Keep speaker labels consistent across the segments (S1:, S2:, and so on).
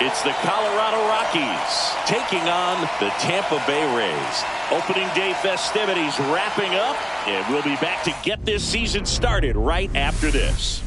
S1: It's the Colorado Rockies taking on the Tampa Bay Rays. Opening day festivities wrapping up, and we'll be back to get this season started right after this.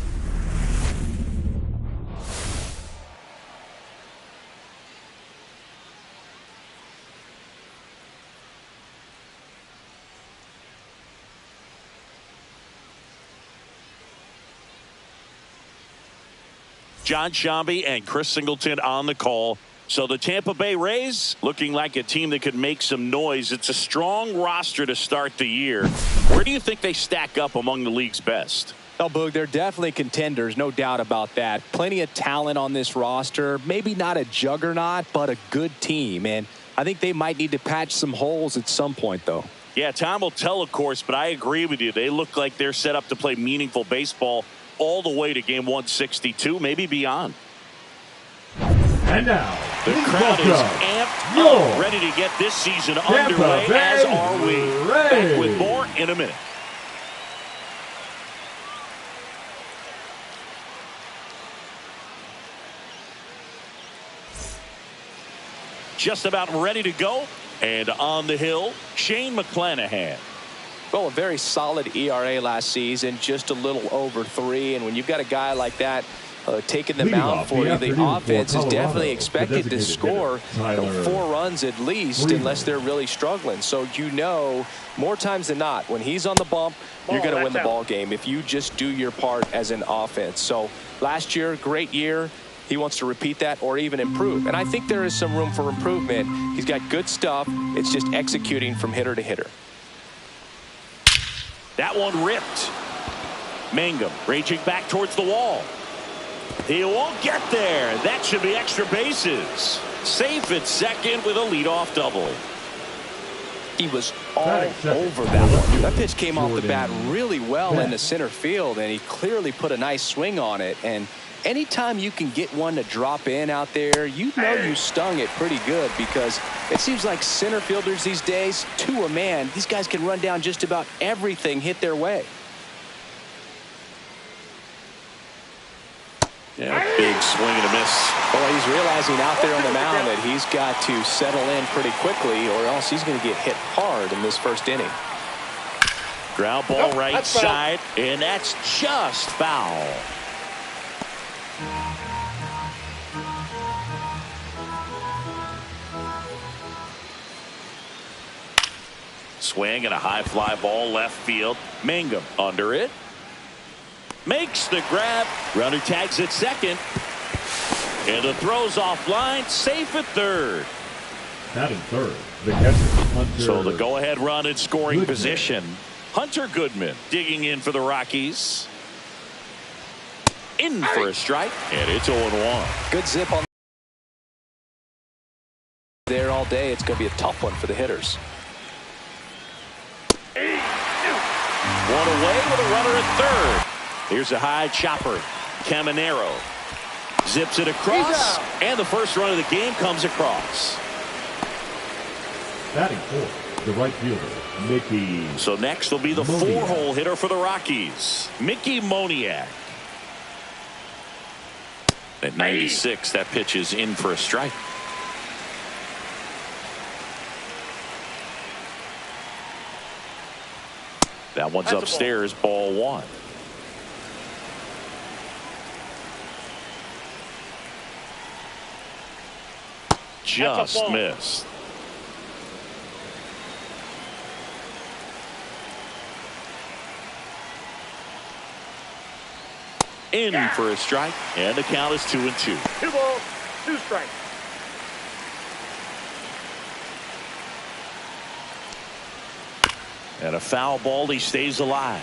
S1: John Shambi and Chris Singleton on the call. So the Tampa Bay Rays looking like a team that could make some noise. It's a strong roster to start the year. Where do you think they stack up among the league's best?
S2: Oh, Boog, they're definitely contenders, no doubt about that. Plenty of talent on this roster. Maybe not a juggernaut, but a good team. And I think they might need to patch some holes at some point, though.
S1: Yeah, time will tell, of course, but I agree with you. They look like they're set up to play meaningful baseball all the way to game 162, maybe beyond.
S3: And now,
S1: the crowd is amped up, ready to get this season underway, as are we. Back with more in a minute. Just about ready to go, and on the hill, Shane McClanahan.
S2: Well, a very solid ERA last season, just a little over 3. And when you've got a guy like that taking the mound for you, the offense is definitely expected to score 4 runs at least, unless they're really struggling. So more times than not, when he's on the bump, you're going to win the ball game if you just do your part as an offense. So last year, great year. He wants to repeat that or even improve. And I think there is some room for improvement. He's got good stuff. It's just executing from hitter to hitter.
S1: That one ripped. Mangum raging back towards the wall. He won't get there. That should be extra bases. Safe at second with a leadoff double.
S2: He was all over that one. That pitch came off the bat really well into center field, and he clearly put a nice swing on it. And anytime you can get one to drop in out there, you stung it pretty good, because it seems like center fielders these days, to a man, these guys can run down just about everything hit their way.
S1: Yeah, big swing and a miss.
S2: Boy, he's realizing out there on the mound that he's got to settle in pretty quickly, or else he's going to get hit hard in this first inning.
S1: Ground ball right side, and that's just foul. Swing and a high fly ball left field. Mangum under it. Makes the grab. Runner tags at second. And the throw's offline. Safe at third.
S3: Batting third, the catcher, Hunter.
S1: So the go-ahead run in scoring position. Hunter Goodman digging in for the Rockies. In for a strike. And it's 0-1.
S2: Good zip on there all day. It's going to be a tough one for the hitters.
S1: One away with a runner at third. Here's a high chopper. Caminero zips it across, and the first run of the game comes across.
S3: Batting fourth, the right fielder, Mickey.
S1: So next will be the 4-hole hitter for the Rockies, Mickey Moniak. At 96, that pitch is in for a strike. That one's upstairs, ball 1. Just missed. In for a strike, and the count is 2-2.
S4: 2 balls, 2 strikes.
S1: And a foul ball, he stays alive.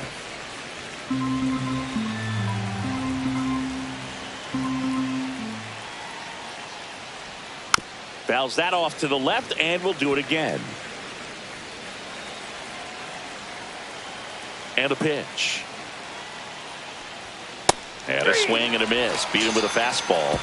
S1: Fouls that off to the left, and we'll do it again. And a pitch. And a swing and a miss. Beat him with a fastball.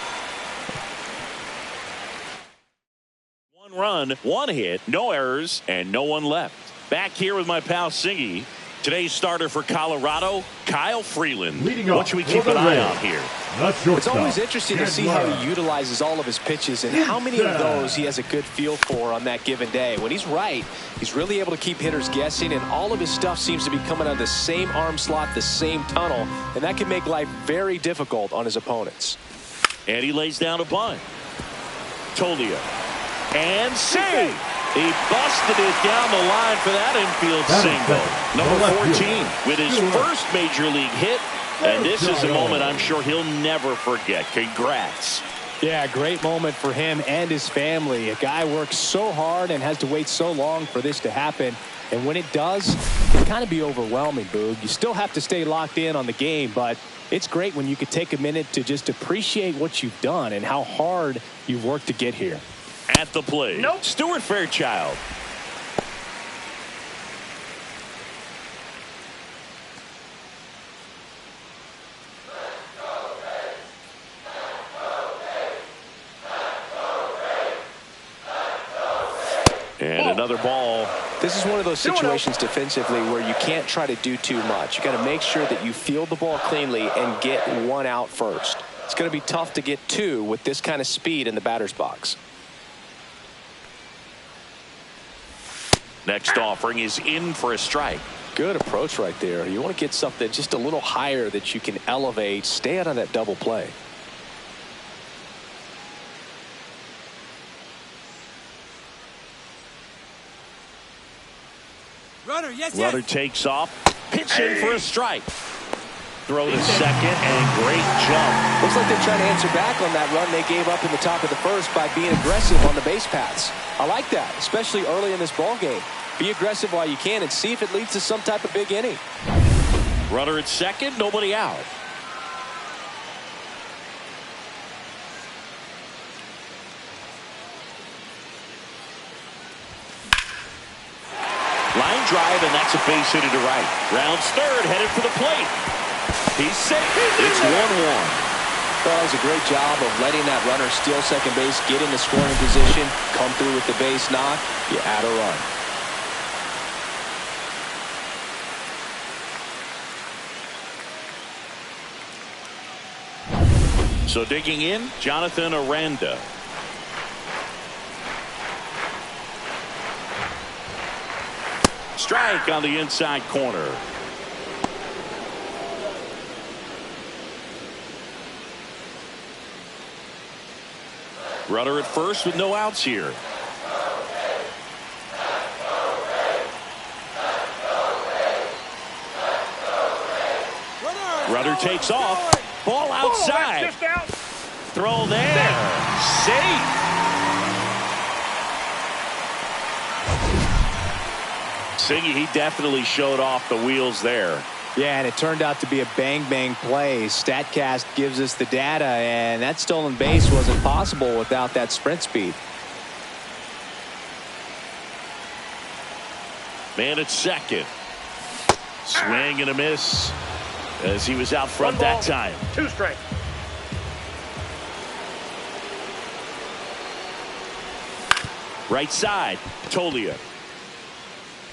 S1: 1 run, 1 hit, no errors, and no one left. Back here with my pal Singy. Today's starter for Colorado, Kyle Freeland. What should we
S3: for
S1: keep
S3: the
S1: an eye
S3: Rays,
S1: on here?
S2: It's always interesting to see how he utilizes all of his pitches and how many of those he has a good feel for on that given day. When he's right, he's really able to keep hitters guessing, and all of his stuff seems to be coming out of the same arm slot, the same tunnel, and that can make life very difficult on his opponents.
S1: And he lays down a bunt. Tolia. And save. He busted it down the line for that infield single. Number 14 with his first major league hit. And this is a moment I'm sure he'll never forget. Congrats.
S2: Yeah, great moment for him and his family. A guy works so hard and has to wait so long for this to happen. And when it does, it can kind of be overwhelming, Boog. You still have to stay locked in on the game, but it's great when you could take a minute to just appreciate what you've done and how hard you've worked to get here.
S1: At the plate, Stuart Fairchild. And another ball.
S2: This is one of those situations defensively where you can't try to do too much. You got to make sure that you field the ball cleanly and get one out first. It's going to be tough to get two with this kind of speed in the batter's box.
S1: Next offering is in for a strike.
S2: Good approach right there. You want to get something just a little higher that you can elevate. Stay out of that double play.
S1: Runner takes off. Pitch in for a strike. Throw to second and great jump.
S2: Looks like they're trying to answer back on that run they gave up in the top of the first by being aggressive on the base paths. I like that, especially early in this ball game. Be aggressive while you can and see if it leads to some type of big inning.
S1: Runner at second, nobody out. Line drive, and that's a base hit to right. Rounds third, headed for the plate. He's safe. It's 1-1.
S2: Well, that was a great job of letting that runner steal second base, get in the scoring position, come through with the base knock. You add a run.
S1: So digging in, Jonathan Aranda. Strike on the inside corner. Runner at first with no outs here. Runner takes off. Ball outside. Throw there. Safe. Singy, he definitely showed off the wheels there.
S2: Yeah, and it turned out to be a bang-bang play. StatCast gives us the data, and that stolen base wasn't possible without that sprint speed.
S1: Man at second. Swing and a miss as he was out front that time.
S4: 2 strikes.
S1: Right side, Tolia.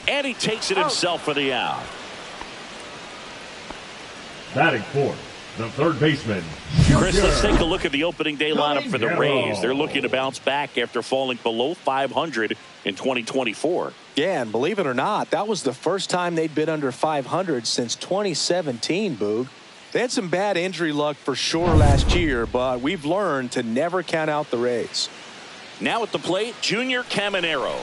S1: And he takes it himself for the out.
S3: Batting fourth, the third baseman.
S1: Chris, let's take a look at the opening day lineup for the Rays. They're looking to bounce back after falling below 500 in 2024.
S2: Yeah, and believe it or not, that was the first time they'd been under 500 since 2017, Boog. They had some bad injury luck for sure last year, but we've learned to never count out the Rays.
S1: Now at the plate, Junior Caminero.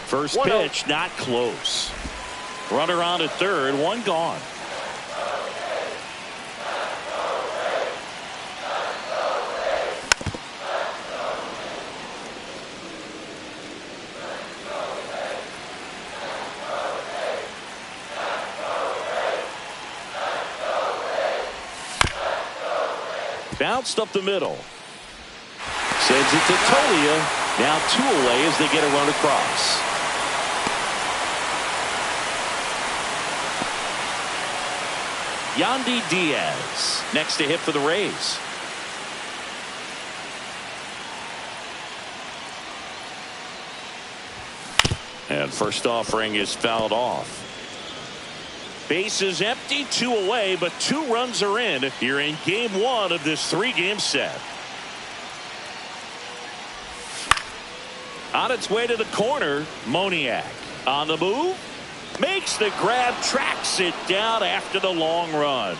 S1: First pitch, not close. Runner on at third, one gone. Bounced up the middle. Sends it to Tolia. Now 2 away as they get a run across. Yandy Diaz next to hit for the Rays. And first offering is fouled off. Base is empty, 2 away, but 2 runs are in here in game 1 of this 3-game set. On its way to the corner, Moniak on the move, makes the grab, tracks it down after the long run.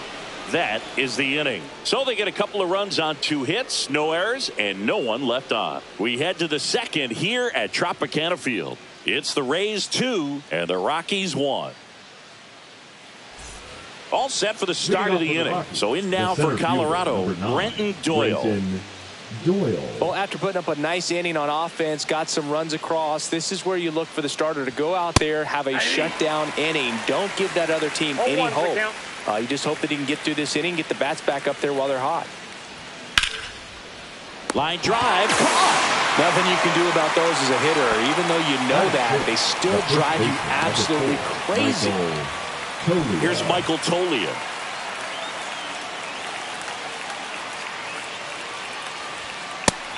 S1: That is the inning. So they get a couple of runs on 2 hits, no errors, and no one left on. We head to the second here at Tropicana Field. It's the Rays 2 and the Rockies 1. All set for the start of the inning. So in now for Colorado, Brenton Doyle.
S2: Well, after putting up a nice inning on offense, got some runs across, this is where you look for the starter to go out there, have a shutdown inning. Don't give that other team any hope. You just hope that he can get through this inning, get the bats back up there while they're hot.
S1: Line drive, caught.
S2: Nothing you can do about those as a hitter. Even though you know that, they still drive you absolutely crazy.
S1: Here's Michael Toglia.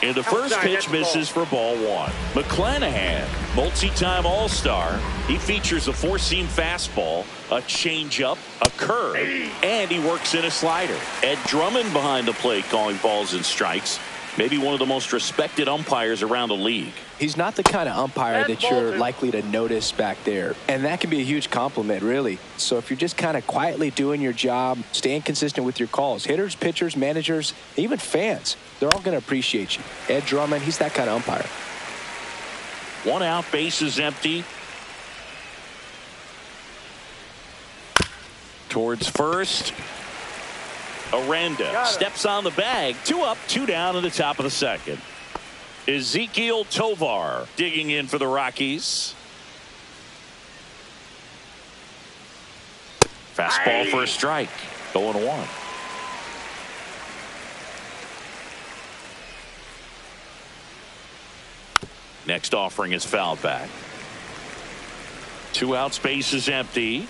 S1: And the first pitch misses for ball 1. McClanahan, multi-time All-Star. He features a 4-seam fastball, a changeup, a curve, and he works in a slider. Ed Drummond behind the plate calling balls and strikes. Maybe one of the most respected umpires around the league.
S2: He's not the kind of umpire that you're likely to notice back there. And that can be a huge compliment, really. So if you're just kind of quietly doing your job, staying consistent with your calls, hitters, pitchers, managers, even fans, they're all going to appreciate you. Ed Drummond, he's that kind of umpire.
S1: 1 out, base is empty. Towards first. Aranda steps on the bag. 2 up, 2 down in the top of the second. Ezekiel Tovar digging in for the Rockies. Fastball for a strike. 0-1. Next offering is fouled back. 2 out, space is empty.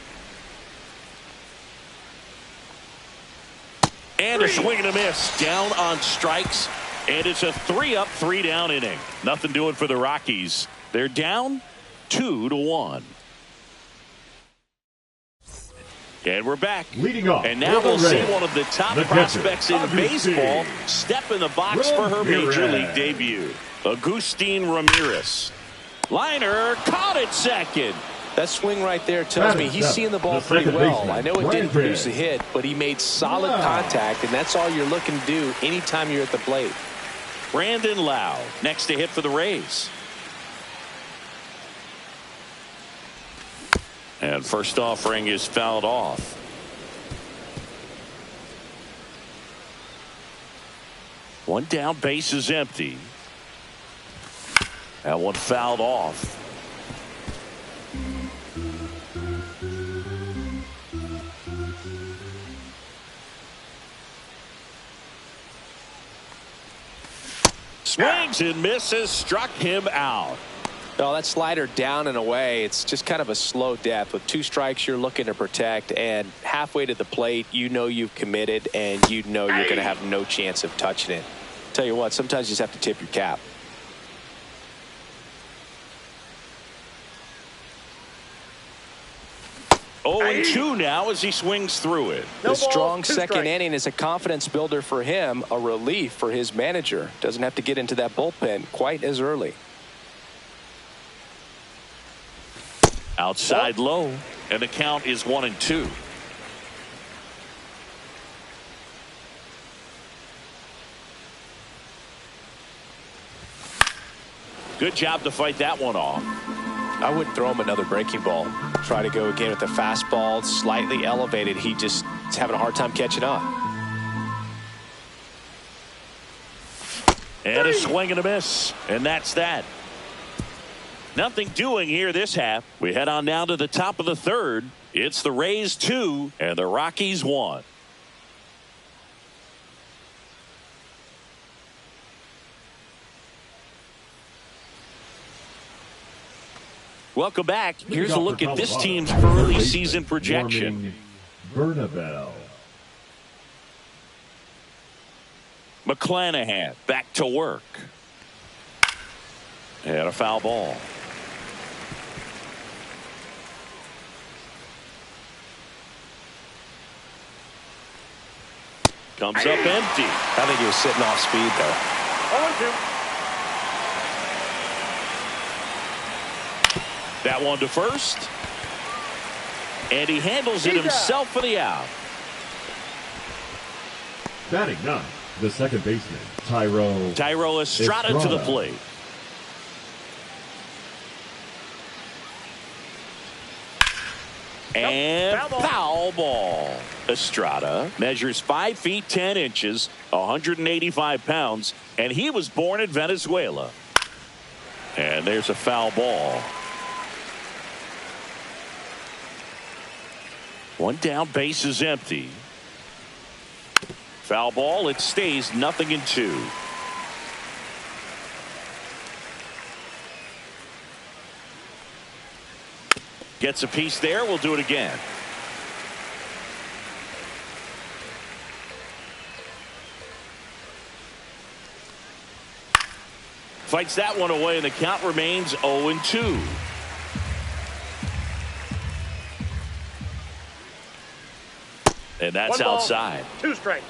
S1: And a swing and a miss. Down on strikes. And it's a 3 up, 3 down inning. Nothing doing for the Rockies. They're down 2-1. And we're back.
S3: Leading off.
S1: And now we'll see one of the top prospects in baseball step in the box for her major league debut. Agustin Ramirez. Liner caught at second.
S2: That swing right there tells me he's seeing the ball pretty well. I know it didn't produce a hit, but he made solid contact, and that's all you're looking to do anytime you're at the plate.
S1: Brandon Lau next to hit for the Rays. And first offering is fouled off. One down, base is empty. That one fouled off. Swings and misses, struck him out.
S2: Oh, that slider down and away, it's just kind of a slow death. With 2 strikes, you're looking to protect, and halfway to the plate, you know you've committed, and you know you're going to have no chance of touching it. Tell you what, sometimes you just have to tip your cap.
S1: Oh, and 2 now as he swings through it.
S2: The strong second inning is a confidence builder for him, a relief for his manager. Doesn't have to get into that bullpen quite as early.
S1: Outside low, and the count is 1-2. Good job to fight that one off.
S2: I wouldn't throw him another breaking ball. Try to go again with the fastball, slightly elevated. He just is having a hard time catching up.
S1: And a swing and a miss. And that's that. Nothing doing here this half. We head on down to the top of the third. It's the Rays 2 and the Rockies 1. Welcome back. Here's a look at this team's early season projection.
S3: Bernabel.
S1: McClanahan back to work. And a foul ball. Comes up empty.
S2: I think he was sitting off speed there.
S4: 0-2.
S1: That one to first. And he handles it himself for the out.
S3: Batting ninth, the second baseman, Thairo
S1: Estrada to the plate. And foul ball. Estrada measures 5 feet 10 inches, 185 pounds, and he was born in Venezuela. And there's a foul ball. One down, base is empty. Foul ball, it stays 0-2. Gets a piece there. We'll do it again. Fights that one away, and the count remains 0-2. And that's
S4: 1 ball,
S1: outside.
S4: 2 strikes.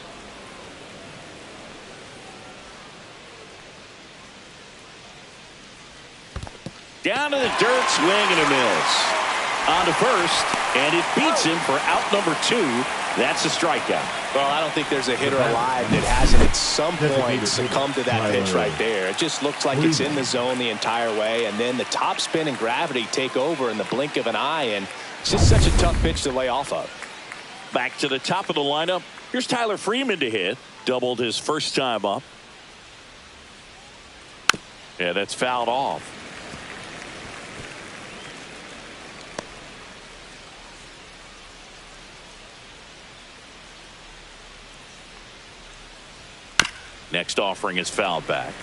S1: Down to the dirt, swing and a miss. On to first, and it beats him for out number 2. That's a strikeout.
S2: Well, I don't think there's a hitter alive that hasn't at some point succumbed to that pitch right there. It just looks like it's in the zone the entire way, and then the top spin and gravity take over in the blink of an eye, and it's just such a tough pitch to lay off of.
S1: Back to the top of the lineup. Here's Tyler Freeman to hit. Doubled his first time up. Yeah, that's fouled off. Next offering is fouled back.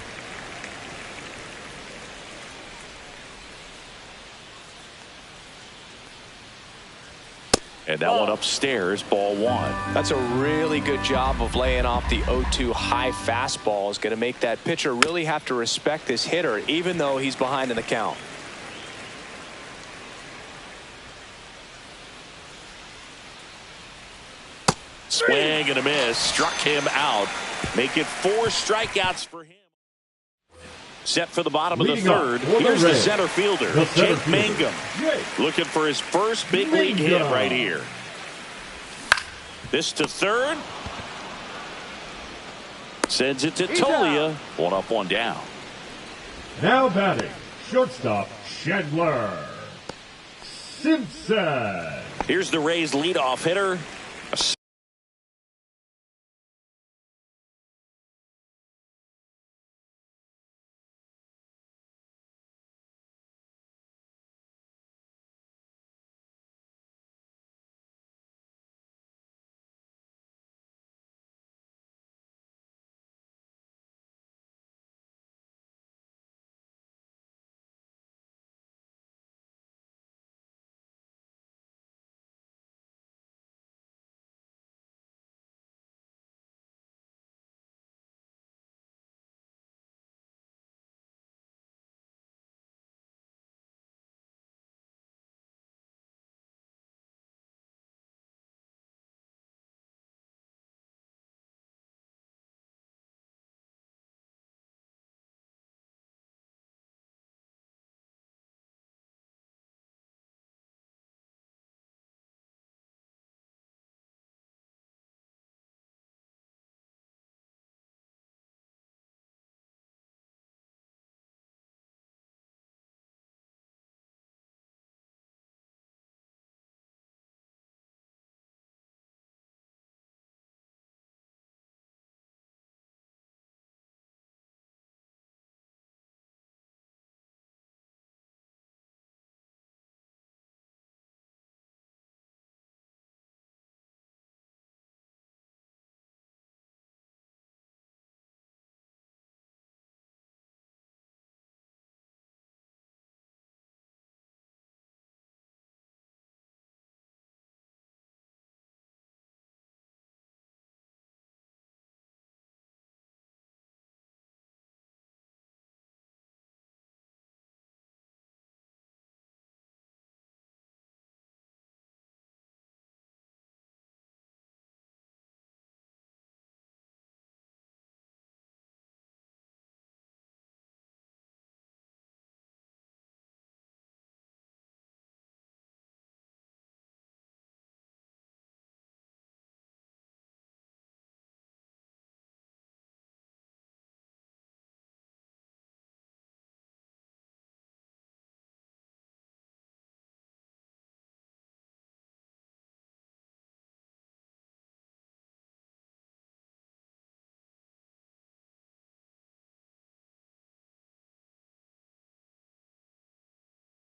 S1: And that one upstairs, ball 1.
S2: That's a really good job of laying off the 0-2 high fastball. Is going to make that pitcher really have to respect this hitter, even though he's behind in the count.
S1: Swing and a miss. Struck him out. Make it 4 strikeouts for him. Set for the bottom of the third. Here's the center fielder, Jake Mangum. Looking for his first big league hit right here. This to third. Sends it to Tolia. 1 up, 1 down.
S3: Now batting, shortstop Chandler Simpson.
S1: Here's the Rays leadoff hitter.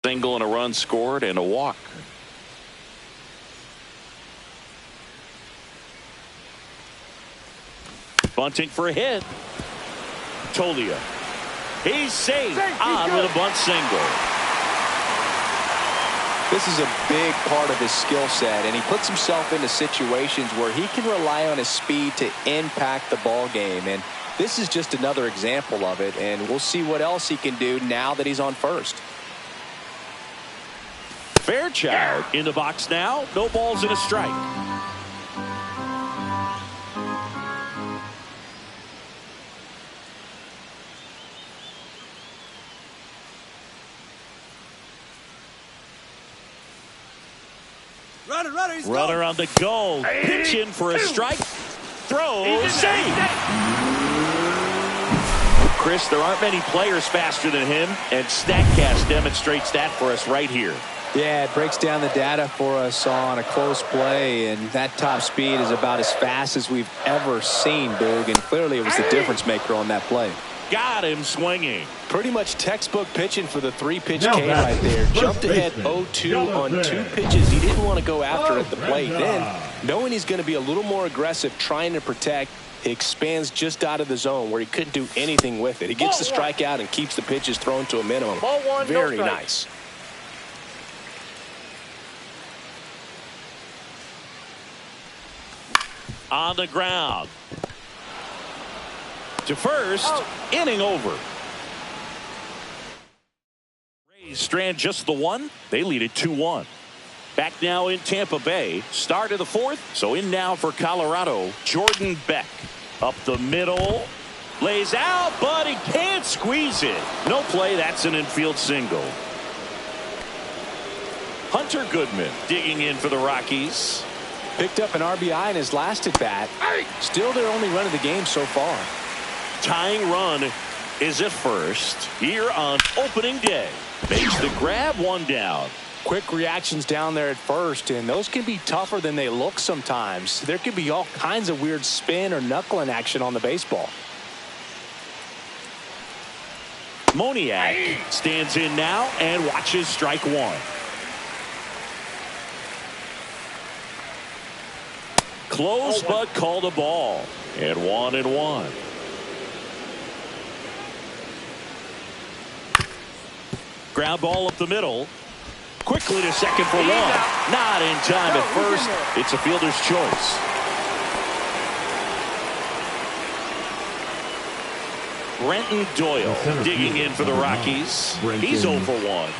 S1: Single and a run scored and a walk. Bunting for a hit. Tolia. He's safe. On with a bunt single.
S2: This is a big part of his skill set, and he puts himself into situations where he can rely on his speed to impact the ball game. And this is just another example of it, and we'll see what else he can do now that he's on first.
S1: Fairchild in the box now. No balls and a strike. Runner on the go. Pitch in for a strike. Throw. Save. Chris, there aren't many players faster than him, and StatCast demonstrates that for us right here.
S2: Yeah, it breaks down the data for us on a close play, and that top speed is about as fast as we've ever seen, Boog, and clearly it was the difference maker on that play.
S1: Got him swinging.
S2: Pretty much textbook pitching for the 3-pitch K right there. Jumped ahead 0-2 on 2 pitches he didn't want to go after at the plate. Then, knowing he's going to be a little more aggressive trying to protect, he expands just out of the zone where he couldn't do anything with it. He gets the strikeout and keeps the pitches thrown to a minimum. Very nice.
S1: On the ground. To first, inning over. Rays strand just the one. They lead it 2-1. Back now in Tampa Bay. Start of the 4th. So in now for Colorado, Jordan Beck. Up the middle. Lays out, but he can't squeeze it. No play. That's an infield single. Hunter Goodman digging in for the Rockies.
S2: Picked up an RBI in his last at bat. Still their only run of the game so far.
S1: Tying run is at first here on opening day. Makes the grab, 1 down.
S2: Quick reactions down there at first, and those can be tougher than they look sometimes. There could be all kinds of weird spin or knuckling action on the baseball.
S1: Moniak stands in now and watches strike 1. Close, but called a ball. And 1-1. Ground ball up the middle. Quickly to second for 1. Not in time at first. It's a fielder's choice. Brenton Doyle digging in for the Rockies. He's 0 for 1.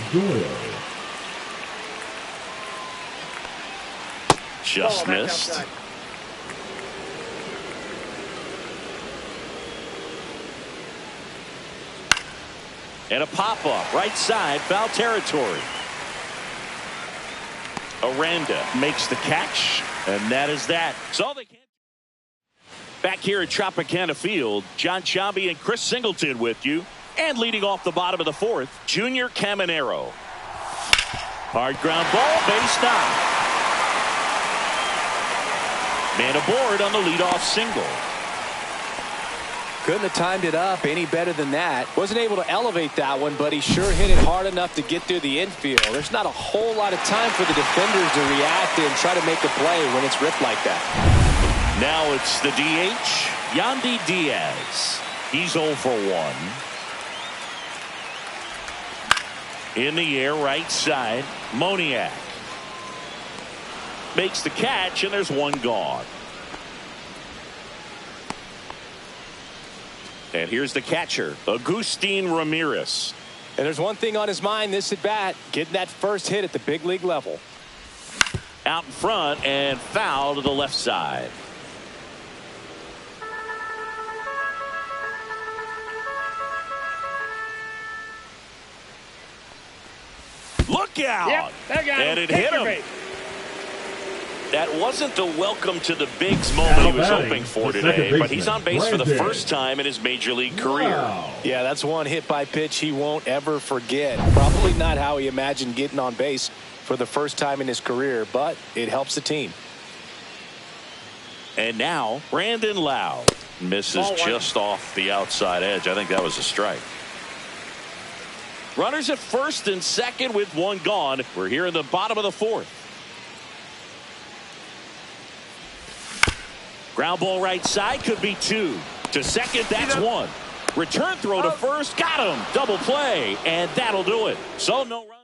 S1: Just missed. And a pop-up right side, foul territory. Aranda makes the catch, and that is that. So they can't. Back here at Tropicana Field, John Sciambi and Chris Singleton with you. And leading off the bottom of the 4th, Junior Caminero. Hard ground ball, base knock. Man aboard on the leadoff single.
S2: Couldn't have timed it up any better than that. Wasn't able to elevate that one, but he sure hit it hard enough to get through the infield. There's not a whole lot of time for the defenders to react and try to make a play when it's ripped like that.
S1: Now it's the DH, Yandy Diaz. He's 0 for 1. In the air, right side, Moniak. Makes the catch, and there's 1 gone. And here's the catcher, Agustin Ramirez.
S2: And there's one thing on his mind this at bat, getting that first hit at the big league level.
S1: Out in front and foul to the left side. Look out!
S5: Yep,
S1: and it hit him. That wasn't the welcome to the bigs moment he was hoping for today, but he's on base for the first time in his major league career.
S2: Yeah, that's one hit by pitch he won't ever forget. Probably not how he imagined getting on base for the first time in his career, but it helps the team.
S1: And now Brandon Lowe misses just off the outside edge. I think that was a strike. Runners at first and second with one gone. We're here in the bottom of the fourth. Ground ball right side, could be two. To second, that's one. Return throw to first, got him. Double play, and that'll do it. So no runs.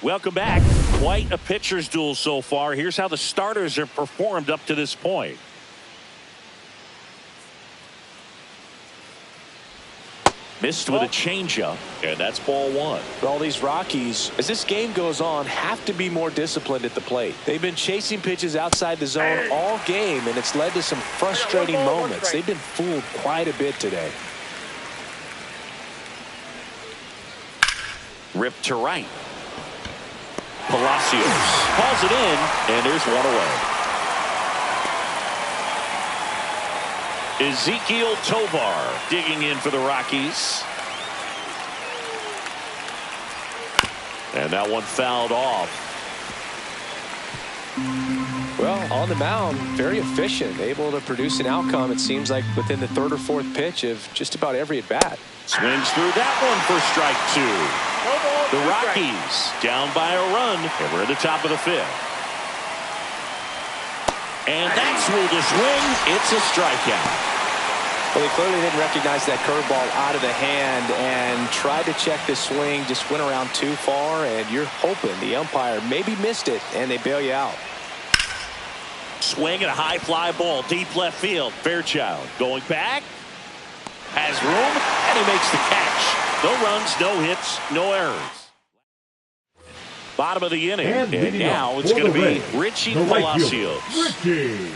S1: Welcome back. Quite a pitcher's duel so far. Here's how the starters have performed up to this point. Missed with a changeup, and that's ball one.
S2: All these Rockies, as this game goes on, have to be more disciplined at the plate. They've been chasing pitches outside the zone all game, and it's led to some frustrating moments. They've been fooled quite a bit today.
S1: Ripped to right. Palacios calls it in, and there's one away. Ezekiel Tovar digging in for the Rockies. And that one fouled off.
S2: Well, on the mound, very efficient, able to produce an outcome, it seems like, within the third or fourth pitch of just about every at-bat.
S1: Swings through that one for strike two. The Rockies down by a run, and we're at the top of the fifth. And that's ruled a swing. It's a strikeout.
S2: Well, he clearly didn't recognize that curveball out of the hand and tried to check the swing, just went around too far, and you're hoping the umpire maybe missed it, and they bail you out.
S1: Swing and a high fly ball, deep left field. Fairchild going back, has room, and he makes the catch. No runs, no hits, no errors. Bottom of the inning, and now it's going to be Richie Palacios.
S3: Richie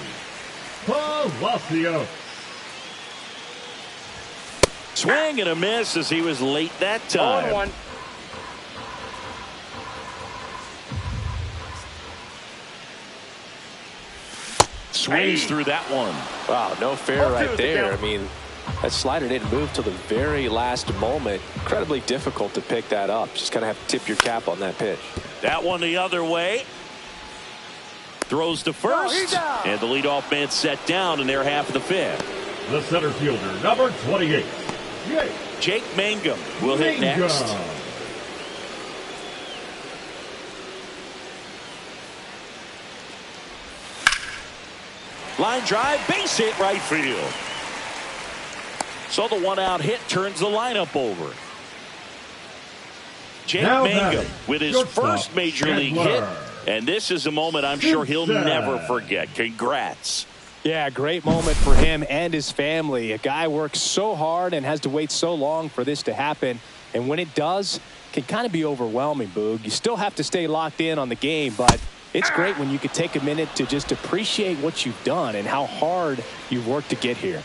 S3: Palacios.
S1: Swing and a miss as he was late that time. Swings through that one.
S2: Wow, no fair right there. I mean, that slider didn't move till the very last moment. Incredibly difficult to pick that up. Just kind of have to tip your cap on that pitch.
S1: That one the other way. Throws to first, and the leadoff man set down in their half of the fifth.
S3: The center fielder, number 28.
S1: Jake Mangum will hit next. Line drive, base hit right field. So the one-out hit turns the lineup over. Jake Mangum with his first major league hit, and this is a moment I'm sure he'll never forget. Congrats.
S5: Yeah, great moment for him and his family. A guy works so hard and has to wait so long for this to happen. And when it does, it can kind of be overwhelming, Boog. You still have to stay locked in on the game, but it's great when you could take a minute to just appreciate what you've done and how hard you've worked to get here.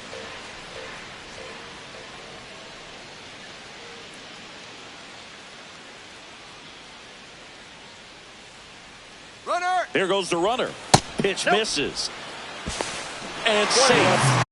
S1: Runner! Here goes the runner. Pitch misses. And safe.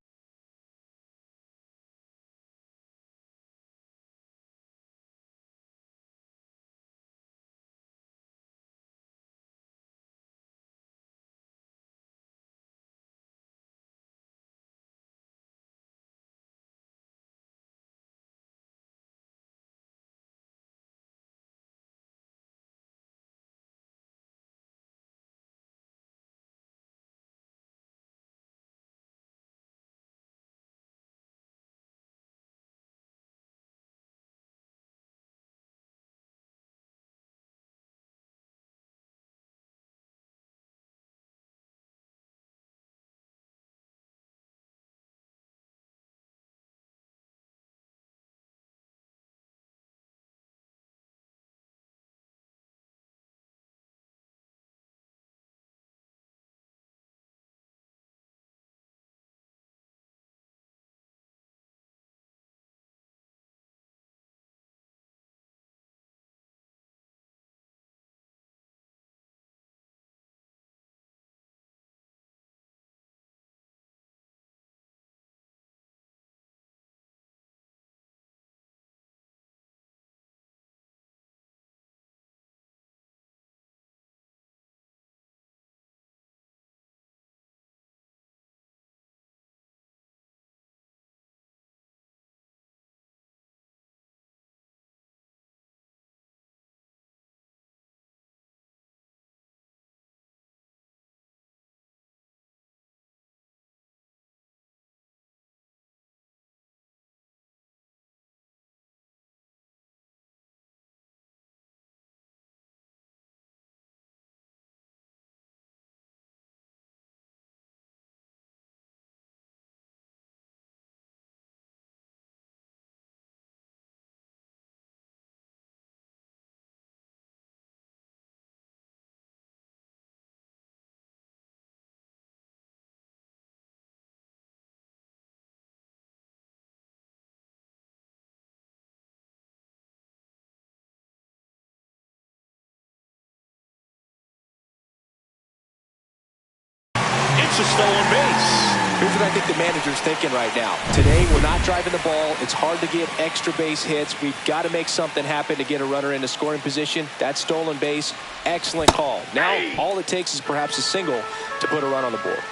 S1: It's a stolen base.
S2: Here's what I think the manager's thinking right now. Today, we're not driving the ball. It's hard to get extra base hits. We've got to make something happen to get a runner into scoring position. That stolen base, excellent call. Now, all it takes is perhaps a single to put a run on the board.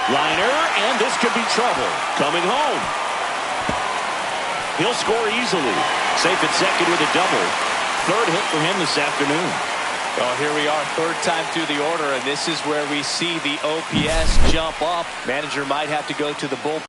S1: Liner, and this could be trouble. Coming home. He'll score easily. Safe at second with a double. Third hit for him this afternoon.
S2: Well, here we are, third time through the order, and this is where we see the OPS jump up. Manager might have to go to the bullpen.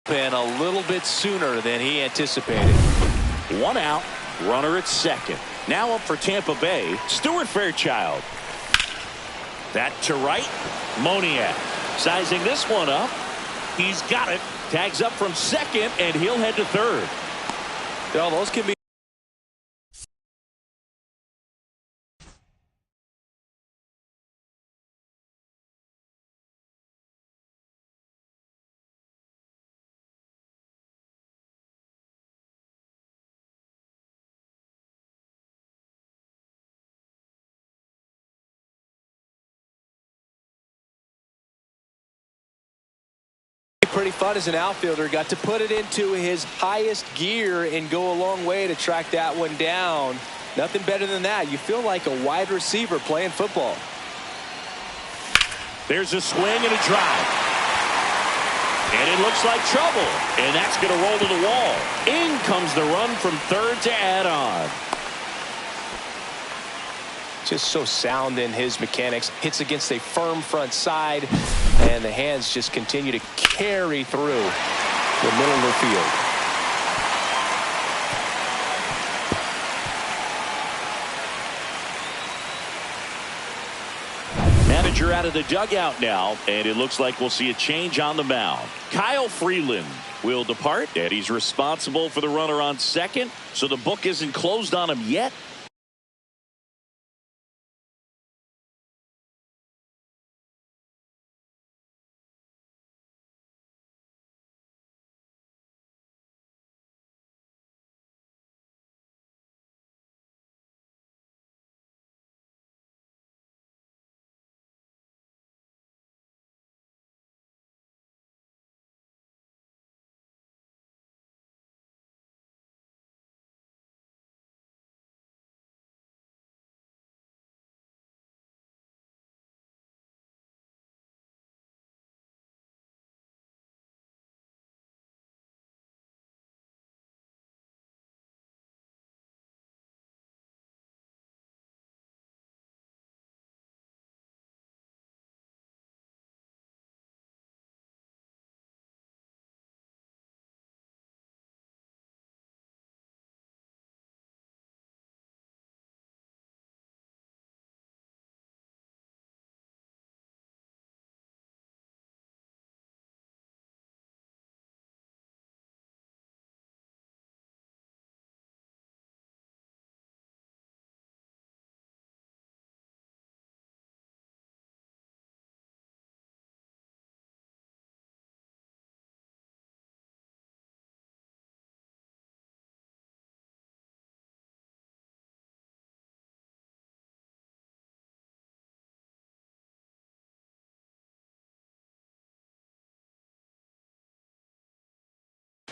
S2: A little bit sooner than he anticipated.
S1: One out, runner at second. Now up for Tampa Bay, Stuart Fairchild. That to right, Moniak. Sizing this one up. He's got it. Tags up from second, and he'll head to third.
S2: Well, those can be pretty fun as an outfielder. Got to put it into his highest gear and go a long way to track that one down. Nothing better than that. You feel like a wide receiver playing football.
S1: There's a swing and a drive. And it looks like trouble. And that's going to roll to the wall. In comes the run from third to add on.
S2: Just so sound in his mechanics. Hits against a firm front side, and the hands just continue to carry through the middle of the field.
S1: Manager out of the dugout now, and it looks like we'll see a change on the mound. Kyle Freeland will depart, and he's responsible for the runner on second, so the book isn't closed on him yet.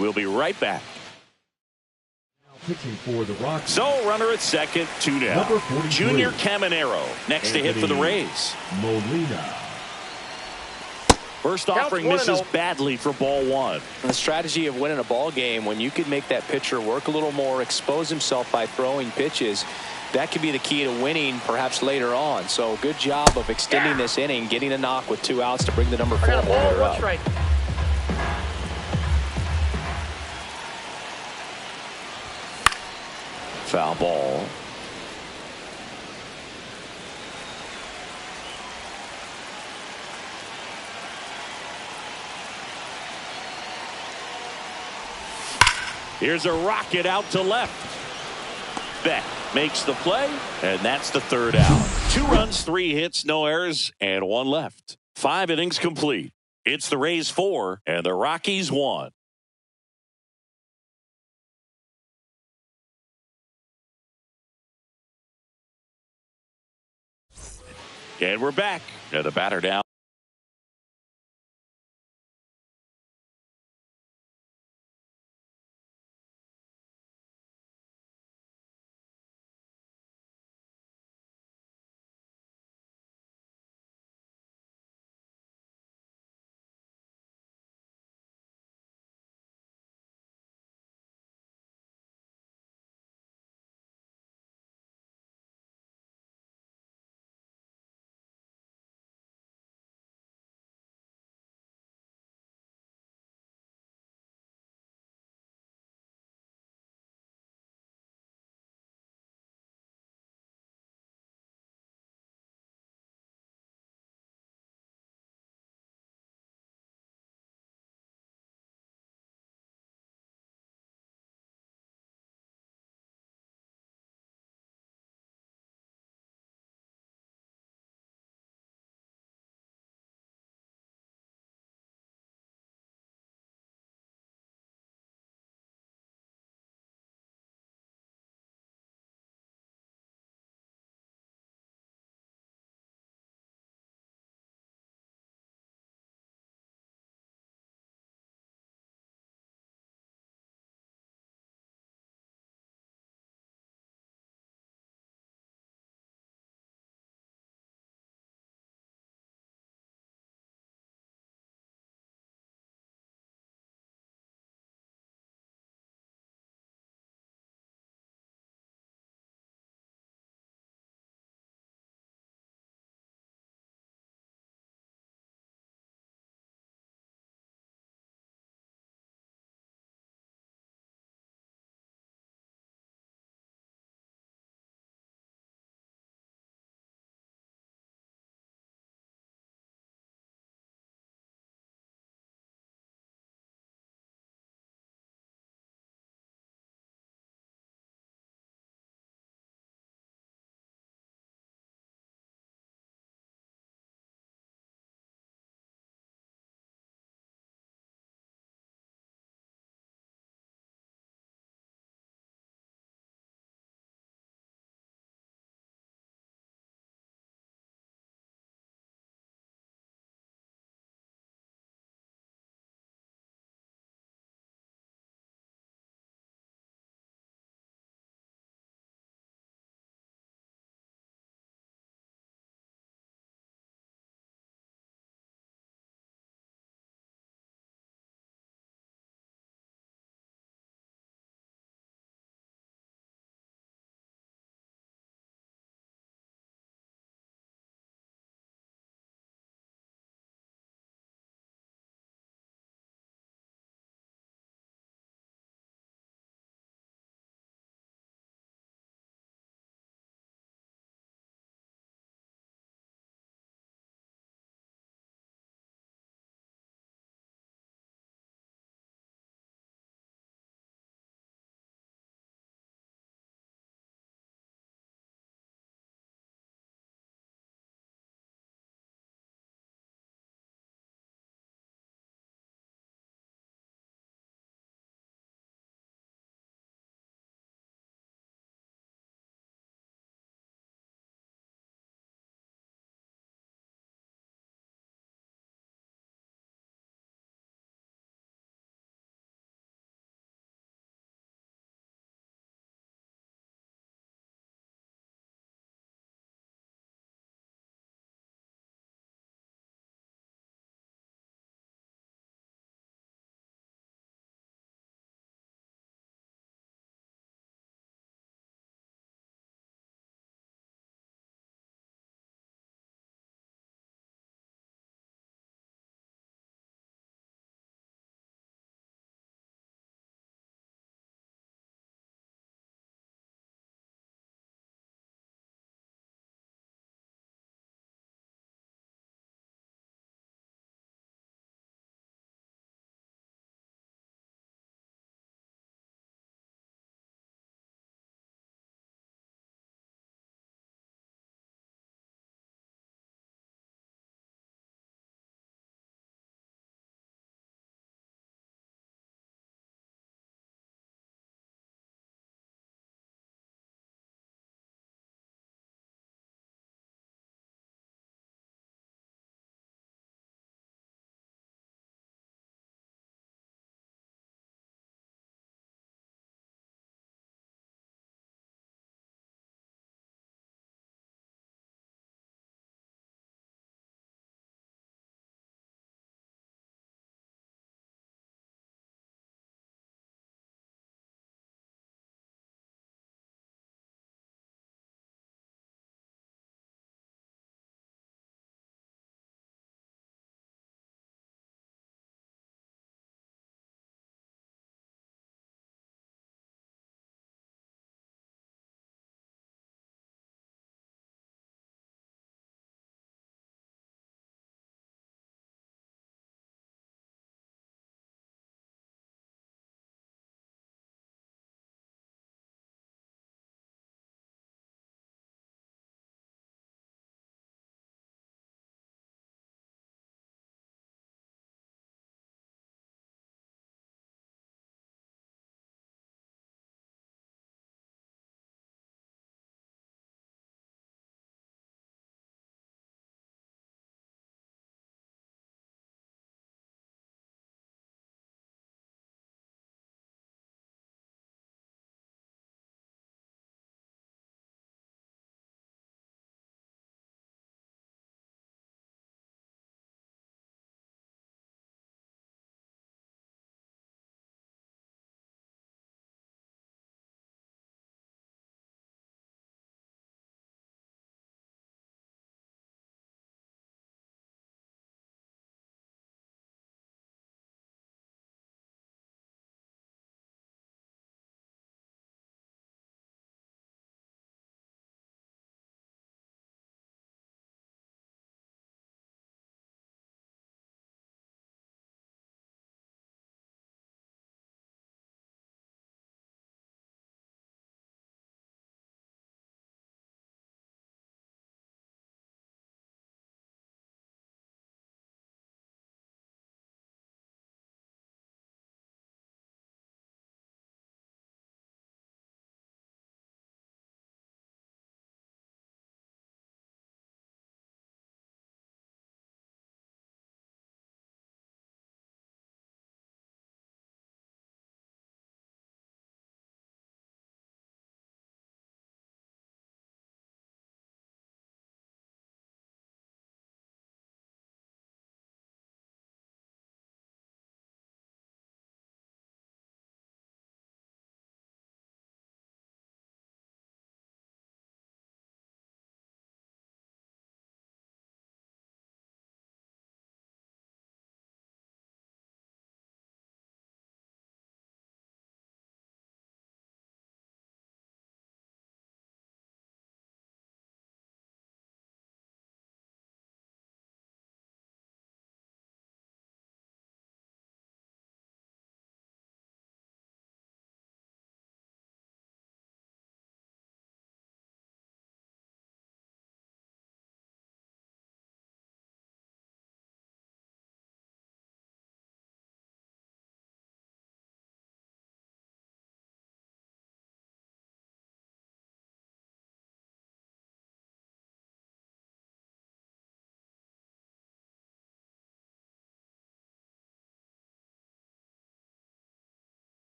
S1: We'll be right back.
S3: Pitching for the Rockies.
S1: So, runner at second, 2 down.
S3: Number 43.
S1: Junior Caminero next to hit for the Rays.
S3: Molina.
S1: First offering misses badly for ball one.
S2: The strategy of winning a ball game, when you could make that pitcher work a little more, expose himself by throwing pitches, that could be the key to winning perhaps later on. So good job of extending this inning, getting a knock with 2 outs to bring the number 4 hitter up.
S4: Right.
S1: Foul ball. Here's a rocket out to left. Beck makes the play, and that's the 3rd out. 2 runs, 3 hits, no errors, and 1 left. 5 innings complete. It's the Rays 4 and the Rockies 1. And we're back. And the batter down.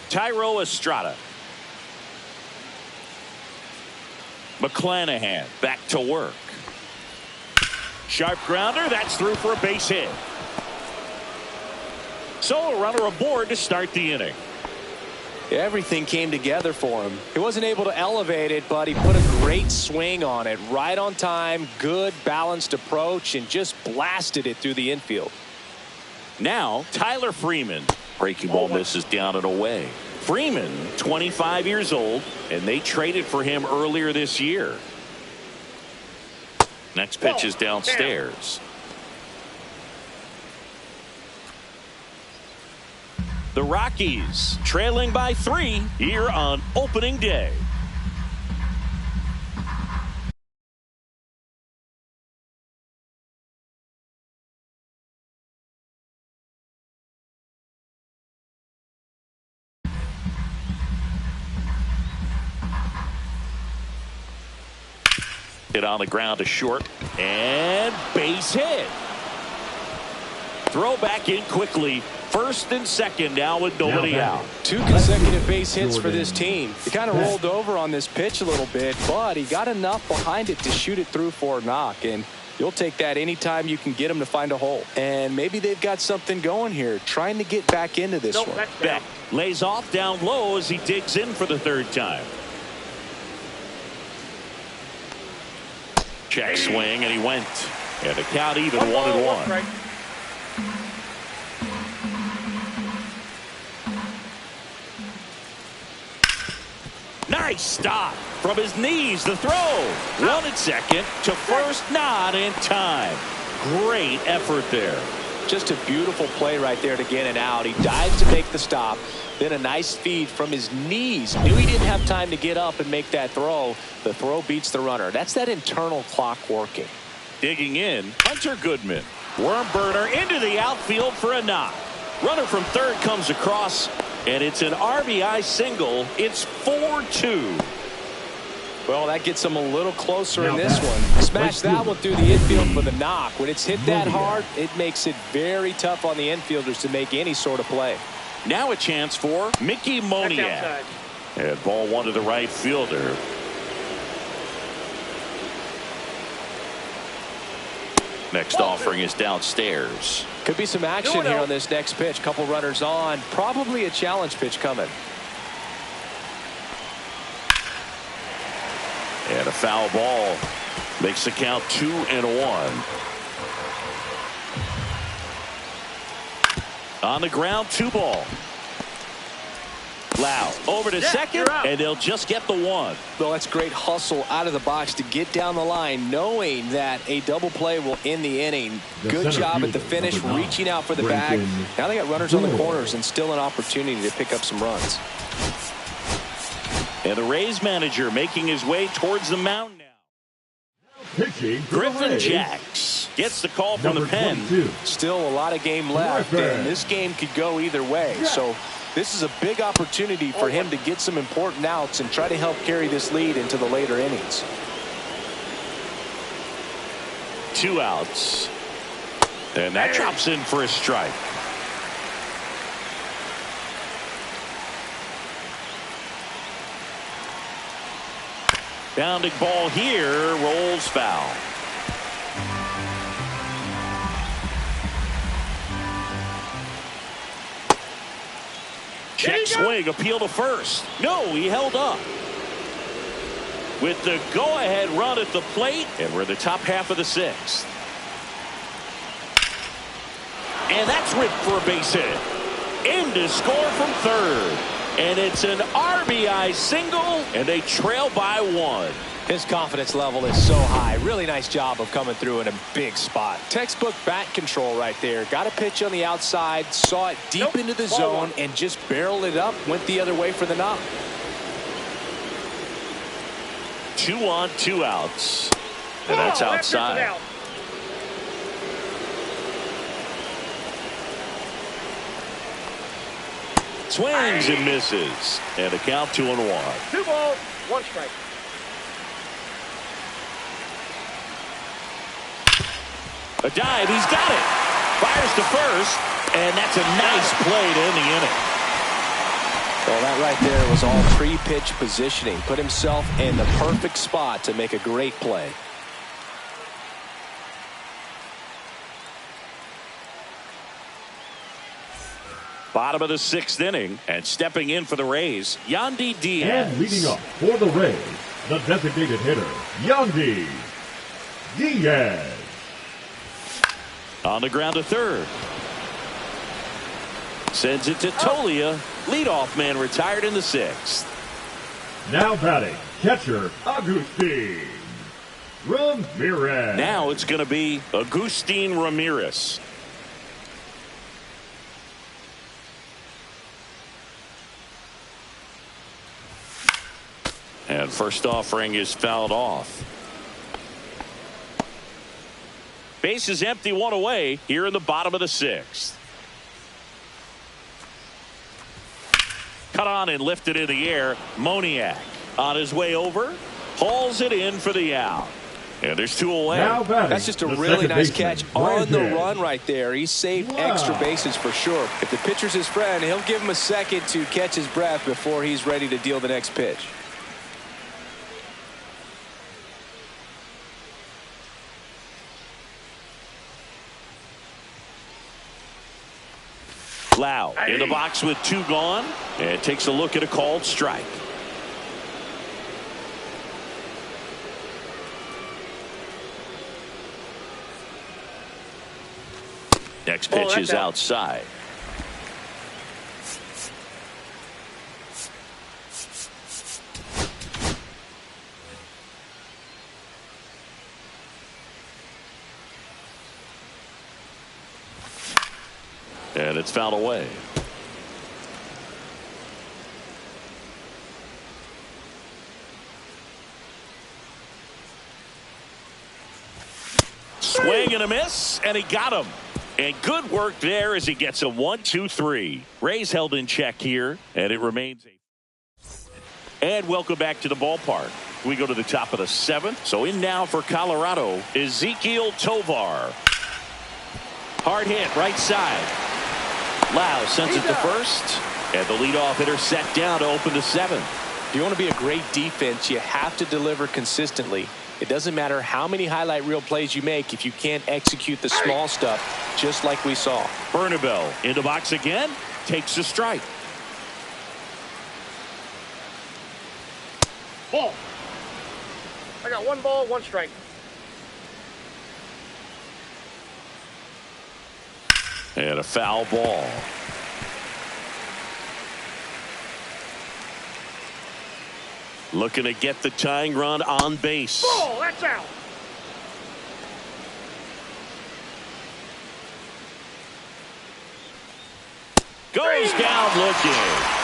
S1: Tyro Estrada. McClanahan back to work. Sharp grounder. That's through for a base hit. So a runner aboard to start the inning.
S2: Everything came together for him. He wasn't able to elevate it, but he put a great swing on it. Right on time, good balanced approach, and just blasted it through the infield.
S1: Now, Tyler Freeman. Breaking ball misses down and away. Freeman, 25 years old, and they traded for him earlier this year. Next pitch is downstairs. The Rockies trailing by 3 here on opening day. Hit on the ground to short and base hit. Throw back in quickly. First and second now with nobody out.
S2: 2 consecutive base hits for this team. He kind of rolled over on this pitch a little bit, but he got enough behind it to shoot it through for a knock. And you'll take that anytime you can get him to find a hole. And maybe they've got something going here, trying to get back into this one.
S1: Beck lays off down low as he digs in for the 3rd time. Check swing, and he went. And the count even 1-1. Nice stop from his knees. The throw. 1 at second to first, not in time. Great effort there.
S2: Just a beautiful play right there to get it out. He dives to make the stop. Then a nice feed from his knees. Knew he didn't have time to get up and make that throw. The throw beats the runner. That's that internal clock working.
S1: Digging in, Hunter Goodman. Worm burner into the outfield for a knock. Runner from 3rd comes across, and it's an RBI single. It's 4-2.
S2: Well, that gets him a little closer in this one. Smash that one through the infield for the knock. When it's hit that hard, it makes it very tough on the infielders to make any sort of play.
S1: Now a chance for Mickey Moniak. And ball 1 to the right fielder. Next offering is downstairs.
S2: Could be some action here on this next pitch. Couple runners on. Probably a challenge pitch coming.
S1: And a foul ball makes the count 2-1. On the ground, 2 ball. Lau over to second, and they'll just get the 1.
S2: Well, that's great hustle out of the box to get down the line, knowing that a double play will end the inning. Good job at the finish, reaching out for the bag. Now they got runners on the corners and still an opportunity to pick up some runs.
S1: And the Rays manager making his way towards the mound now. Griffin Jacks gets the call from the pen.
S3: 22.
S2: Still a lot of game left, and this game could go either way. So this is a big opportunity for him to get some important outs and try to help carry this lead into the later innings.
S1: 2 outs. And that drops in for a strike. Bounding ball here, rolls foul. Check swing, appeal to first. No, he held up. With the go-ahead run at the plate, and we're in the top half of the 6th. And that's ripped for a base hit. In to score from 3rd. And it's an RBI single, and they trail by 1.
S2: His confidence level is so high. Really nice job of coming through in a big spot. Textbook bat control right there. Got a pitch on the outside, saw it deep into the zone, and just barreled it up, went the other way for the knock.
S1: 2 on, 2 outs. And that's outside. Swings and misses. And a count 2-1.
S4: 2 balls, 1 strike.
S1: A dive, he's got it. Fires to first, and that's a nice play to end the inning.
S2: Well, that right there was all pre-pitch positioning. Put himself in the perfect spot to make a great play.
S1: Bottom of the 6th inning, and stepping in for the Rays, Yandy Diaz.
S3: And leading up for the Rays, the designated hitter, Yandy Diaz.
S1: On the ground to third. Sends it to Tolia. Leadoff man retired in the 6th.
S3: Now batting, catcher, Agustin Ramirez.
S1: Now it's going to be Agustin Ramirez. And first offering is fouled off. Base is empty, one away here in the bottom of the 6th. Cut on and lifted in the air. Moniak on his way over. Hauls it in for the out. And there's 2 away.
S2: That's just a really nice catch on the run right there. He saved extra bases for sure. If the pitcher's his friend, he'll give him a second to catch his breath before he's ready to deal the next pitch.
S1: Lau in the box with 2 gone, and takes a look at a called strike. Next pitch is outside. And it's fouled away. Swing and a miss, and he got him. And good work there as he gets a 1-2-3. Rays held in check here, and it remains a. And welcome back to the ballpark. We go to the top of the 7th. So in now for Colorado, Ezequiel Tovar. Hard hit, right side. Lau sends it to first, and the leadoff hitter set down to open the 7th.
S2: If you want to be a great defense, you have to deliver consistently. It doesn't matter how many highlight reel plays you make if you can't execute the small stuff, just like we saw.
S1: Bernabel in the box again, takes a strike.
S4: Ball. I got 1 ball, 1 strike.
S1: And a foul ball. Looking to get the tying run on base.
S4: Ball, that's out.
S1: Goes down looking.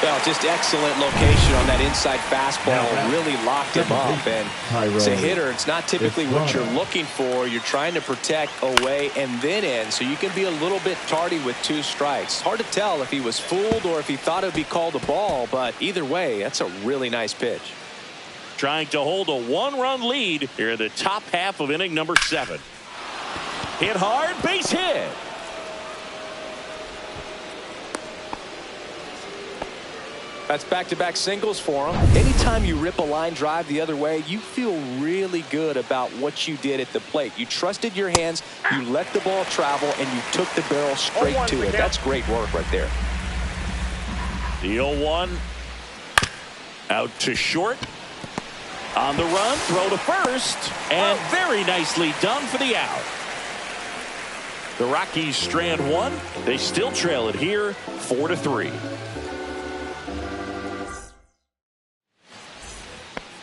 S2: Well, just excellent location on that inside fastball. Really locked him up. And as a hitter, it's not typically what you're looking for. You're trying to protect away and then in, so you can be a little bit tardy with 2 strikes. Hard to tell if he was fooled or if he thought it would be called a ball, but either way, that's a really nice pitch.
S1: Trying to hold a 1-run lead here in the top half of inning number 7. Hit hard, base hit.
S2: That's back-to-back singles for him. Anytime you rip a line drive the other way, you feel really good about what you did at the plate. You trusted your hands, you let the ball travel, and you took the barrel straight to it. That's great work right there.
S1: The 0-1. Out to short. On the run, throw to first. And very nicely done for the out. The Rockies strand 1. They still trail it here, 4-3.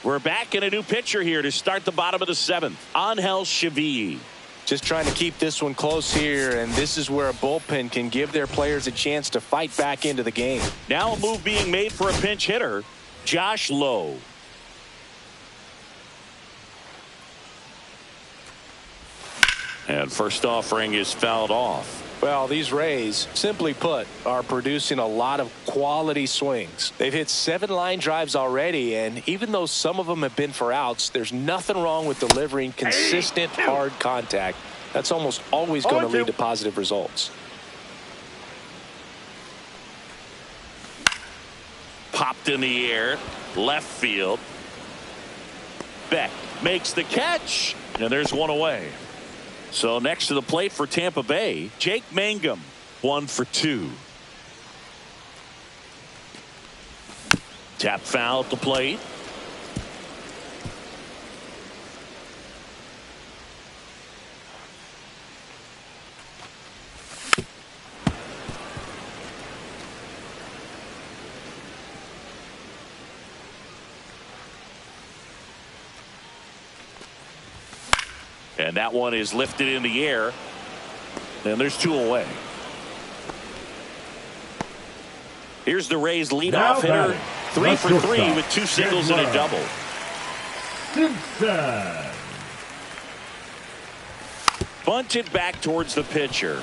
S1: We're back in a new pitcher here to start the bottom of the 7th. Angel Chevy.
S2: Just trying to keep this one close here, and this is where a bullpen can give their players a chance to fight back into the game.
S1: Now a move being made for a pinch hitter, Josh Lowe. And first offering is fouled off.
S2: Well, these Rays, simply put, are producing a lot of quality swings. They've hit 7 line drives already, and even though some of them have been for outs, there's nothing wrong with delivering consistent, hard contact. That's almost always going to lead to positive results.
S1: popped in the air, left field. Beck makes the catch, and there's one away. So next to the plate for Tampa Bay, Jake Mangum, 1 for 2. Tap foul at the plate. And that one is lifted in the air. And there's 2 away. Here's the Rays leadoff hitter. 3 for 3 with 2 singles and a double.
S3: Simpson.
S1: Bunted back towards the pitcher.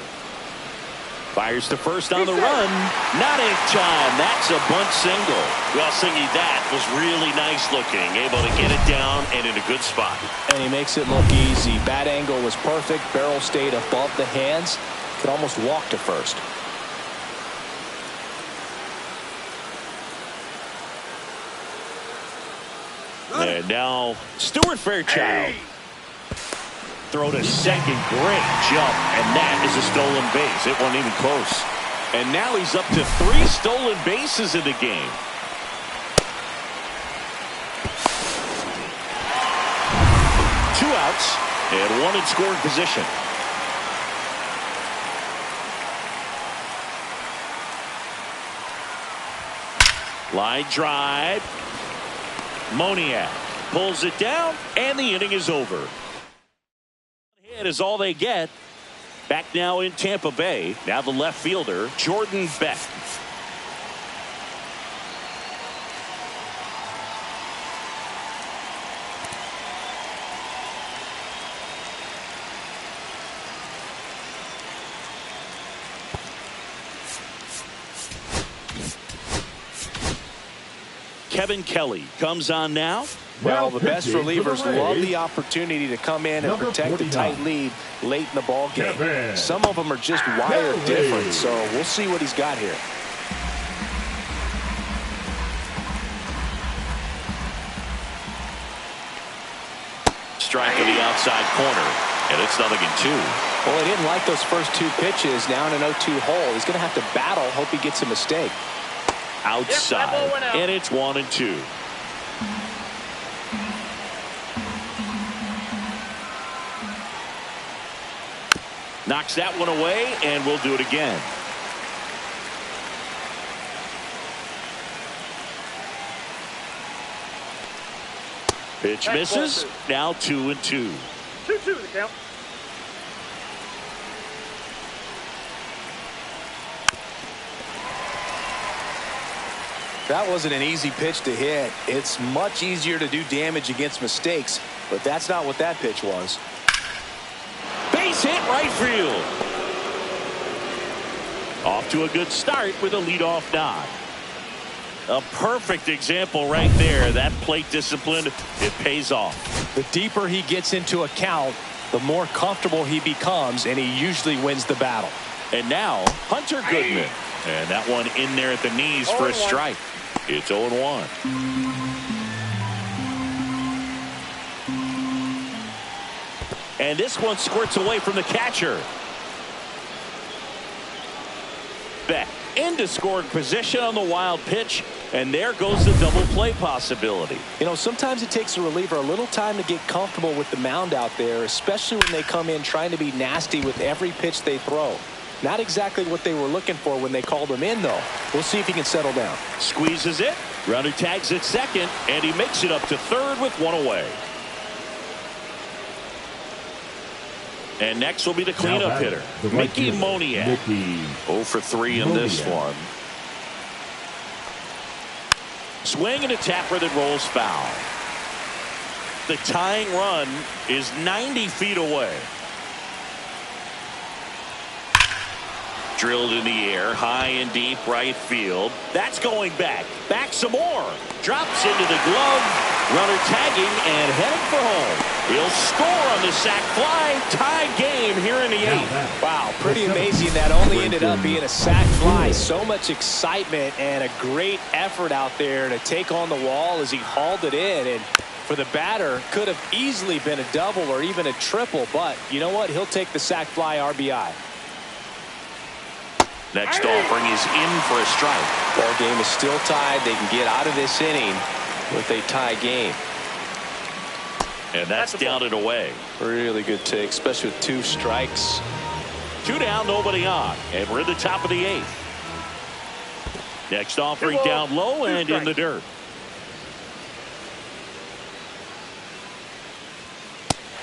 S1: Fires to first on the run. Not in time. That's a bunt single. Well, Singy, that was really nice looking. Able to get it down and in a good spot.
S2: And he makes it look easy. Bat angle was perfect. Barrel stayed above the hands. Could almost walk to first.
S1: And now Stuart Fairchild. Throw to second. Great jump. And that is a stolen base. It wasn't even close. And now he's up to 3 stolen bases in the game. Two outs and 1 in scoring position. Line drive. Moniak pulls it down, and the inning is over. Hit is all they get. Back now in Tampa Bay. Now the left fielder, Jordan Beck. Kevin Kelly comes on now.
S2: Well, the best relievers love the opportunity to come in and protect the tight lead late in the ball game. Some of them are just wired different, so we'll see what he's got here.
S1: Strike in the outside corner, and it's 0-2.
S2: Well, he didn't like those first 2 pitches. Now in an 0-2 hole, he's going to have to battle. Hope he gets a mistake.
S1: Outside, and it's 1-2. Knocks that one away, and we'll do it again. Pitch misses. Now 2-2.
S4: 2-2 the count.
S2: That wasn't an easy pitch to hit. It's much easier to do damage against mistakes, but that's not what that pitch was.
S1: Base hit right field. Off to a good start with a leadoff nod. A perfect example right there. That plate discipline, it pays off.
S5: The deeper he gets into a count, the more comfortable he becomes, and he usually wins the battle.
S1: And now Hunter Goodman. And that one in there at the knees for a strike. It's 0-1. And this one squirts away from the catcher. Beck into scoring position on the wild pitch, and there goes the double play possibility.
S2: You know, sometimes it takes a reliever a little time to get comfortable with the mound out there, especially when they come in trying to be nasty with every pitch they throw. Not exactly what they were looking for when they called him in, though. We'll see if he can settle down.
S1: Squeezes it. Runner tags at second, and he makes it up to third with 1 away. And next will be the cleanup hitter, Mickey Moniak. 0 for 3 in this one. Swing and a tapper that rolls foul. The tying run is 90 feet away. drilled in the air, high and deep right field. That's going back. Back some more. Drops into the glove. Runner tagging and heading for home. He'll score on the sac fly. Tie game here in the 8th.
S5: Wow, pretty amazing that only ended up being a sac fly. So much excitement and a great effort out there to take on the wall as he hauled it in. And for the batter, could have easily been a double or even a triple. But you know what? He'll take the sac fly RBI.
S1: Next offering is in for a strike.
S2: Ball game is still tied. They can get out of this inning with a tie game.
S1: And that's down and away.
S2: Really good take, especially with 2 strikes.
S1: 2 down, nobody on. And we're at the top of the 8th. Next offering down low and in the dirt.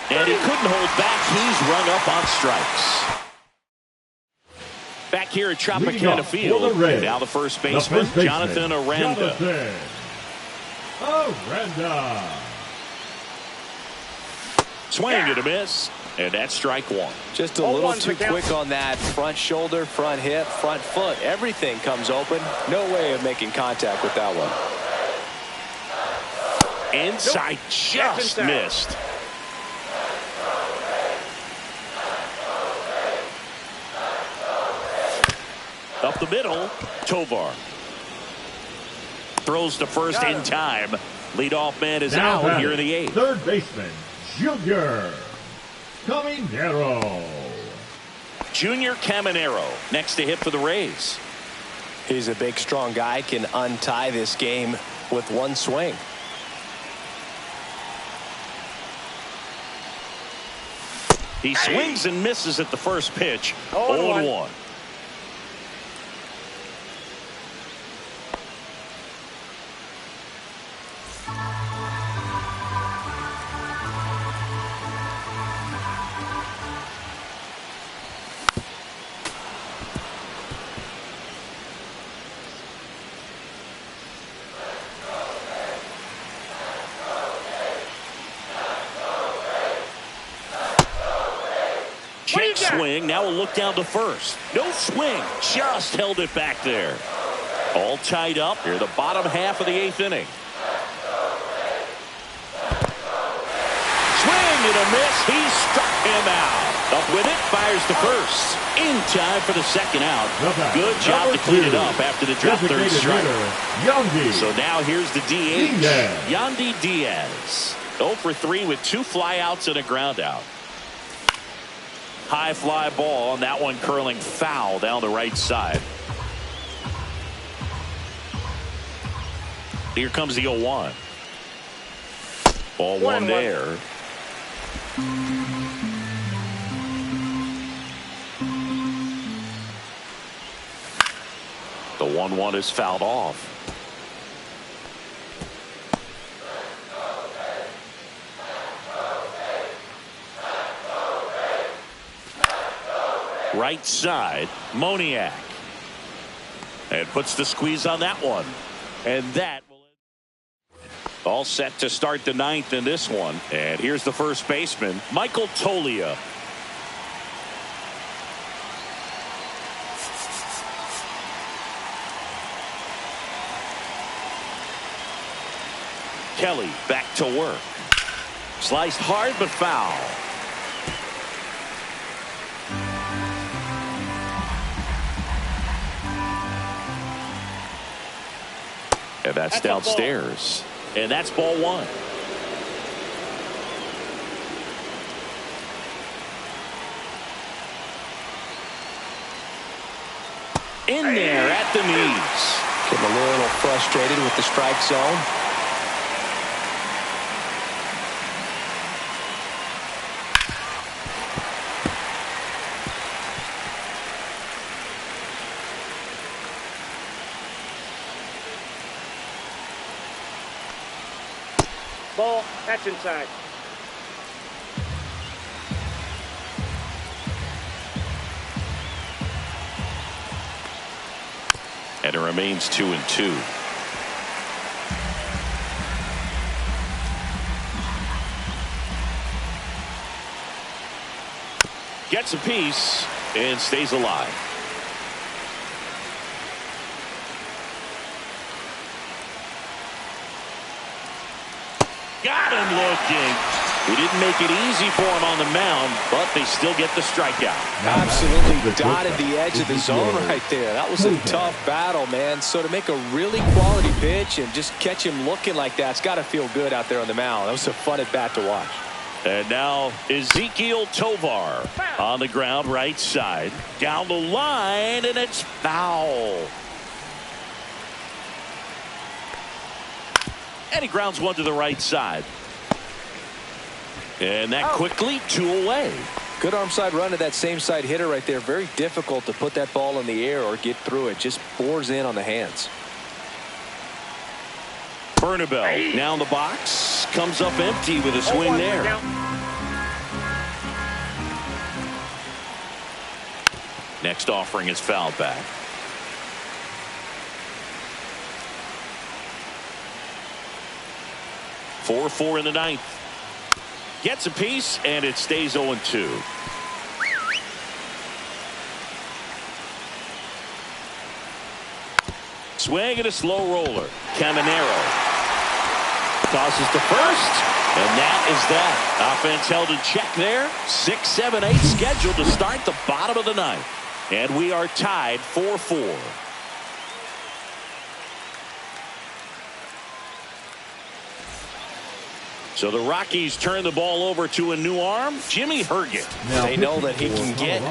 S1: And he couldn't hold back. He's rung up on strikes. Back here at Tropicana Field. Now the first baseman, Jonathan Aranda. Swing and a miss. And that's strike 1.
S2: Just a little too quick on that front shoulder, front hip, front foot. Everything comes open. No way of making contact with that one.
S1: Inside, just missed. Up the middle, Tovar. Throws to first in time. Leadoff man is out here in the 8th.
S3: Third baseman, Junior Caminero.
S1: Junior Caminero next to hit for the Rays.
S2: He's a big, strong guy. Can untie this game with one swing.
S1: He swings and misses at the first pitch. 0-1. Check swing. Now we'll look down to first. No swing. Just held it back there. All tied up here. The bottom half of the 8th inning. Swing and a miss. He struck him out. Up with it. Fires to first. In time for the second out. Good job to clean it up after the drop third strike. So now here's the DH. Yandy Diaz. 0 for 3 with 2 flyouts and a ground out. High fly ball, and that one curling foul down the right side. Here comes the 0-1. Ball 1 there. The 1-1 is fouled off. Right side, Moniak. And puts the squeeze on that one. And that will all set to start the 9th in this one. And here's the first baseman, Michael Toglia. Kelly back to work. Sliced hard but foul. And that's downstairs. And that's ball 1. In there at the knees.
S2: Getting a little frustrated with the strike zone.
S4: Ball, that's inside.
S1: And it remains 2-2. Gets a piece and stays alive. Got him looking. He didn't make it easy for him on the mound, but they still get the strikeout.
S2: Absolutely dotted the edge of the zone right there. That was a tough battle, man. So to make a really quality pitch and just catch him looking like that, it's got to feel good out there on the mound. That was a fun at bat to watch.
S1: And now Ezekiel Tovar on the ground right side. Down the line, and it's foul. And he grounds one to the right side. And that quickly 2 away.
S2: Good arm side run to that same side hitter right there. Very difficult to put that ball in the air or get through it. Just bores in on the hands.
S1: Bernabel now in the box. Comes up empty with a swing there. Next offering is fouled back. 4-4 in the ninth. Gets a piece, and it stays 0-2. Swing and a slow roller. Caminero tosses to first, and that is that. Offense held in check there. 6, 7, 8 scheduled to start the bottom of the ninth. And we are tied 4-4. So the Rockies turn the ball over to a new arm, Jimmy Herget.
S2: They know that he can get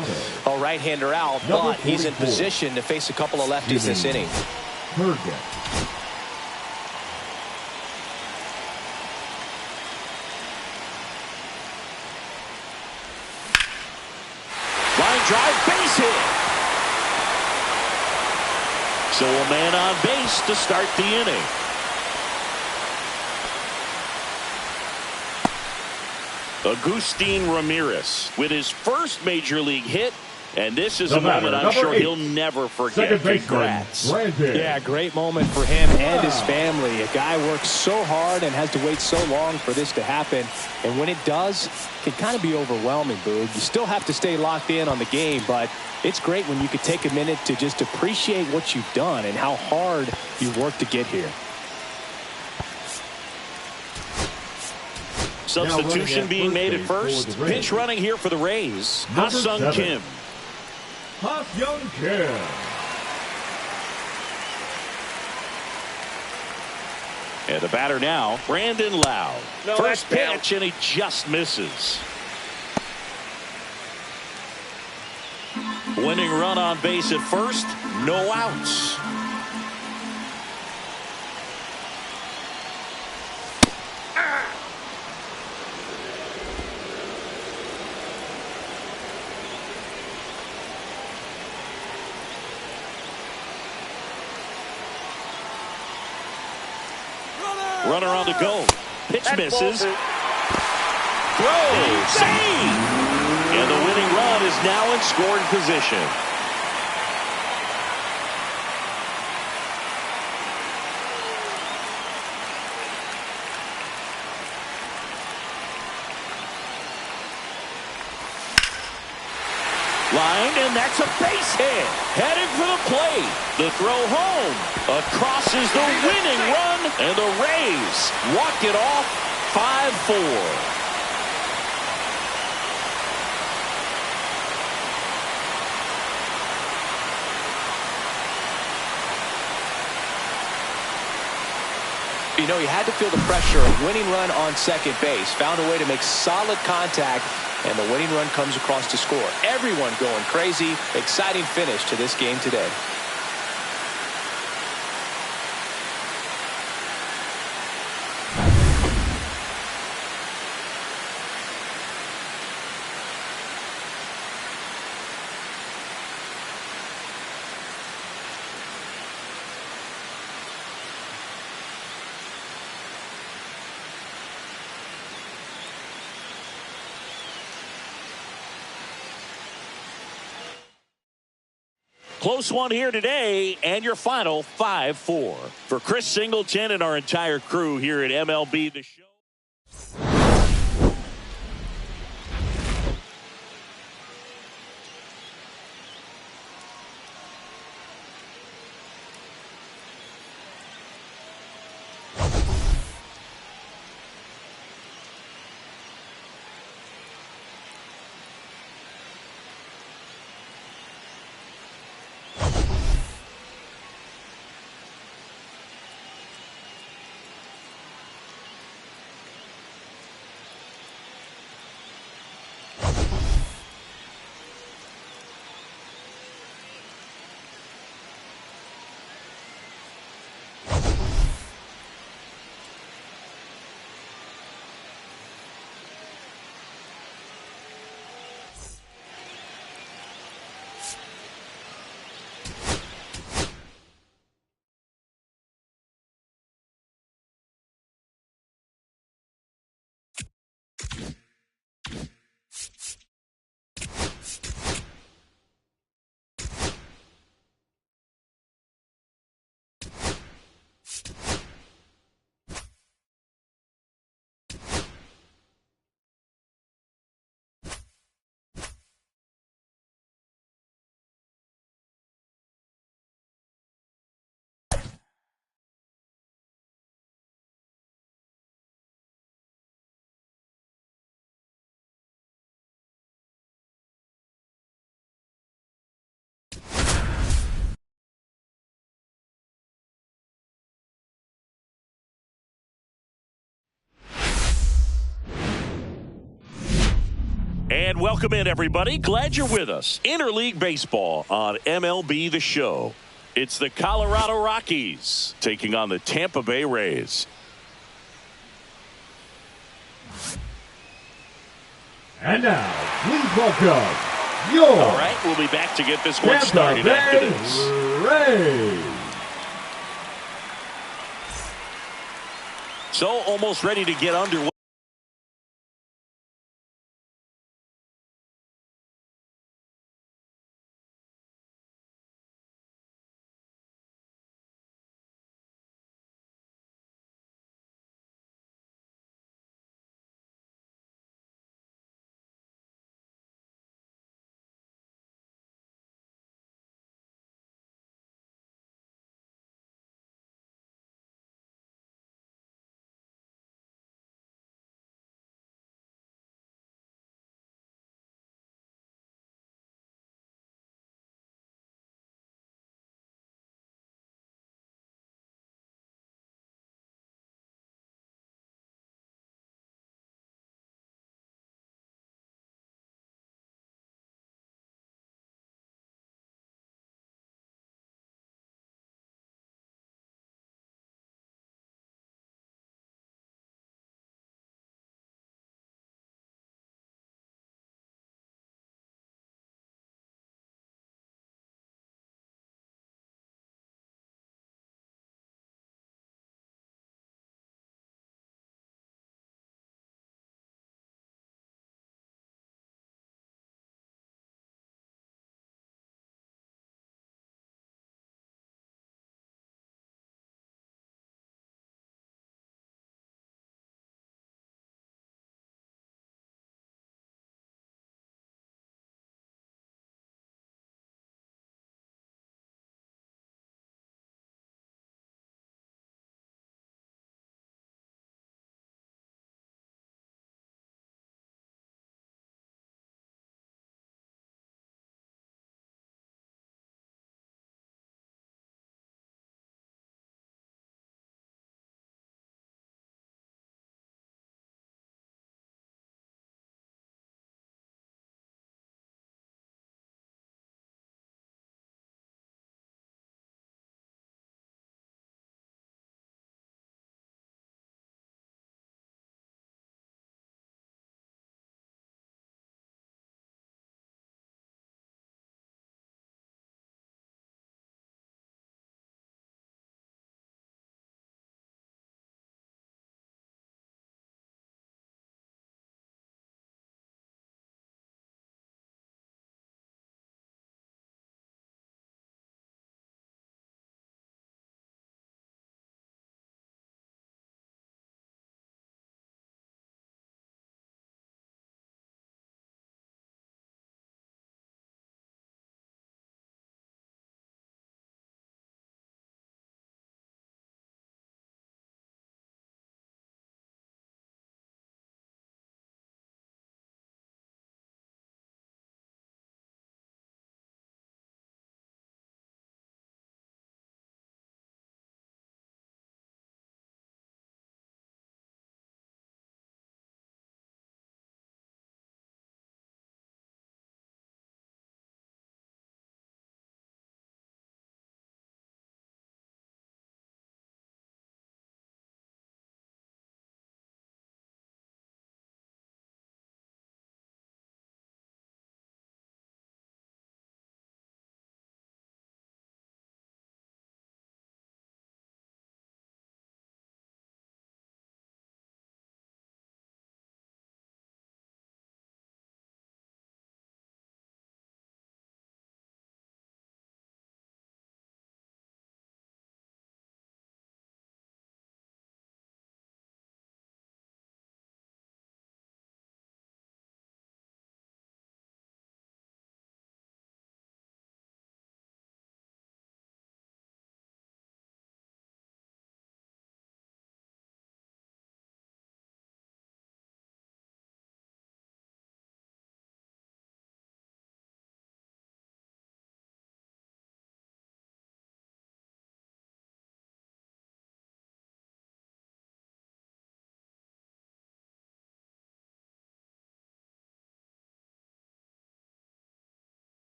S2: a right-hander out, but he's in position to face a couple of lefties this inning.
S3: Herget.
S1: Line drive, base hit. So a man on base to start the inning. Agustin Ramirez with his first major league hit, and this is a moment I'm sure he'll never forget. Congrats.
S5: Yeah, great moment for him and his family. A guy works so hard and has to wait so long for this to happen, and when it does, it can kind of be overwhelming, Boog. You still have to stay locked in on the game, but it's great when you could take a minute to just appreciate what you've done and how hard you worked to get here.
S1: Substitution being made at first. Pinch running here for the Rays. Ha-Sung Kim.
S3: Ha-Sung Kim.
S1: And the batter now, Brandon Lau. First pitch, and he just misses. Winning run on base at first. No outs. Runner on the go. Pitch misses. Throw. Save. And the winning run is now in scoring position. Line, and that's a base hit. Headed for the plate. The throw home. Across is the winning run, and the Rays walk it off 5-4.
S2: You know, he had to feel the pressure. A winning run on second base. Found a way to make solid contact, and the winning run comes across to score. Everyone going crazy. Exciting finish to this game today.
S1: Close one here today, and your final 5-4. For Chris Singleton and our entire crew here at MLB The Show. And welcome in, everybody. Glad you're with us. Interleague Baseball on MLB The Show. It's the Colorado Rockies taking on the Tampa Bay Rays.
S3: And now, please welcome
S1: All right, we'll be back to get this one started after this.
S3: Rays.
S1: So almost ready to get underway.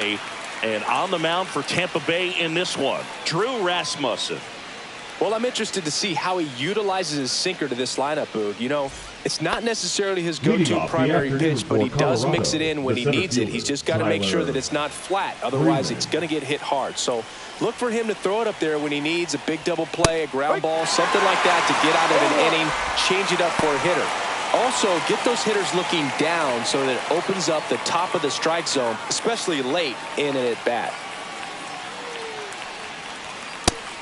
S1: away. And on the mound for Tampa Bay in this one, Drew Rasmussen.
S2: Well, I'm interested to see how he utilizes his sinker to this lineup, Boog. You know, it's not necessarily his go-to primary pitch, but he does mix it in when he needs it. He's just got to make sure that it's not flat. Otherwise, it's going to get hit hard. So look for him to throw it up there when he needs a big double play, a ground ball, something like that to get out of an inning, change it up for a hitter. Also, get those hitters looking down so that it opens up the top of the strike zone, especially late in an at-bat.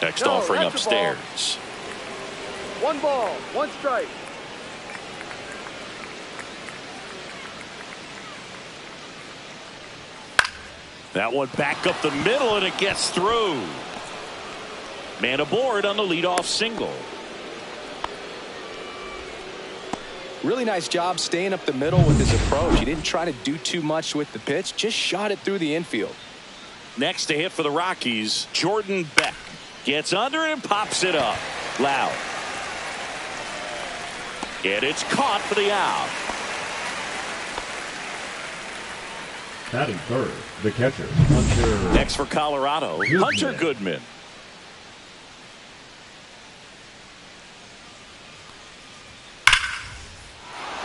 S1: Next offering upstairs.
S4: One ball, one strike.
S1: That one back up the middle, and it gets through. Man aboard on the leadoff single.
S2: Really nice job staying up the middle with his approach. He didn't try to do too much with the pitch, just shot it through the infield.
S1: Next to hit for the Rockies, Jordan Beck. Gets under it and pops it up. Loud. And it's caught for the out.
S3: Batting third, the catcher, Hunter.
S1: Next for Colorado,
S3: Goodman.
S1: Hunter Goodman.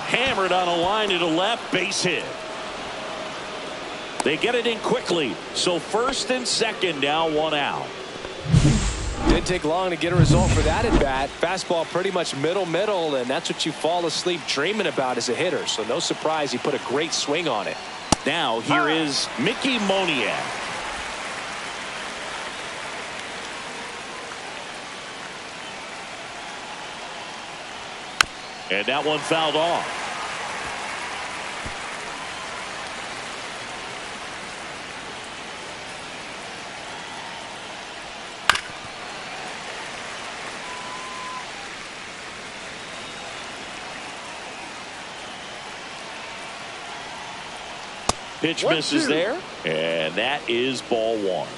S1: Hammered on a line to the left, base hit. They get it in quickly, so first and second, now one out.
S2: Didn't take long to get a result for that at bat. Fastball pretty much middle, and that's what you fall asleep dreaming about as a hitter. So no surprise he put a great swing on it.
S1: Now here is Mickey Moniak. And that one fouled off. Pitch misses there, and that is ball one.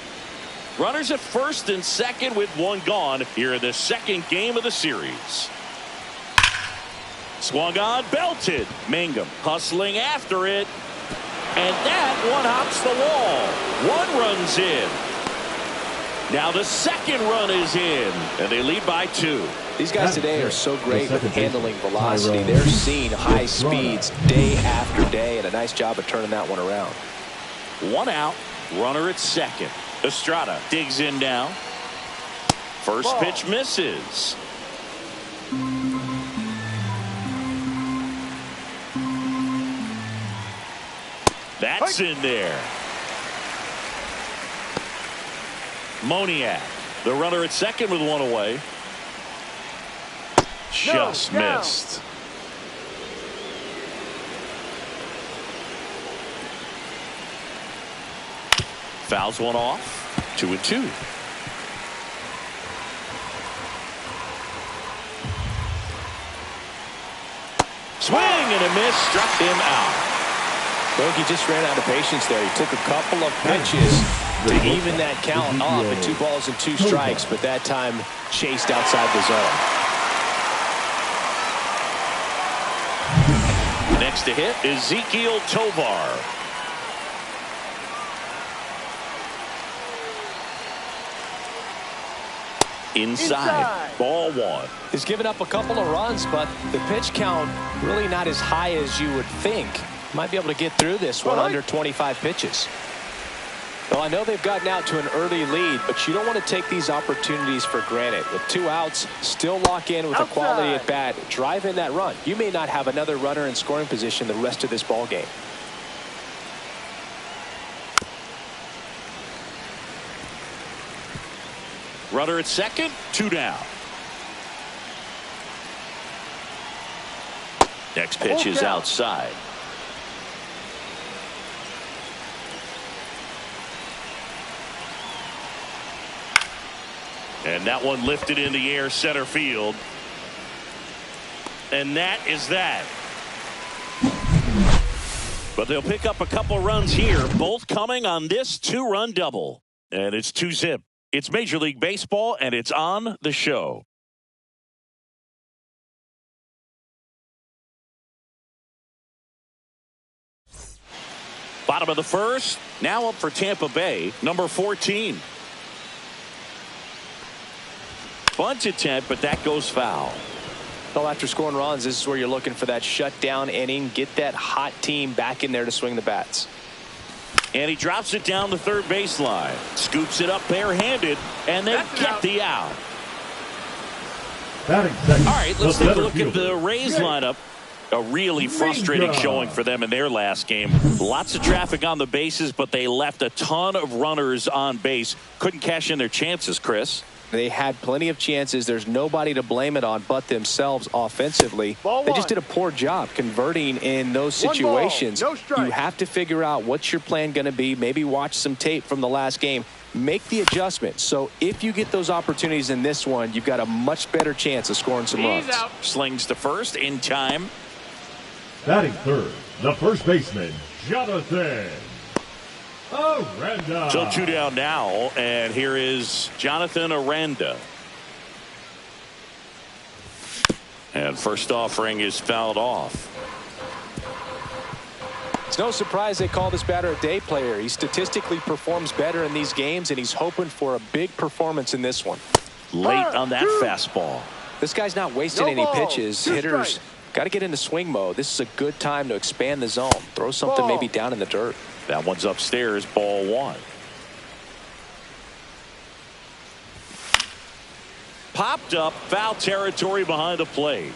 S1: Runners at first and second with one gone here in the second game of the series. Swung on, belted. Mangum hustling after it, and that one hops the wall. One runs in. Now the second run is in, and they lead by 2.
S2: These guys today are so great with handling velocity. They're seeing high speeds day after day, and a nice job of turning that one around.
S1: One out, runner at second. Estrada digs in now. First pitch misses. That's in there. Moniak, the runner at second with one away. Just missed. Fouls one off. 2-2. Swing and a miss, struck him out.
S2: Bogey just ran out of patience there. He took a couple of pitches to even that count off at 2 balls and 2 strikes, but that time chased outside the zone.
S1: Next to hit, Ezekiel Tovar. Inside. Ball one.
S2: He's given up a couple of runs, but the pitch count really not as high as you would think. Might be able to get through this one under 25 pitches. Well, I know they've gotten out to an early lead, but you don't want to take these opportunities for granted. With 2 outs, still lock in with a quality at bat. Drive in that run. You may not have another runner in scoring position the rest of this ball game.
S1: Runner at second, 2 down. Next pitch is outside. And that one lifted in the air center field. And that is that. But they'll pick up a couple runs here, both coming on this 2-run double. And it's 2-zip. It's Major League Baseball, and it's on the show. Bottom of the first. Now up for Tampa Bay, number 14. Bunt attempt, but that goes foul.
S2: Well, after scoring runs, this is where you're looking for that shutdown inning. Get that hot team back in there to swing the bats.
S1: And he drops it down the third baseline. Scoops it up barehanded, and they get the out. All right, let's take a look at the Rays lineup. A really frustrating showing for them in their last game. Lots of traffic on the bases, but they left a ton of runners on base. Couldn't cash in their chances, Chris.
S2: They had plenty of chances. There's nobody to blame it on but themselves offensively. They just did a poor job converting in those situations.
S4: No strike.
S2: You have to figure out what's your plan going to be. Maybe watch some tape from the last game. Make the adjustment. So if you get those opportunities in this one, you've got a much better chance of scoring some runs.
S1: Slings to first in time.
S3: Batting third, the first baseman, Jonathan Aranda.
S1: So 2 down now, and here is Jonathan Aranda. And first offering is fouled off.
S5: It's no surprise they call this batter a day player. He statistically performs better in these games, and he's hoping for a big performance in this one.
S1: Late on that fastball.
S2: This guy's not wasting any pitches. Hitters got to get into swing mode. This is a good time to expand the zone. Throw something maybe down in the dirt.
S1: That one's upstairs, ball one. Popped up, foul territory behind the plate.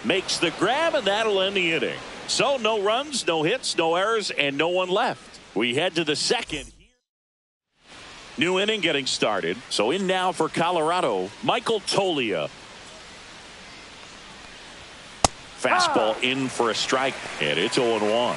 S1: Makes the grab, and that'll end the inning. So no runs, no hits, no errors, and no one left. We head to the second. New inning getting started. So in now for Colorado, Michael Toglia. Fastball in for a strike, and it's 0-1.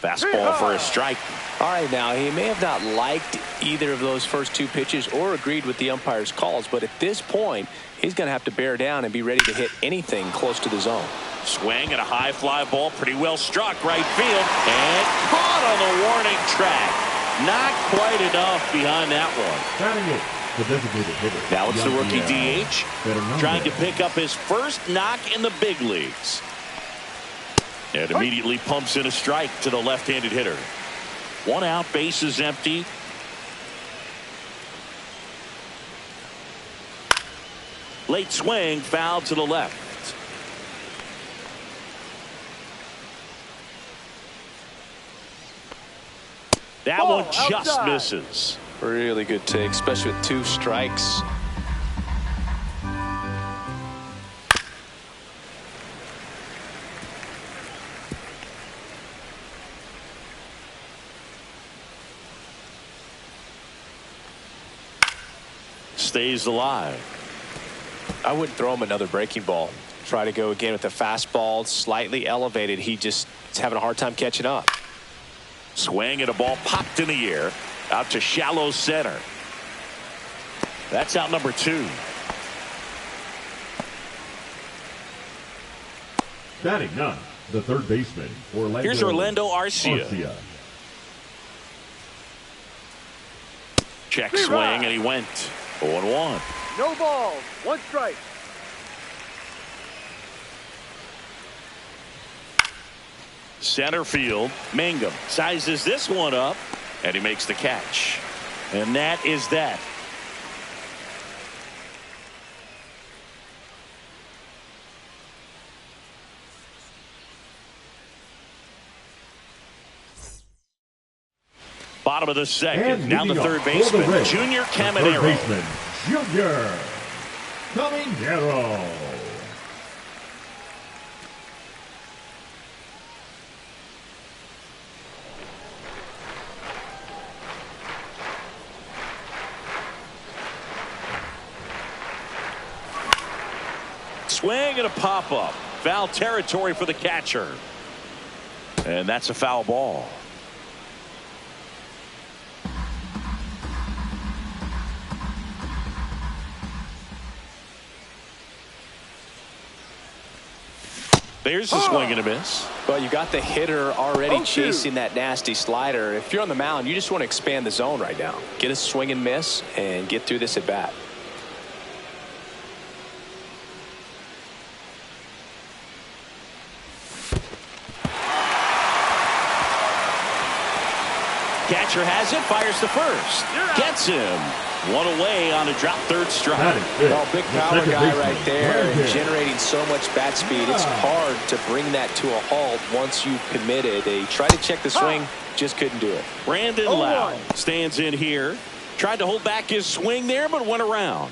S1: Fastball for a strike.
S2: All right, now he may have not liked either of those first two pitches or agreed with the umpire's calls, but at this point, he's going to have to bear down and be ready to hit anything close to the zone.
S1: Swing and a high fly ball, pretty well struck right field, and caught on the warning track. Not quite enough behind that one.
S3: The designated hitter.
S1: Now it's the rookie DH trying to pick up his first knock in the big leagues. And immediately pumps in a strike to the left-handed hitter. 1 out, bases empty. Late swing, foul to the left. That one just misses.
S2: Really good take, especially with 2 strikes.
S1: Stays alive.
S2: I wouldn't throw him another breaking ball. Try to go again with the fastball, slightly elevated. He just is having a hard time catching up.
S1: Swing and a ball popped in the air out to shallow center. That's out number 2.
S3: Batting none, the third baseman, Orlando.
S1: Here's Orlando Arcia. Check swing, and he went 0-1.
S4: No balls, 1 strike.
S1: Center field, Mangum sizes this one up, and he makes the catch. And that is that. Bottom of the second. Now the third baseman, Junior Caminero.
S3: Third baseman, Junior Caminero.
S1: Swing and a pop-up. Foul territory for the catcher. And that's a foul ball. There's a swing and a miss.
S2: Well, you got the hitter already chasing that nasty slider. If you're on the mound, you just want to expand the zone right now. Get a swing and miss and get through this at bat.
S1: catcher has it, fires to first. Gets him. One away on a drop third strike.
S2: Well, big power guy right there, and generating so much bat speed. It's hard to bring that to a halt once you've committed. They tried to check the swing, just couldn't do it.
S1: Brandon Lau stands in here. Tried to hold back his swing there, but went around.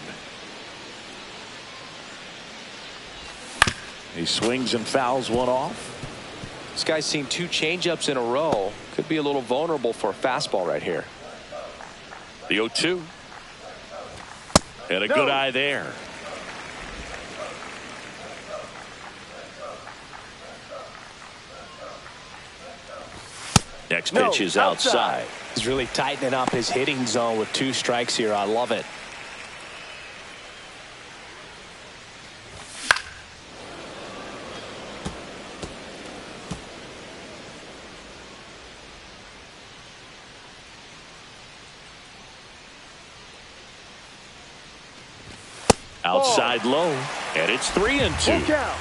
S1: He swings and fouls one off.
S2: This guy's seen 2 changeups in a row. Could be a little vulnerable for a fastball right here.
S1: The 0-2. And a good eye there. Next pitch is outside.
S5: He's really tightening up his hitting zone with 2 strikes here. I love it.
S1: Outside low, and it's 3-2.
S4: Look out.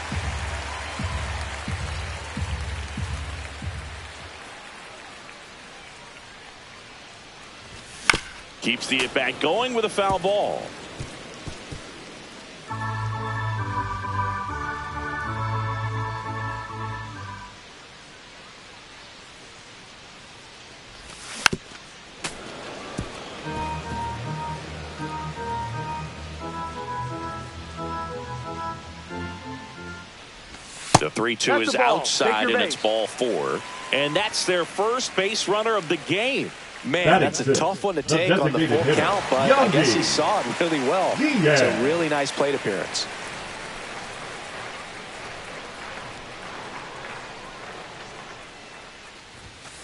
S1: Keeps the at-bat going with a foul ball. The 3-2 is outside, and it's ball 4. And that's their first base runner of the game.
S2: Man, that's a tough one to take on the full count, but I guess he saw it really well. It's a really nice plate appearance.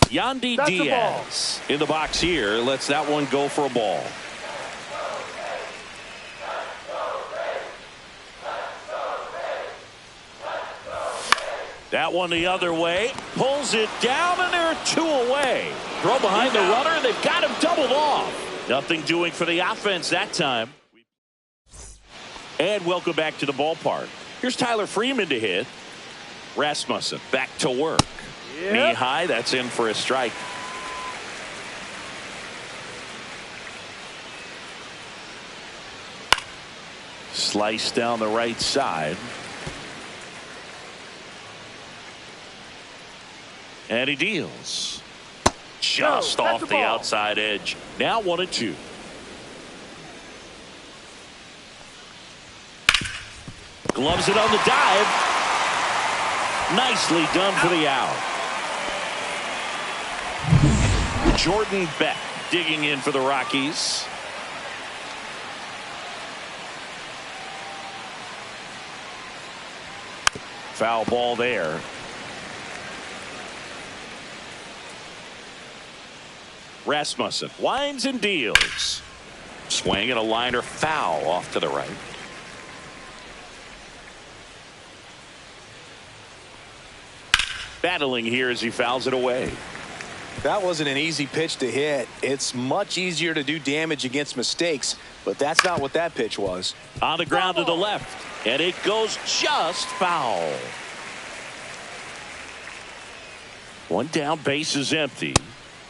S1: Yandy Diaz in the box here. Lets that one go for a ball. That one the other way. Pulls it down, and there are 2 away. Throw behind the runner. They've got him doubled off. Nothing doing for the offense that time. And welcome back to the ballpark. Here's Tyler Freeman to hit. Rasmussen back to work. Knee high. That's in for a strike. Slice down the right side. And he deals. Just off the outside edge. Now 1-2. Gloves it on the dive. Nicely done for the out. Jordan Beck digging in for the Rockies. Foul ball there. Rasmussen winds and deals. Swing and a liner foul off to the right. Battling here as he fouls it away.
S2: That wasn't an easy pitch to hit. It's much easier to do damage against mistakes, but that's not what that pitch was.
S1: On the ground to the left, and it goes just foul. One down, base is empty.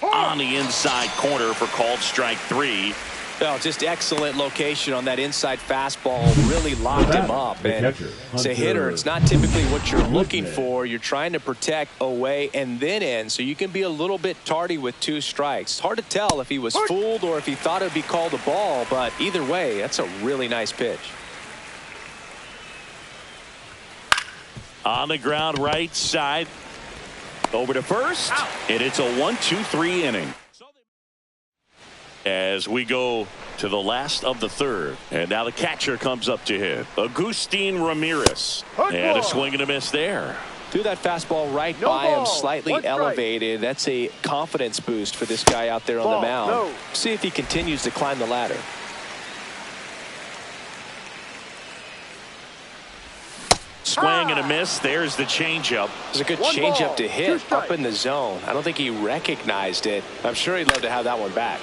S1: On the inside corner for called strike 3.
S2: Well, just excellent location on that inside fastball. Really locked him up. And as a hitter, it's not typically what you're looking for. You're trying to protect away and then in, so you can be a little bit tardy with 2 strikes. It's hard to tell if he was fooled or if he thought it would be called a ball, but either way, that's a really nice pitch.
S1: On the ground right side. Over to first, and it's a 1-2-3 inning. As we go to the last of the 3rd, and now the catcher comes up to hit. Agustin Ramirez, and a swing and a miss there.
S2: Threw that fastball right by him, slightly elevated. That's a confidence boost for this guy out there on the mound. See if he continues to climb the ladder.
S1: Swing and a miss. There's the changeup.
S2: It's a good changeup to hit up in the zone. I don't think he recognized it. I'm sure he'd love to have that one back.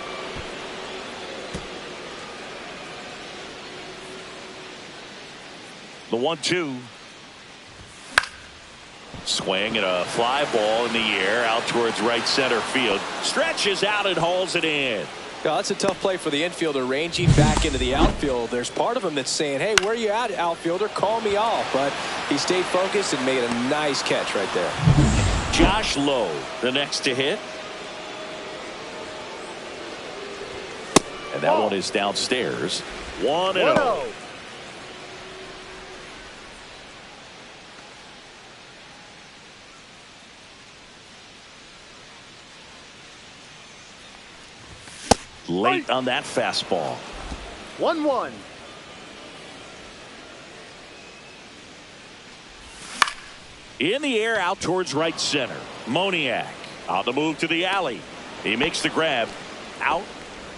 S1: The 1-2. Swing and a fly ball in the air out towards right center field. Stretches out and hauls it in.
S2: Yeah, that's a tough play for the infielder, ranging back into the outfield. There's part of him that's saying, hey, where you at, outfielder? Call me off. But he stayed focused and made a nice catch right there.
S1: Josh Lowe, the next to hit. And that one is downstairs. 1-0. Late on that fastball.
S4: 1-1.
S1: In the air out towards right center. Moniak on the move to the alley. He makes the grab. Out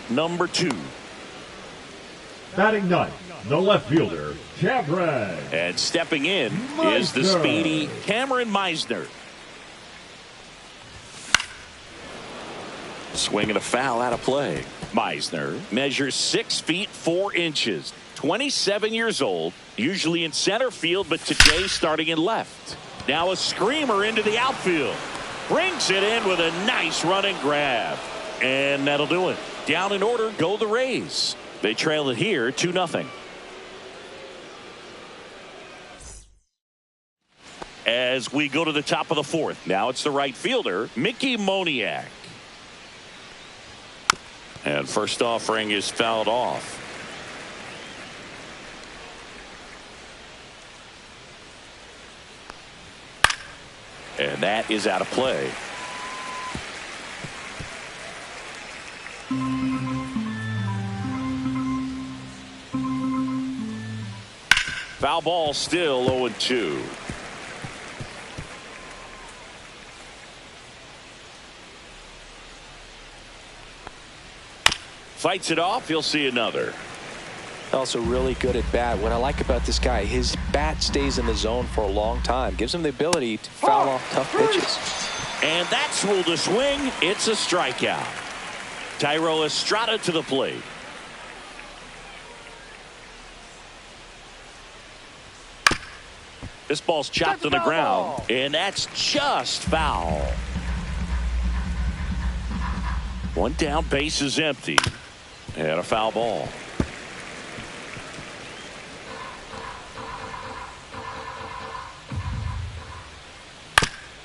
S1: number 2.
S3: Batting ninth, the left fielder, Cameron.
S1: And stepping in
S3: Meisner.
S1: is the speedy Cameron Meisner. Swing and a foul out of play. Meisner measures 6 feet 4 inches. 27 years old. Usually in center field, but today starting in left. Now a screamer into the outfield. Brings it in with a nice running grab. And that'll do it. Down in order go the Rays. They trail it here 2-0. As we go to the top of the 4th. Now it's the right fielder, Mickey Moniak. And first offering is fouled off. And that is out of play. Foul ball, still 0-2. Fights it off. He'll see another.
S2: Also really good at bat. What I like about this guy, his bat stays in the zone for a long time. Gives him the ability to foul off tough pitches.
S1: And that's ruled a swing. It's a strikeout. Tyro Estrada to the plate. This ball's chopped to the ground, and that's just foul. One down, base is empty. And a foul ball.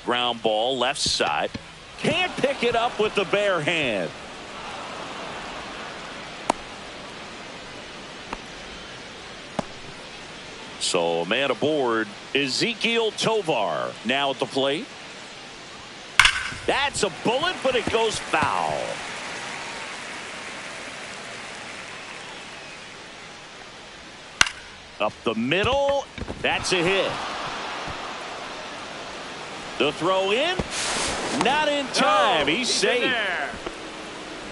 S1: Ground ball left side. Can't pick it up with the bare hand. So a man aboard, Ezekiel Tovar now at the plate. That's a bullet, but it goes foul. Up the middle. That's a hit. The throw in. Not in time. He's safe.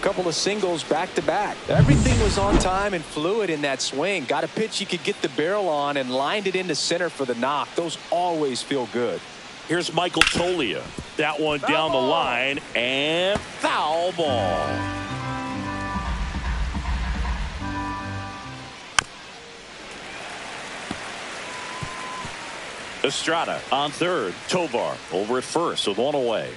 S2: Couple of singles back to back. Everything was on time and fluid in that swing. Got a pitch you could get the barrel on and lined it into center for the knock. Those always feel good.
S1: Here's Michael Tolia. That one down the line and foul ball. Estrada on third. Tovar over at first with one away.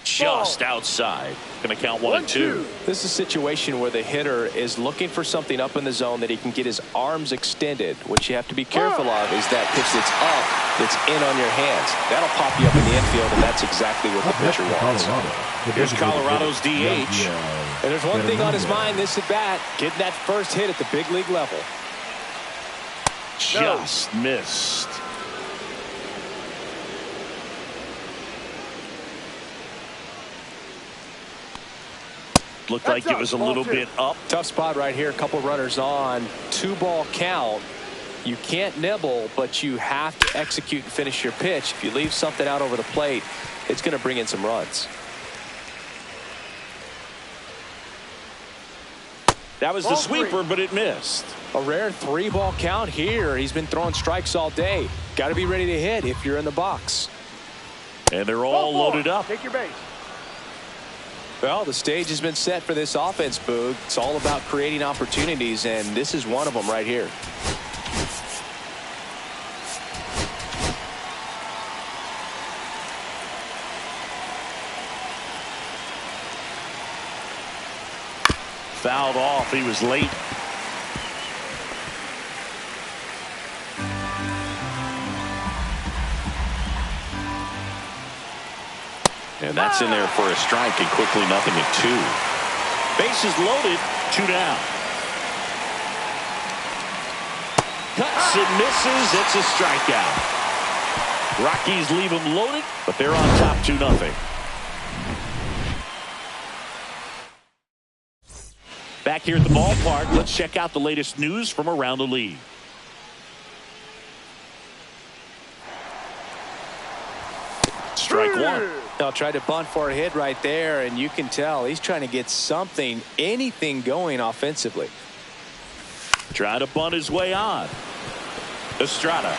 S1: Just outside. Going to count 1-2.
S2: This is a situation where the hitter is looking for something up in the zone that he can get his arms extended. What you have to be careful of is that pitch that's up, that's in on your hands. That'll pop you up in the infield, and that's exactly what the pitcher wants.
S1: Here's Colorado's DH.
S2: And there's one thing on his mind this at bat, getting that first hit at the big league level.
S1: Just missed. Looked like it was a little bit up.
S2: Tough spot right here. A couple runners on. 2-ball count. You can't nibble, but you have to execute and finish your pitch. If you leave something out over the plate, it's going to bring in some runs.
S1: That was the sweeper, but it missed.
S2: A rare 3-ball count here. He's been throwing strikes all day. Got to be ready to hit if you're in the box.
S1: And they're all loaded up.
S4: Take your base.
S2: Well, the stage has been set for this offense, Boog. It's all about creating opportunities, and this is one of them right here.
S1: fouled off. He was late. And that's in there for a strike, and quickly 0-2. Bases loaded, 2 down. Cuts and misses. It's a strikeout. Rockies leave them loaded, but they're on top 2-0. Back here at the ballpark, let's check out the latest news from around the league. Strike one.
S2: They'll try to bunt for a hit right there, and you can tell he's trying to get something, anything going offensively.
S1: Trying to bunt his way on. Estrada.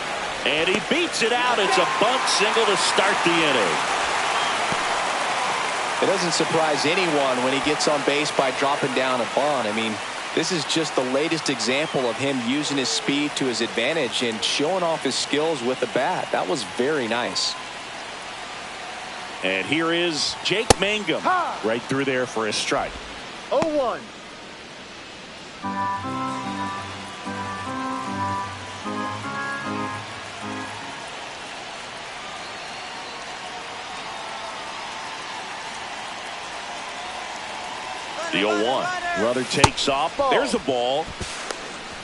S1: And he beats it out. It's a bunt single to start the inning.
S2: It doesn't surprise anyone when he gets on base by dropping down a bunt. I mean, this is just the latest example of him using his speed to his advantage and showing off his skills with the bat. That was very nice.
S1: And here is Jake Mangum right through there for a strike.
S4: 0-1.
S1: The 0-1. Runner takes off. There's a ball.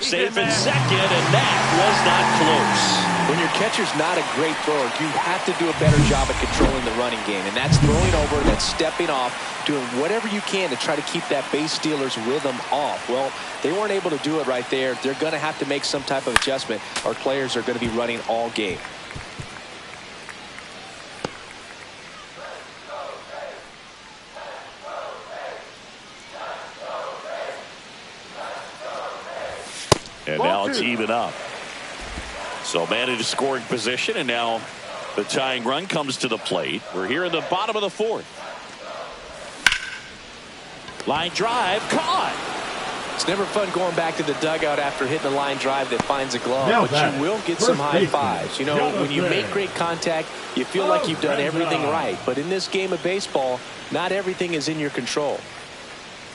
S1: Safe in second, and that was not close.
S2: When your catcher's not a great thrower, you have to do a better job at controlling the running game, and that's throwing over, that's stepping off, doing whatever you can to try to keep that base stealer's rhythm off. Well, they weren't able to do it right there. They're going to have to make some type of adjustment. Our players are going to be running all game.
S1: And now it's even up. So man in scoring position, and now the tying run comes to the plate. We're here in the bottom of the fourth. Line drive caught.
S2: It's never fun going back to the dugout after hitting a line drive that finds a glove,
S3: Now
S2: but you will get some high fives. You know, when you make great contact, you feel like you've done everything right. But in this game of baseball, not everything is in your control.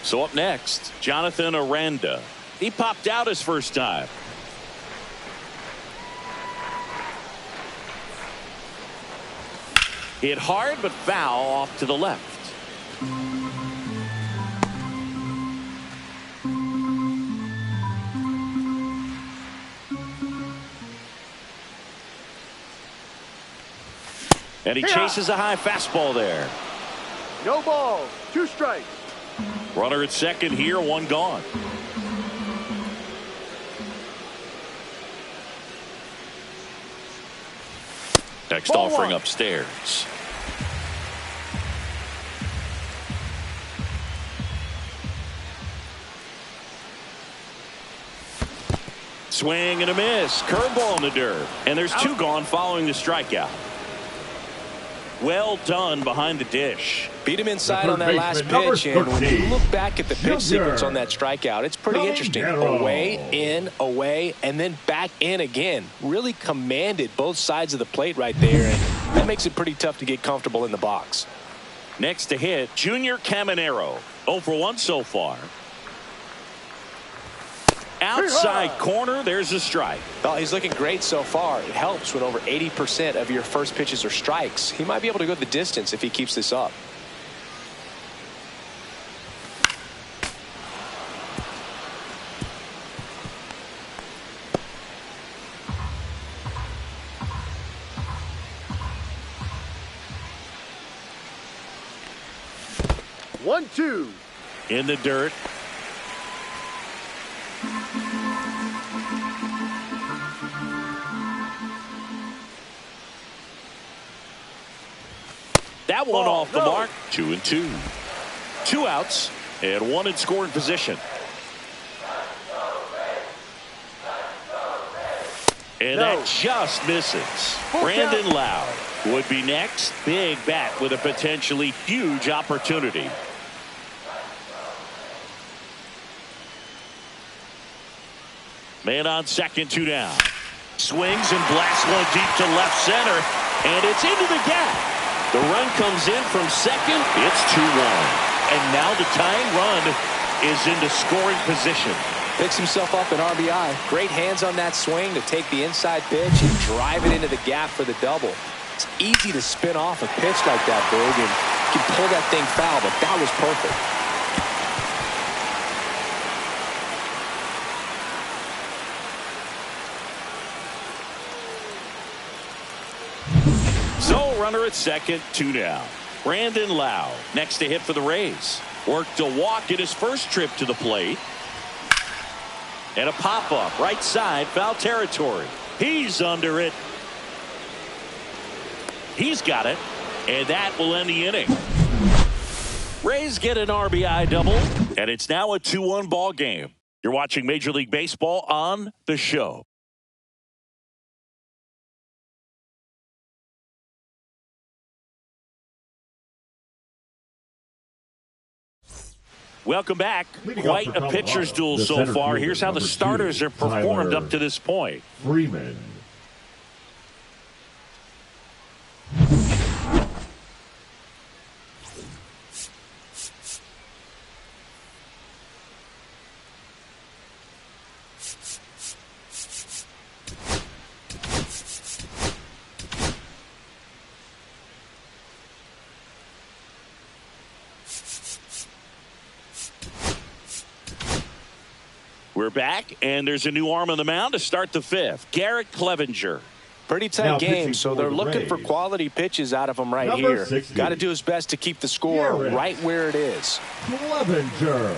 S1: So up next, Jonathan Aranda. He popped out his first time. Hit hard but foul off to the left. And he chases a high fastball there.
S4: No balls. 2 strikes.
S1: Runner at second here, 1 gone. Next
S4: Ball
S1: offering
S4: 1.
S1: upstairs. Swing and a miss. Curveball in the dirt. And there's 2 gone following the strikeout. Well done behind the dish.
S2: Beat him inside on that last pitch, and when you look back at the pitch sequence on that strikeout, it's pretty interesting. Away, in, away, and then back in again. Really commanded both sides of the plate right there, and that makes it pretty tough to get comfortable in the box.
S1: Next to hit, Junior Caminero. 0 for 1 so far. Outside corner, there's a strike.
S2: Well, he's looking great so far. It helps when over 80% of your first pitches are strikes. He might be able to go the distance if he keeps this up.
S4: One, two.
S1: In the dirt. That one off the mark. 2-2. 2 outs and 1 in scoring position. And that just misses. Brandon Lowe would be next. Big bat with a potentially huge opportunity. Man on second, 2 down. Swings and blasts one deep to left center. And it's into the gap. The run comes in from second. It's 2-1. And now the tying run is into scoring position.
S2: Picks himself up an RBI. Great hands on that swing to take the inside pitch and drive it into the gap for the double. It's easy to spin off a pitch like that, Boog, and you can pull that thing foul, but that was perfect.
S1: So runner at second, 2 down. Brandon Lau next to hit for the Rays. Worked a walk in his first trip to the plate. And a pop-up right side, foul territory. He's under it. He's got it. And that will end the inning. Rays get an RBI double. And it's now a 2-1 ball game. You're watching Major League Baseball on The Show. Welcome back. Quite a pitcher's duel so far. Here's how the starters have performed up to this point.
S3: Freeman.
S1: We're back, and there's a new arm on the mound to start the fifth. Garrett Clevenger.
S2: Pretty tight game, so they're looking for quality pitches out of him right here. Got to do his best to keep the score right where it is.
S3: Clevenger.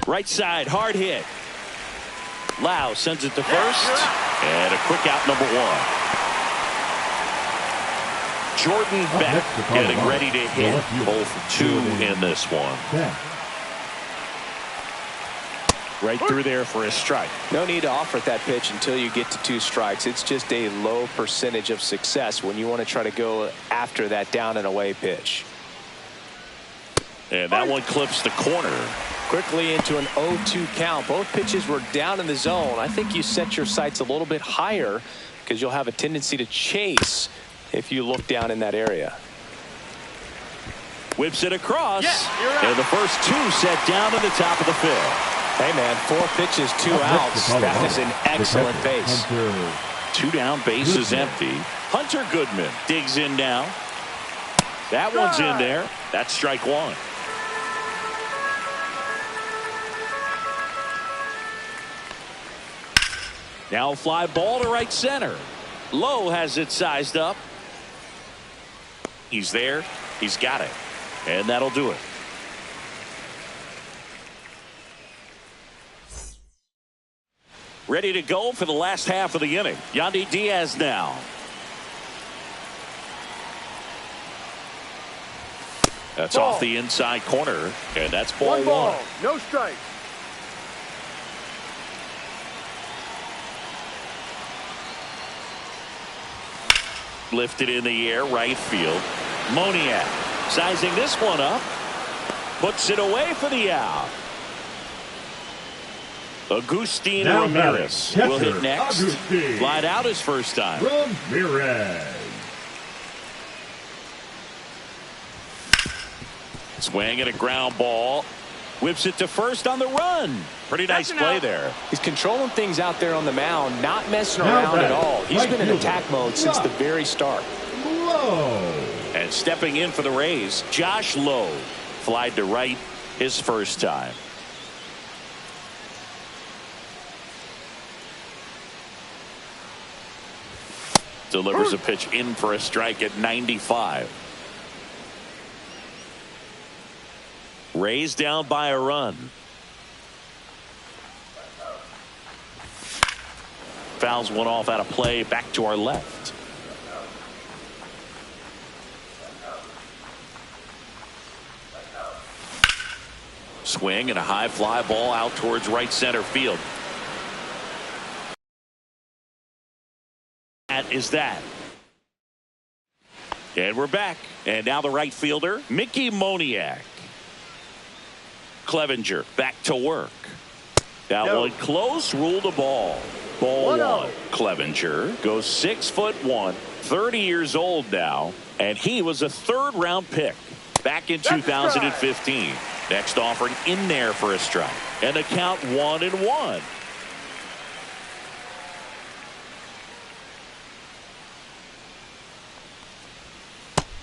S1: Right side, hard hit. Lau sends it to first. And a quick out, number one. Jordan Beck getting ready to hit. 0 for 2 in this one.
S5: Right through there for a strike.
S2: No need to offer that pitch until you get to 2 strikes. It's just a low percentage of success when you want to try to go after that down and away pitch.
S1: And that one clips the corner.
S2: Quickly into an 0-2 count. Both pitches were down in the zone. I think you set your sights a little bit higher because you'll have a tendency to chase if you look down in that area.
S1: Whips it across. And the first 2 set down to the top of the 5th.
S2: Hey, man, 4 pitches, 2 outs. That is an excellent base.
S1: 2 down, base is empty. Hunter Goodman digs in now. That one's in there. That's strike 1. Now fly ball to right center. Lowe has it sized up. He's there. He's got it. And that'll do it. Ready to go for the last half of the inning. Yandy Diaz now. That's off the inside corner, and that's ball 1.
S4: No strike.
S1: Lifted in the air, right field. Moniak sizing this one up. Puts it away for the out. Agustin Ramirez will hit next. Flied out his first time.
S3: Ramirez.
S1: Swing and a ground ball. Whips it to first on the run. Pretty nice play there.
S2: He's controlling things out there on the mound, not messing around at all. He's been in attack mode since the very start.
S3: Lowe.
S1: And stepping in for the Rays, Josh Lowe. Flied to right his first time. Delivers a pitch in for a strike at 95. Rays down by a run. Fouls one off out of play, back to our left. Swing and a high fly ball out towards right center field. That is that. And we're back. And now the right fielder, Mickey Moniak. Clevenger back to work. That one close, ruled a ball. Ball 1. Clevenger goes 6'1", 30 years old now, and he was a 3rd-round pick back in 2015. Next offering in there for a strike, and the count 1-1.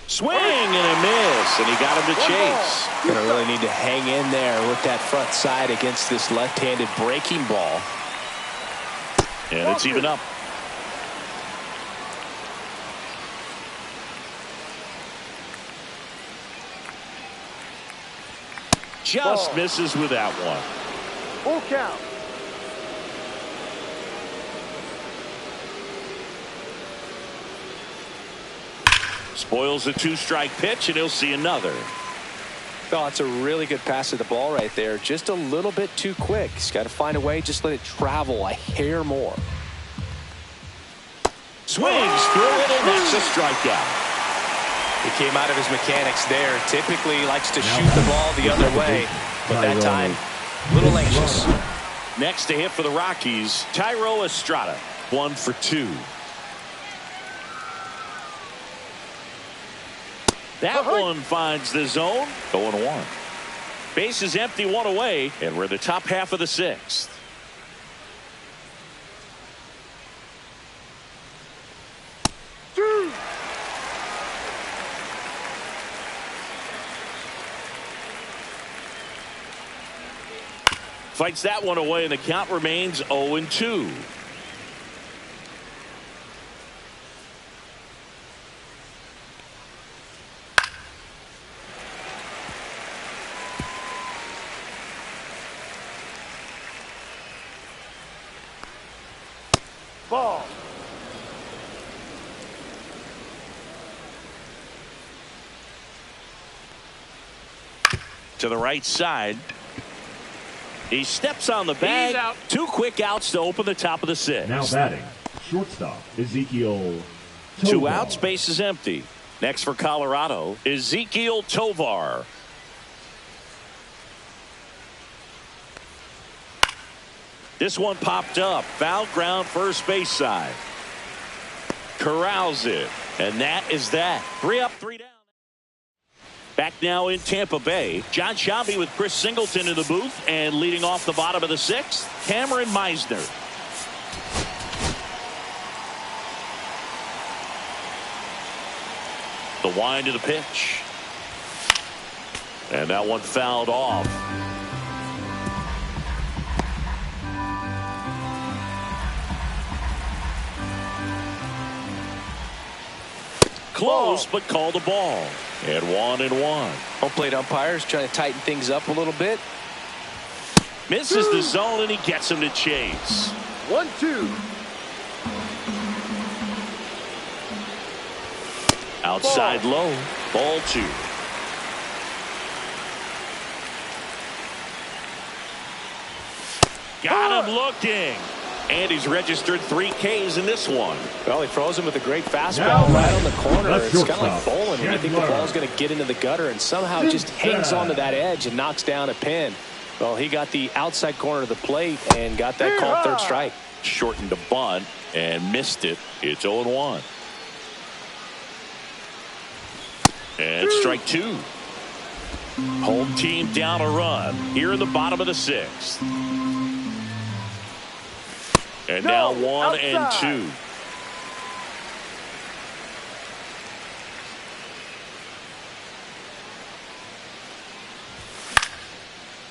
S1: Swing and a miss, and he got him to chase.
S2: Gonna really need to hang in there with that front side against this left-handed breaking ball.
S1: And it's even up. Just misses with that one.
S4: Full count.
S1: Spoils a 2-strike pitch, and he'll see another.
S2: Oh, it's a really good pass of the ball right there. Just a little bit too quick. He's got to find a way. Just let it travel a hair more.
S1: Swings through it, and that's a strikeout.
S2: He came out of his mechanics there. Typically likes to shoot the ball the other way, but that time, a little anxious.
S1: Next to hit for the Rockies, Tyro Estrada, 1 for 2. That one finds the zone. 0-1. Base is empty, 1 away, and we're in the top half of the 6th. Fights that one away, and the count remains 0-2.
S4: Ball.
S1: To the right side. He steps on the bag.
S4: He's out.
S1: 2 quick outs to open the top of the 6th.
S3: Now batting, shortstop, Ezekiel
S1: 2
S3: Tovar.
S1: outs, base is empty. Next for Colorado, Ezekiel Tovar. This one popped up. Foul ground, first base side. Corrals it. And that is that. 3 up, 3 down. Back now in Tampa Bay. John Shelby with Chris Singleton in the booth. And leading off the bottom of the 6th, Cameron Meisner. The wind to the pitch. And that one fouled off. Close, but called a ball. And 1-1.
S2: Home plate umpires trying to tighten things up a little bit.
S1: Misses the zone, and he gets him to chase.
S4: 1-2.
S1: Outside low. Ball 2. Got him looking. And he's registered 3 Ks in this one.
S2: Well, he throws him with a great fastball
S3: Now
S2: right on the corner.
S3: that's
S2: It's kind of like
S3: shortstop.
S2: bowling when you think the
S3: Chandler.
S2: ball's going to get into the gutter and somehow just hangs onto that edge and knocks down a pin. Well, he got the outside corner of the plate and got that called third strike.
S1: Shortened a bunt and missed it. It's 0-1. And strike 2. Home team down a run here in the bottom of the 6th. And now 1 and 2.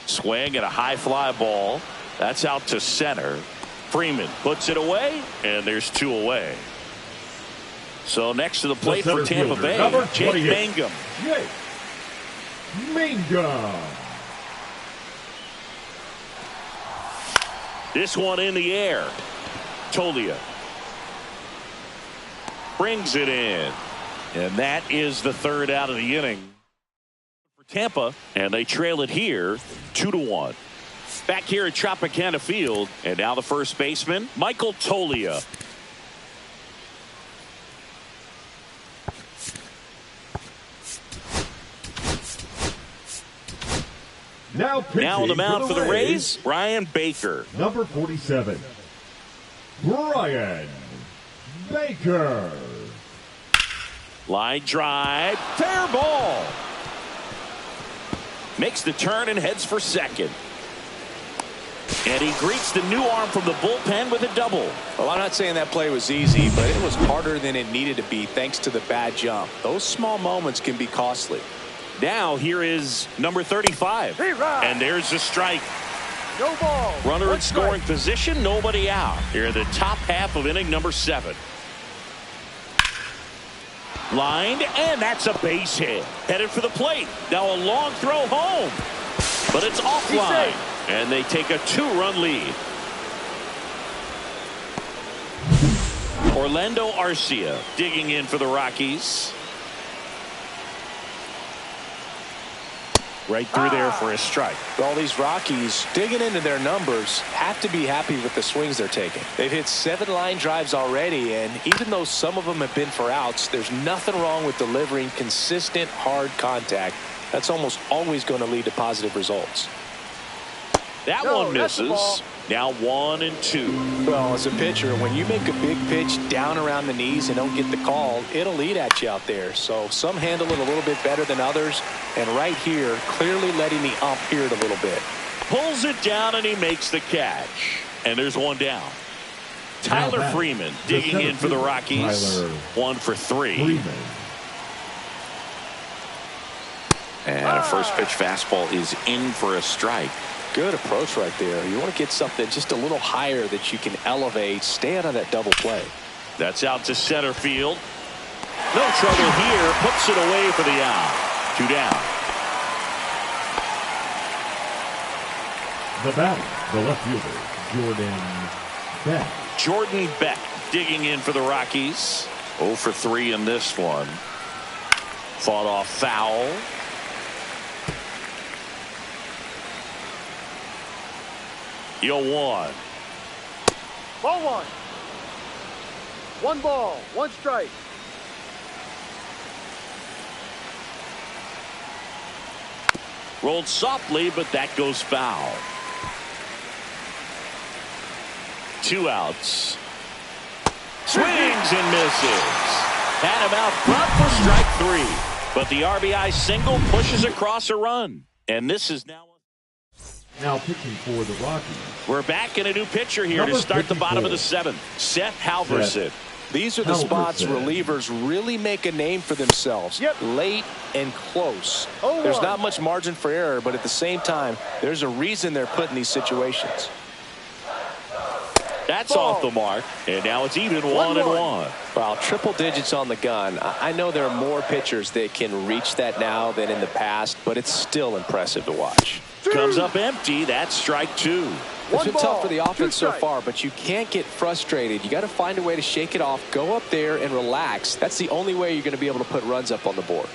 S1: Swing and a high fly ball. That's out to center. Freeman puts it away, and there's 2 away. So next to the plate for Tampa
S3: fielder,
S1: Bay,
S3: number
S1: Jake
S3: 28.
S1: Mangum.
S3: Jake Mangum.
S1: This one in the air. Tolia brings it in, and that is the 3rd out of the inning for Tampa, and they trail it here 2-1. Back here at Tropicana Field, and now the first baseman, Michael Tolia.
S3: Now
S1: On the mound for the Rays, Ryan Baker.
S3: Number 47, Brian Baker.
S1: Line drive, fair ball. Makes the turn and heads for second. And he greets the new arm from the bullpen with a double.
S2: Well, I'm not saying that play was easy, but it was harder than it needed to be thanks to the bad jump. Those small moments can be costly.
S1: Now here is number 35. And there's a strike.
S4: No ball.
S1: Runner in
S4: 1 strike.
S1: scoring position, nobody out. Here in the top half of inning number 7. Lined, and that's a base hit. Headed for the plate. Now a long throw home. But it's offline. And they take a 2-run lead. Orlando Arcia digging in for the Rockies. Right through there for a strike.
S2: Well, these Rockies, digging into their numbers, have to be happy with the swings they're taking. They've hit 7 line drives already, and even though some of them have been for outs, there's nothing wrong with delivering consistent, hard contact. That's almost always going to lead to positive results.
S1: That one misses. Now 1 and 2.
S2: Well, as a pitcher, when you make a big pitch down around the knees and don't get the call, it'll eat at you out there. So some handle it a little bit better than others. And right here, clearly letting the ump hear it a little bit.
S1: Pulls it down and he makes the catch. And there's 1 down. Tyler Freeman digging in for the Rockies. 1 for 3.
S3: Freeman.
S1: And a first pitch fastball is in for a strike.
S2: Good approach right there. You want to get something just a little higher that you can elevate. Stay out of that double play.
S1: That's out to center field. No trouble here. Puts it away for the out. 2 down.
S3: The batter, the left fielder, Jordan Betts.
S1: Jordan Beck digging in for the Rockies. 0 for 3 in this one. Fought off foul. Yo, 1.
S4: Ball 1. 1 ball, 1 strike.
S1: Rolled softly, but that goes foul. 2 outs. Swings and misses. Had him out front for strike 3. But the RBI single pushes across a run. And this is now
S3: pitching for the Rockies.
S1: We're back in a new pitcher here to start the bottom of the 7th. Seth Halverson.
S5: These are the spots relievers really make a name for themselves. Late and close. There's not much margin for error, but at the same time, there's a reason they're put in these situations.
S1: That's off the mark, and now it's even 1-1.
S2: Well, triple digits on the gun. I know there are more pitchers that can reach that now than in the past, but it's still impressive to watch.
S1: Comes up empty. That's strike 2.
S2: It's been tough for the offense so far, but you can't get frustrated. You got to find a way to shake it off, go up there and relax. That's the only way you're going to be able to put runs up on the board.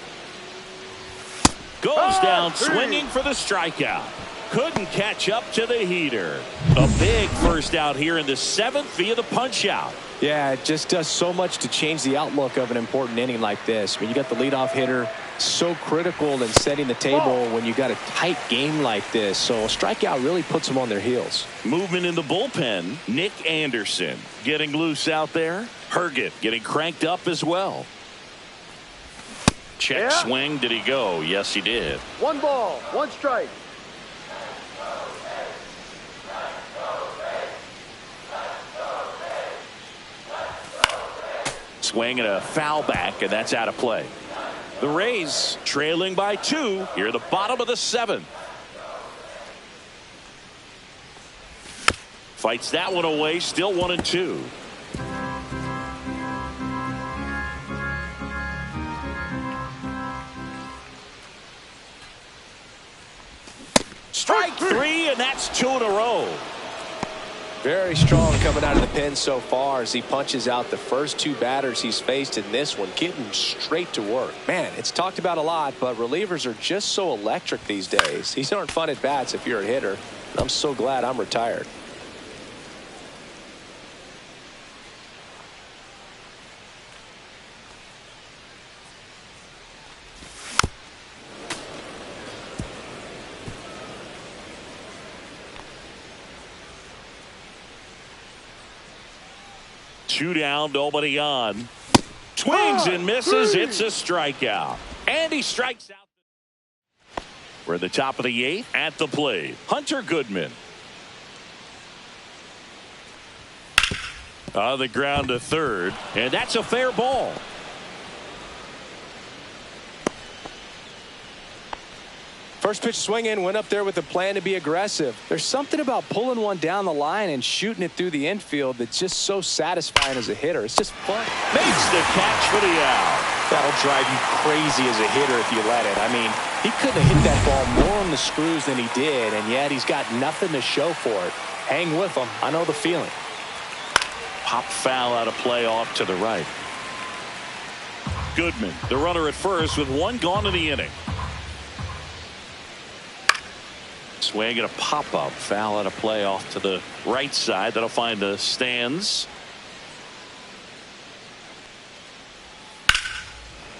S1: Goes down swinging for the strikeout. Couldn't catch up to the heater. A big first out here in the 7th via the punch out.
S5: Yeah, it just does so much to change the outlook of an important inning like this. When you got the leadoff hitter, so critical in setting the table when you got a tight game like this. So a strikeout really puts them on their heels.
S1: Movement in the bullpen. Nick Anderson getting loose out there. Herget getting cranked up as well. Check swing. Did he go? Yes, he did.
S4: 1 ball, 1 strike.
S1: Swing and a foul back, and that's out of play. The Rays trailing by 2 here at the bottom of the 7th. Fights that one away, still 1-2. Strike 3, and that's 2 in a row.
S2: Very strong coming out of the pen so far as he punches out the first 2 batters he's faced in this one, getting straight to work. Man, it's talked about a lot, but relievers are just so electric these days. These aren't fun at bats if you're a hitter. I'm so glad I'm retired.
S1: Two down, nobody on. Swings and misses. It's a strikeout. And he strikes out. We're at the top of the 8th. At the plate, Hunter Goodman. On the ground to third. And that's a fair ball.
S5: First pitch swinging, went up there with a plan to be aggressive. There's something about pulling one down the line and shooting it through the infield that's just so satisfying as a hitter. It's just fun.
S1: Makes the catch for the out.
S5: That'll drive you crazy as a hitter if you let it. I mean, he couldn't have hit that ball more on the screws than he did, and yet he's got nothing to show for it. Hang with him. I know the feeling.
S1: Pop foul out of play off to the right. Goodman, the runner at first with 1 gone in the inning. Swing and a pop-up. Foul out of play off to the right side. That'll find the stands.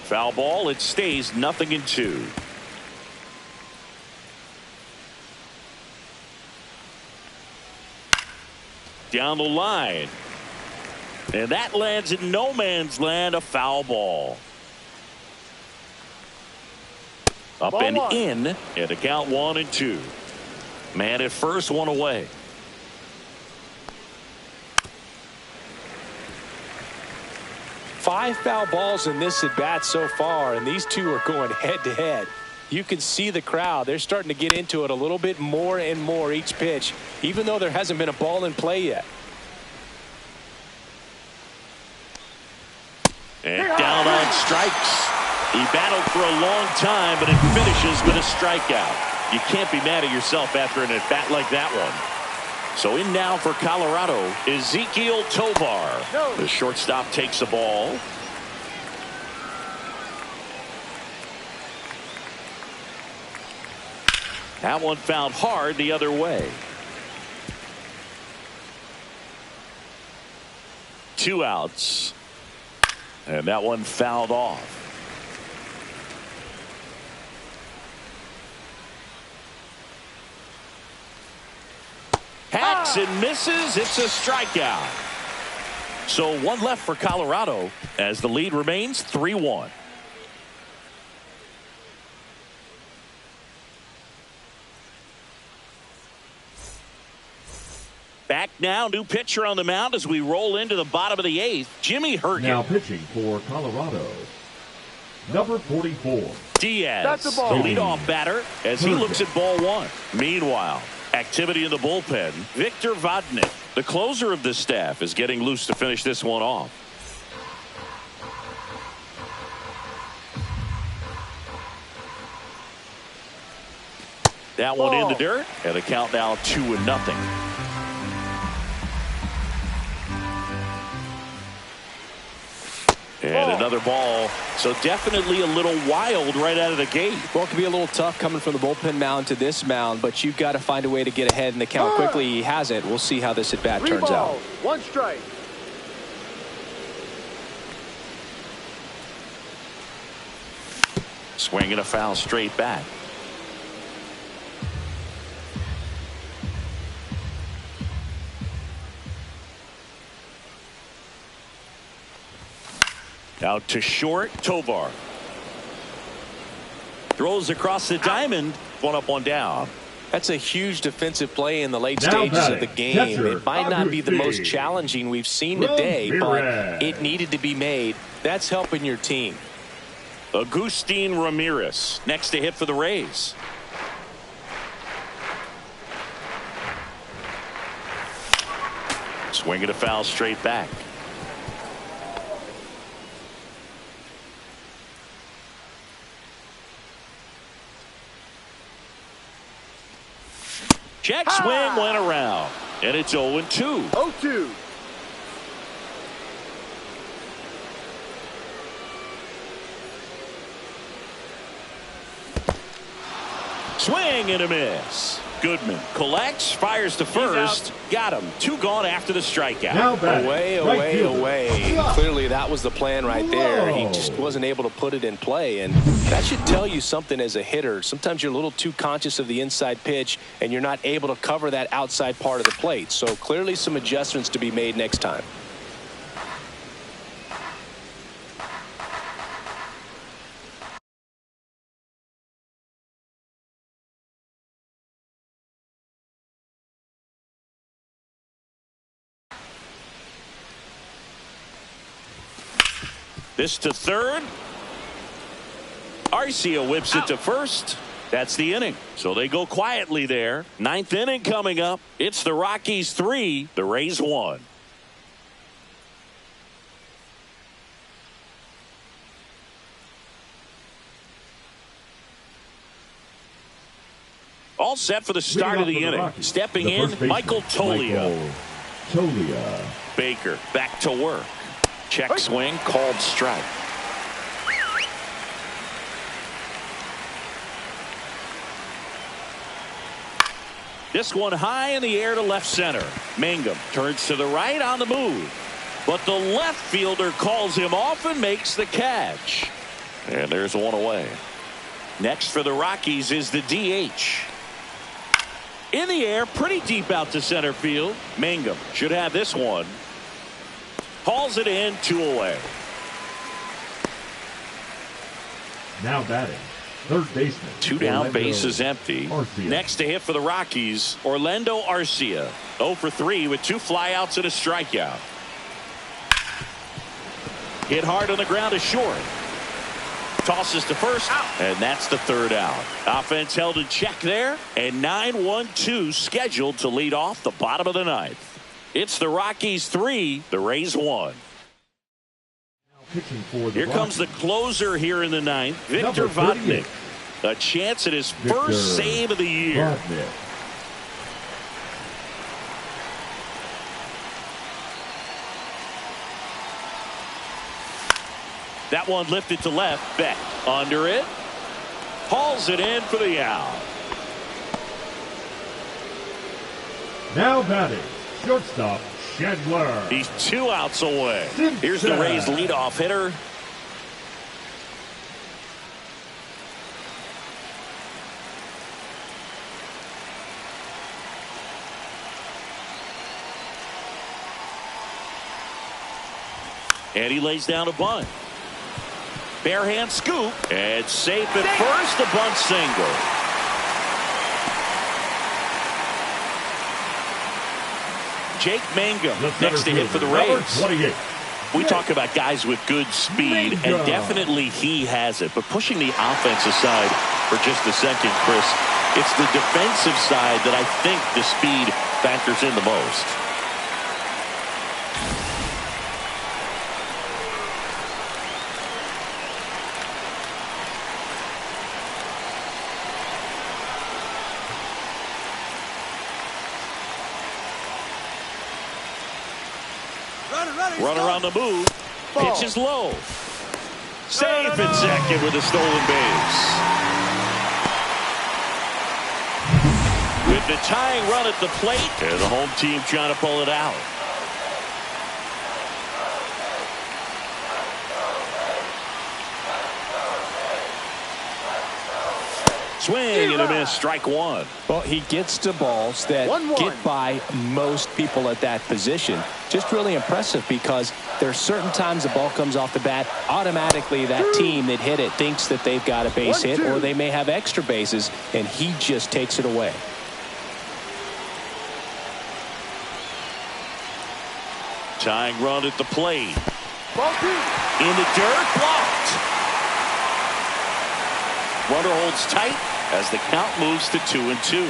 S1: Foul ball. It stays 0-2. Down the line. And that lands in no man's land. A foul ball. Up
S4: Ball
S1: and
S4: 1.
S1: in. And the count 1-2. Man at first, 1 away.
S5: Five foul balls in this at bat so far, and these two are going head to head. You can see the crowd. They're starting to get into it a little bit more and more each pitch, even though there hasn't been a ball in play yet.
S1: And down on strikes. He battled for a long time, but it finishes with a strikeout. You can't be mad at yourself after an at-bat like that one. So in now for Colorado, Ezequiel Tovar.
S4: No.
S1: The shortstop takes the ball. That one fouled hard the other way. 2 outs. And that one fouled off. Hacks and misses. It's a strikeout. So 1 left for Colorado as the lead remains 3-1. Back now, new pitcher on the mound as we roll into the bottom of the 8th. Jimmy Hergen.
S3: Now pitching for Colorado, number 44.
S1: Diaz,
S4: That's the ball.
S1: the leadoff batter, as he looks at ball 1. Meanwhile, activity in the bullpen. Victor Vodnik, the closer of the staff, is getting loose to finish this one off. That one in the dirt, and the count now 2-0. And another ball. So definitely a little wild right out of the gate.
S2: Well, it can be a little tough coming from the bullpen mound to this mound, but you've got to find a way to get ahead in the count quickly. He hasn't. We'll see how this at bat turns out.
S4: 1 strike.
S1: Swinging a foul straight back. Out to short, Tovar. Throws across the diamond. 1 up, 1 down.
S2: That's a huge defensive play in the late
S3: Now
S2: stages of the
S3: batting,
S2: game.
S3: catcher,
S2: It might not be the most
S3: Agustin
S2: challenging we've seen today, but
S3: Ramirez.
S2: it needed to be made. That's helping your team.
S1: Agustin Ramirez next to hit for the Rays. Swinging a foul straight back. Check swing went around, and it's 0-2.
S4: 0-2.
S1: Swing and a miss. Goodman collects, fires to first. Got him. 2 gone after the strikeout.
S3: Now batting,
S2: Away,
S3: right
S2: away,
S3: fielder,
S2: away.
S3: Chuck.
S2: Clearly that was the plan right there. He
S3: Whoa.
S2: just wasn't able to put it in play, and that should tell you something as a hitter. Sometimes you're a little too conscious of the inside pitch, and you're not able to cover that outside part of the plate. So clearly some adjustments to be made next time.
S1: This to third. Arcia whips it to first. That's the inning. So they go quietly there. 9th inning coming up. It's the Rockies 3, the Rays 1. All set for the start of the inning.
S3: Rockies,
S1: Stepping
S3: the
S1: in,
S3: first baseman,
S1: Michael Tolia.
S3: Tolia.
S1: Baker back to work. Check swing, called strike. This one high in the air to left center. Mangum turns to the right on the move. But the left fielder calls him off and makes the catch. And there's one away. Next for the Rockies is the DH. In the air, pretty deep out to center field. Mangum should have this one. Hauls it in, 2 away.
S3: Now batting, third baseman.
S1: 2 down,
S3: Orlando
S1: base is empty.
S3: Arcia.
S1: Next to hit for the Rockies, Orlando Arcia. 0 for 3 with 2 flyouts and a strikeout. Hit hard on the ground to short. Tosses to first, and that's the 3rd out. Offense held in check there, and 9-1-2 scheduled to lead off the bottom of the 9th. It's the Rockies 3, the Rays 1.
S3: Pitching for the
S1: Here comes the closer here in the 9th, Victor
S3: Number
S1: Vodnik.
S3: 38.
S1: A chance at his
S3: Victor
S1: first save of the year.
S3: Vodnik.
S1: That one lifted to left. Beck under it. Hauls it in for the out.
S3: Now batting, shortstop Chandler.
S1: He's 2 outs away.
S3: Simpson.
S1: Here's the Rays leadoff hitter. And he lays down a bunt. Bare hand scoop. And safe at first. A bunt single. Jake Mangum next to hit for the Rays. We talk about guys with good speed, and definitely he has it. But pushing the offense aside for just a second, Chris, it's the defensive side that I think the speed factors in the most. Runner on the move. Pitch is low. Safe at second with a stolen base. With the tying run at the plate, and the home team trying to pull it out. Swing and a miss, strike one.
S5: Well, he gets to balls that get by most people at that position. Just really impressive because there are certain times the ball comes off the bat, automatically that team that hit it thinks that they've got a base hit or they may have extra bases, and he just takes it away.
S1: Tying run at the plate. In the dirt, blocked. Runner holds tight as the count moves to 2-2.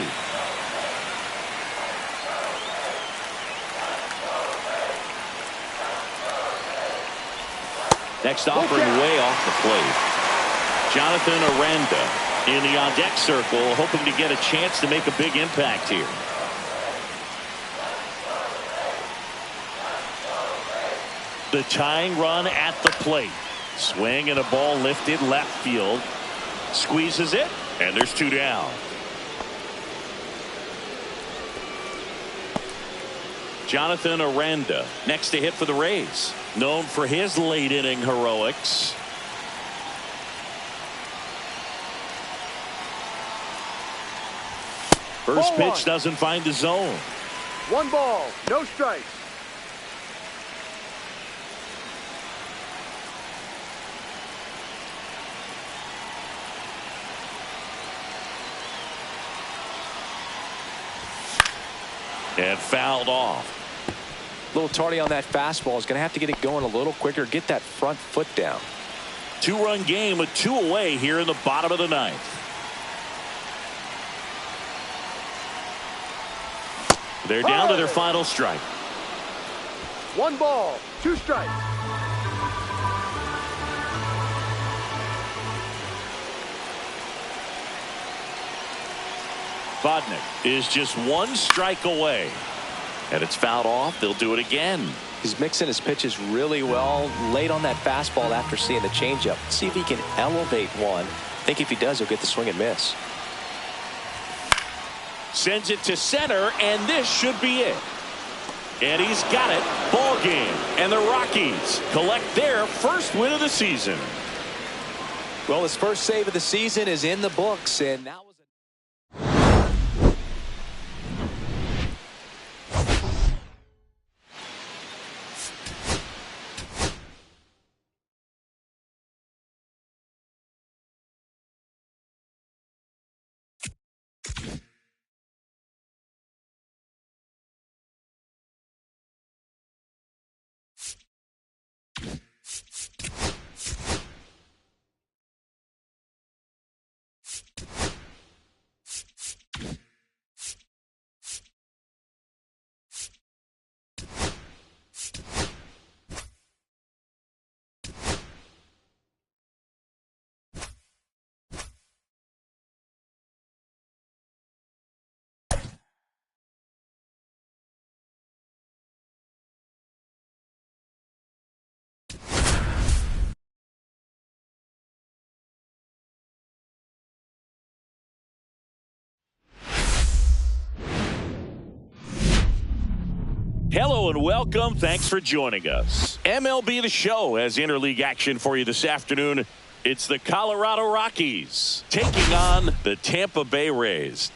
S1: Next offering way off the plate. Jonathan Aranda in the on-deck circle, hoping to get a chance to make a big impact here. The tying run at the plate. Swing and a ball lifted left field. Squeezes it, and there's 2 down. Jonathan Aranda next to hit for the Rays. Known for his late inning heroics. First pitch doesn't find the zone.
S4: 1 ball, no strikes.
S1: And fouled off.
S2: A little tardy on that fastball. Is going to have to get it going a little quicker. Get that front foot down.
S1: 2-run game with 2 away here in the bottom of the 9th. They're down to their final strike.
S4: 1 ball, 2 strikes.
S1: Vodnik is just 1 strike away. And it's fouled off. They'll do it again.
S2: He's mixing his pitches really well. Late on that fastball after seeing the changeup. See if he can elevate one. I think if he does, he'll get the swing and miss.
S1: Sends it to center, and this should be it. And he's got it. Ball game. And the Rockies collect their first win of the season.
S2: Well, his first save of the season is in the books, and that was
S1: Hello and welcome. Thanks for joining us. MLB The Show has interleague action for you this afternoon. It's the Colorado Rockies taking on the Tampa Bay Rays.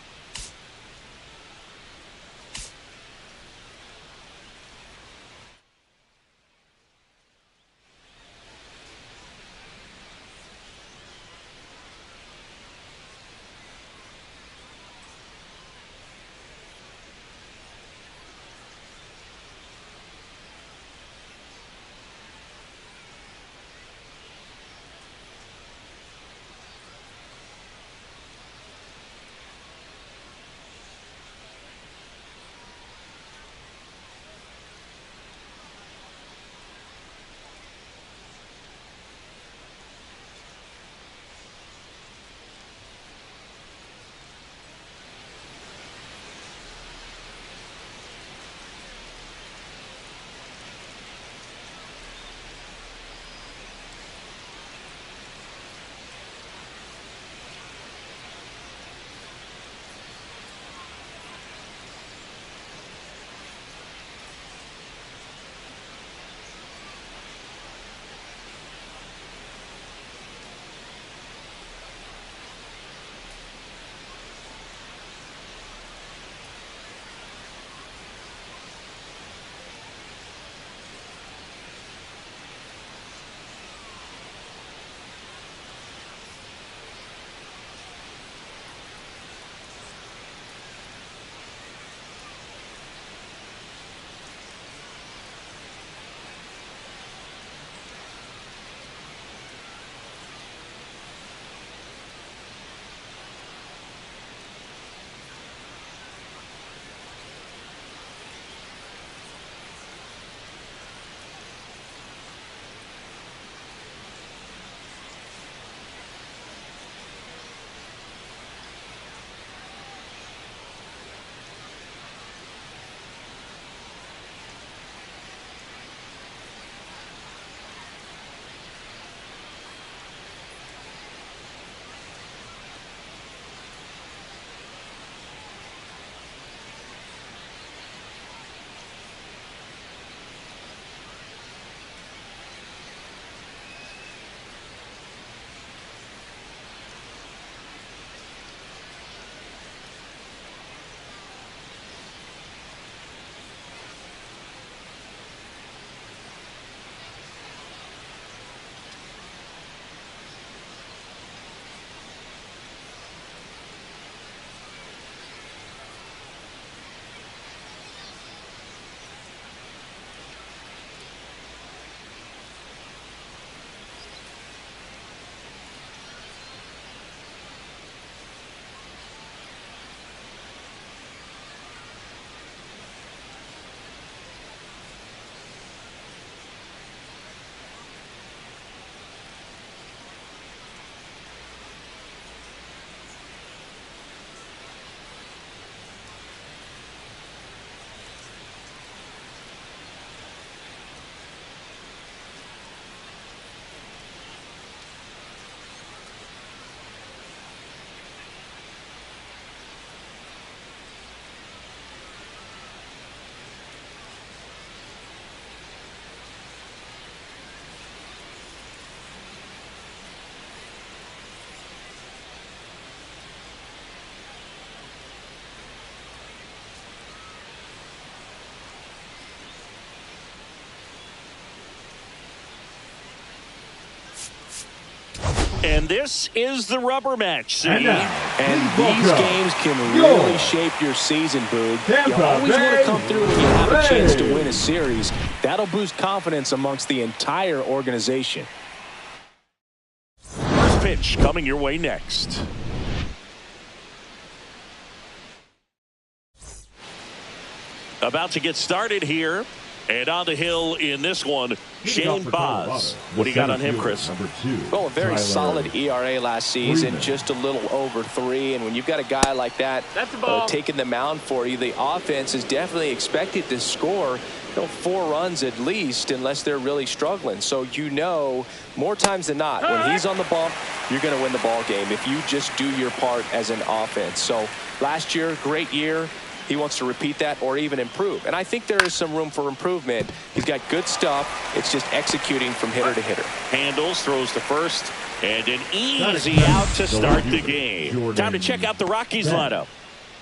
S1: And this is the rubber match. See?
S3: And
S5: these games can really shape your season, Boog. You always want to come through when you have a chance to win a series. That'll boost confidence amongst the entire organization.
S1: First pitch coming your way next. About to get started here. And on the hill in this one, Shane Baz. What do you got on him, Chris?
S2: Oh, a very solid ERA last season, just a little over 3. And when you've got a guy like that taking the mound for you, the offense is definitely expected to score 4 runs at least, unless they're really struggling. So more times than not, when he's on the bump, you're going to win the ball game if you just do your part as an offense. So last year, great year. he wants to repeat that or even improve. And I think there is some room for improvement. He's got good stuff. It's just executing from hitter to hitter.
S1: Handles, throws to first, and an easy out to start the game. Time to check out the Rockies lineup.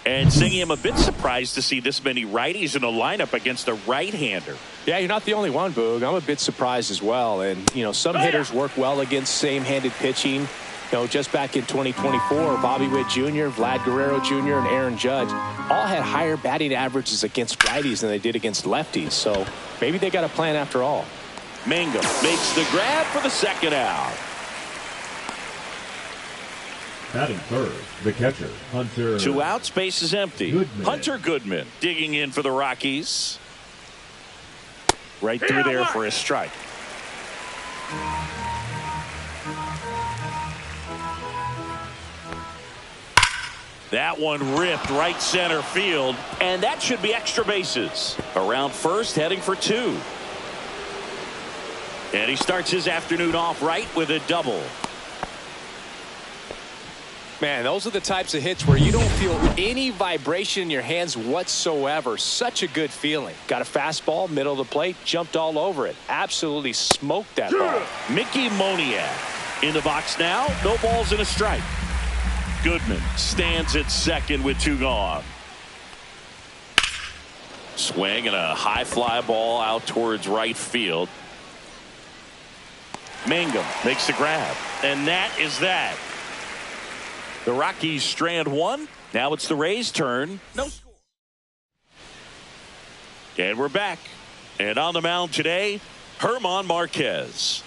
S1: And Singy, I'm a bit surprised to see this many righties in the lineup against a right-hander.
S5: Yeah, you're not the only one, Boog. I'm a bit surprised as well. And, you know, some hitters work well against same-handed pitching. You know, just back in 2024, Bobby Witt Jr., Vlad Guerrero Jr., and Aaron Judge all had higher batting averages against righties than they did against lefties. So maybe they got a plan after all.
S1: Mangum makes the grab for the second out.
S3: Batting third, the catcher, Hunter.
S1: 2 outs, base is empty.
S3: Goodman.
S1: Hunter Goodman digging in for the Rockies. Right through there for a strike. That one ripped right center field, and that should be extra bases. Around first, heading for 2. And he starts his afternoon off right with a double.
S5: Man, those are the types of hits where you don't feel any vibration in your hands whatsoever. Such a good feeling. Got a fastball, middle of the plate, jumped all over it. Absolutely smoked that ball.
S1: Mickey Moniak in the box now. No balls and a strike. Goodman stands at second with 2 gone. Swing and a high fly ball out towards right field. Mangum makes the grab, and that is that. The Rockies strand 1. Now it's the Rays' turn. No score. And we're back. And on the mound today, German Marquez.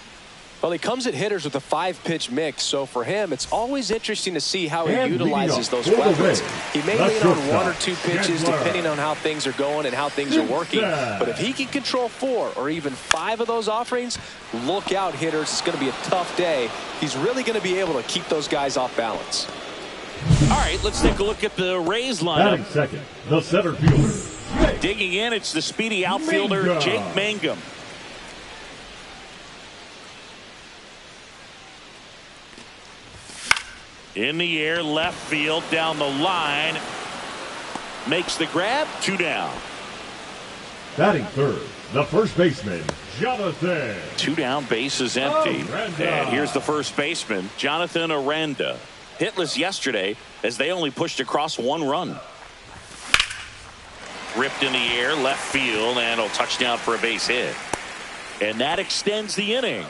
S2: Well, he comes at hitters with a 5-pitch mix, so for him, it's always interesting to see how he utilizes those weapons. He may lean on 1 or 2 pitches depending on how things are going and how things are working. But if he can control 4 or even 5 of those offerings, look out, hitters. It's going to be a tough day. He's really going to be able to keep those guys off balance.
S1: All right, let's take a look at the Rays lineup.
S3: Batting second, the center fielder.
S1: Digging in, it's the speedy outfielder, Jake Mangum. In the air, left field, down the line. Makes the grab, 2 down.
S3: Batting third, the first baseman, Jonathan.
S1: 2 down, base is empty. And here's the first baseman, Jonathan Aranda. Hitless yesterday as they only pushed across 1 run. Ripped in the air, left field, and a touchdown for a base hit. And that extends the inning.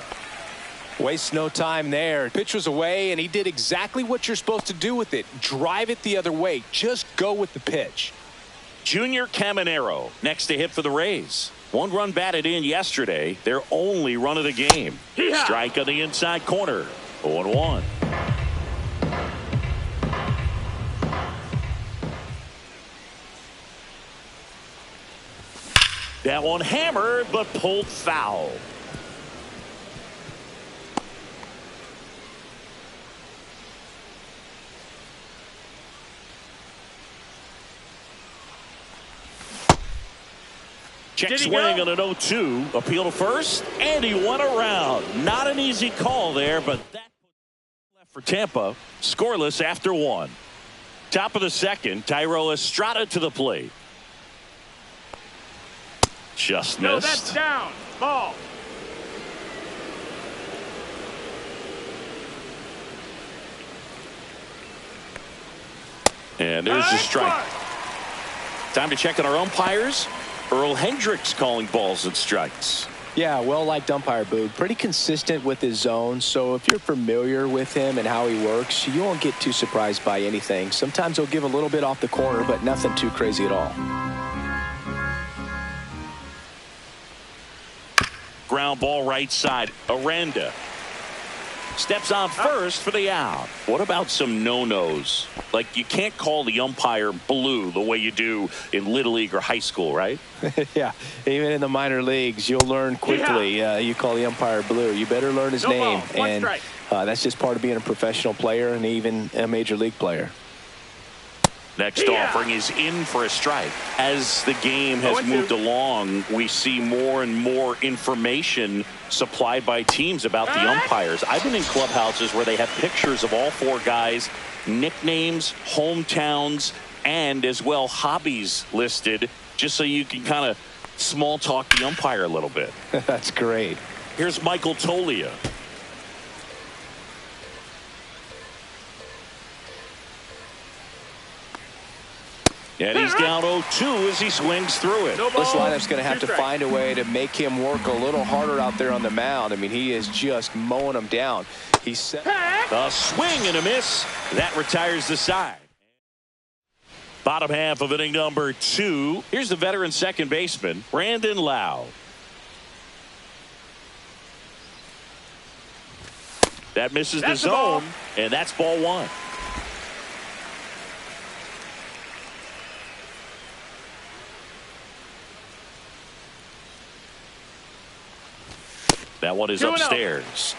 S2: Wastes no time there. Pitch was away, and he did exactly what you're supposed to do with it. Drive it the other way. Just go with the pitch.
S1: Junior Caminero next to hit for the Rays. 1 run batted in yesterday. Their only run of the game. Strike on the inside corner. 0-1. That one hammered, but pulled foul. Check swing on an 0-2. Appeal to first, and he went around. Not an easy call there, but that left for Tampa. Scoreless after 1. Top of the second, Thairo Estrada to the plate. Just missed.
S4: No, that's down. Ball.
S1: And there's the strike. Time to check on our umpires. Earl Hendricks calling balls and strikes.
S2: Yeah, well-liked umpire, Boog. Pretty consistent with his zone, so if you're familiar with him and how he works, you won't get too surprised by anything. Sometimes he'll give a little bit off the corner, but nothing too crazy at all.
S1: Ground ball right side. Aranda steps on first for the out. What about some no-nos? Like, you can't call the umpire blue the way you do in Little League or high school, right?
S2: Yeah, even in the minor leagues, you'll learn quickly. You call the umpire blue. You better learn his name. And that's just part of being a professional player and even a major league player.
S1: Next offering is in for a strike. As the game has moved along, we see more and more information supplied by teams about the umpires. I've been in clubhouses where they have pictures of all 4 guys, nicknames, hometowns, and as well hobbies listed, just so you can kind of small talk the umpire a little bit.
S2: That's great.
S1: Here's Michael Tolia. And he's down 0-2 as he swings through it.
S4: No ball.
S2: This lineup's going to have to
S4: 2 strikes.
S2: find a way to make him work a little harder out there on the mound. I mean, he is just mowing them down. He's set.
S1: A swing and a miss. That retires the side. Bottom half of inning number 2. Here's the veteran second baseman, Brandon Lau. That misses the zone, and that's ball 1. That one is
S4: 2-0.
S1: upstairs.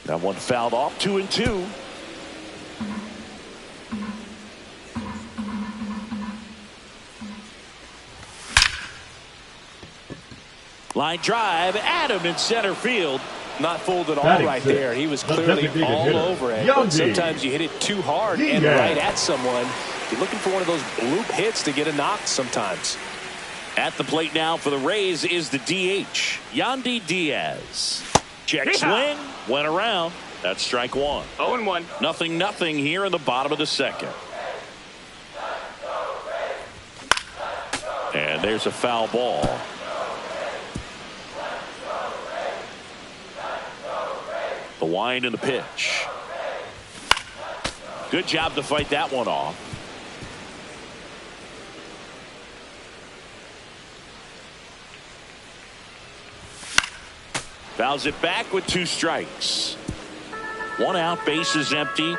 S1: That one fouled off. 2-2. Line drive, Adam in center field.
S2: Not fooled at all
S3: Batting
S2: right
S3: sixth,
S2: there. He was
S3: the
S2: clearly
S3: designated
S2: all
S3: hitter,
S2: over it.
S3: Young
S2: But sometimes you hit it too hard and
S3: Diaz.
S2: right at someone. You're looking for one of those bloop hits to get a knock sometimes.
S1: At the plate now for the Rays is the DH, Yandy Diaz. Check swing, went around. That's strike 1.
S4: 0-1.
S1: 0-0 here in the bottom of the second. And there's a foul ball. The wind and the pitch. Good job to fight that one off. Fouls it back with 2 strikes. 1 out, base is empty.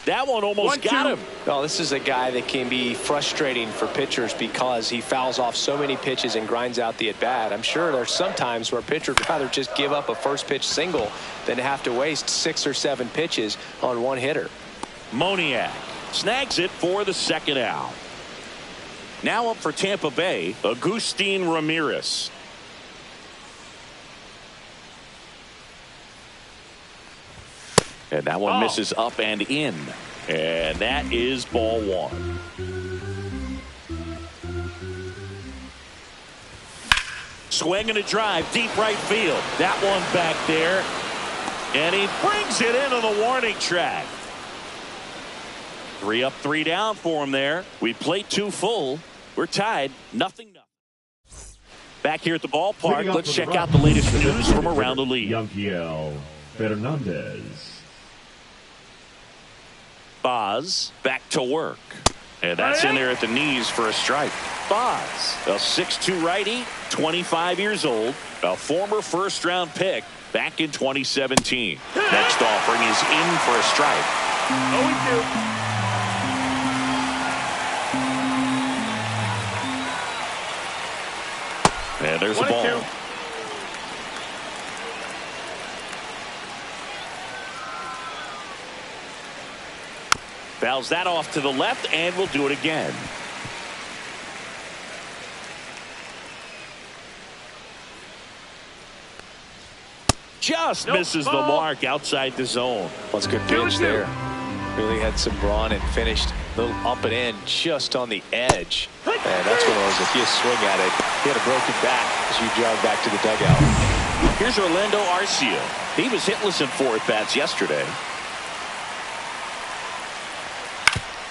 S1: That one almost got him.
S2: Oh, this is a guy that can be frustrating for pitchers because he fouls off so many pitches and grinds out the at-bat. I'm sure there's some times where a pitcher would rather just give up a first pitch single than have to waste 6 or 7 pitches on one hitter.
S1: Moniak snags it for the second out. Now up for Tampa Bay, Agustin Ramirez. And that one misses up and in. And that is ball 1. Swing and a drive, deep right field. That one back there. And he brings it into the warning track. 3 up, 3 down for him there. We played 2 full. We're tied, 0-0. Back here at the ballpark, let's check out the latest news from around the league.
S3: Yankiel Fernandez.
S1: Boz back to work. And that's in there at the knees for a strike. Boz, a 6'2 righty, 25 years old, a former first-round pick back in 2017. Next offering is in for a strike.
S4: 0-2.
S1: And there's a ball. Fouls that off to the left, and we'll do it again. Just misses the mark outside the zone.
S2: Well, it's a good pitch there. Really had some brawn and finished a little up and in just on the edge. And that's one of those, if you swing at it, he had a broken back as you jog back to the dugout.
S1: Here's Orlando Arcia. He was hitless in 4 at-bats yesterday.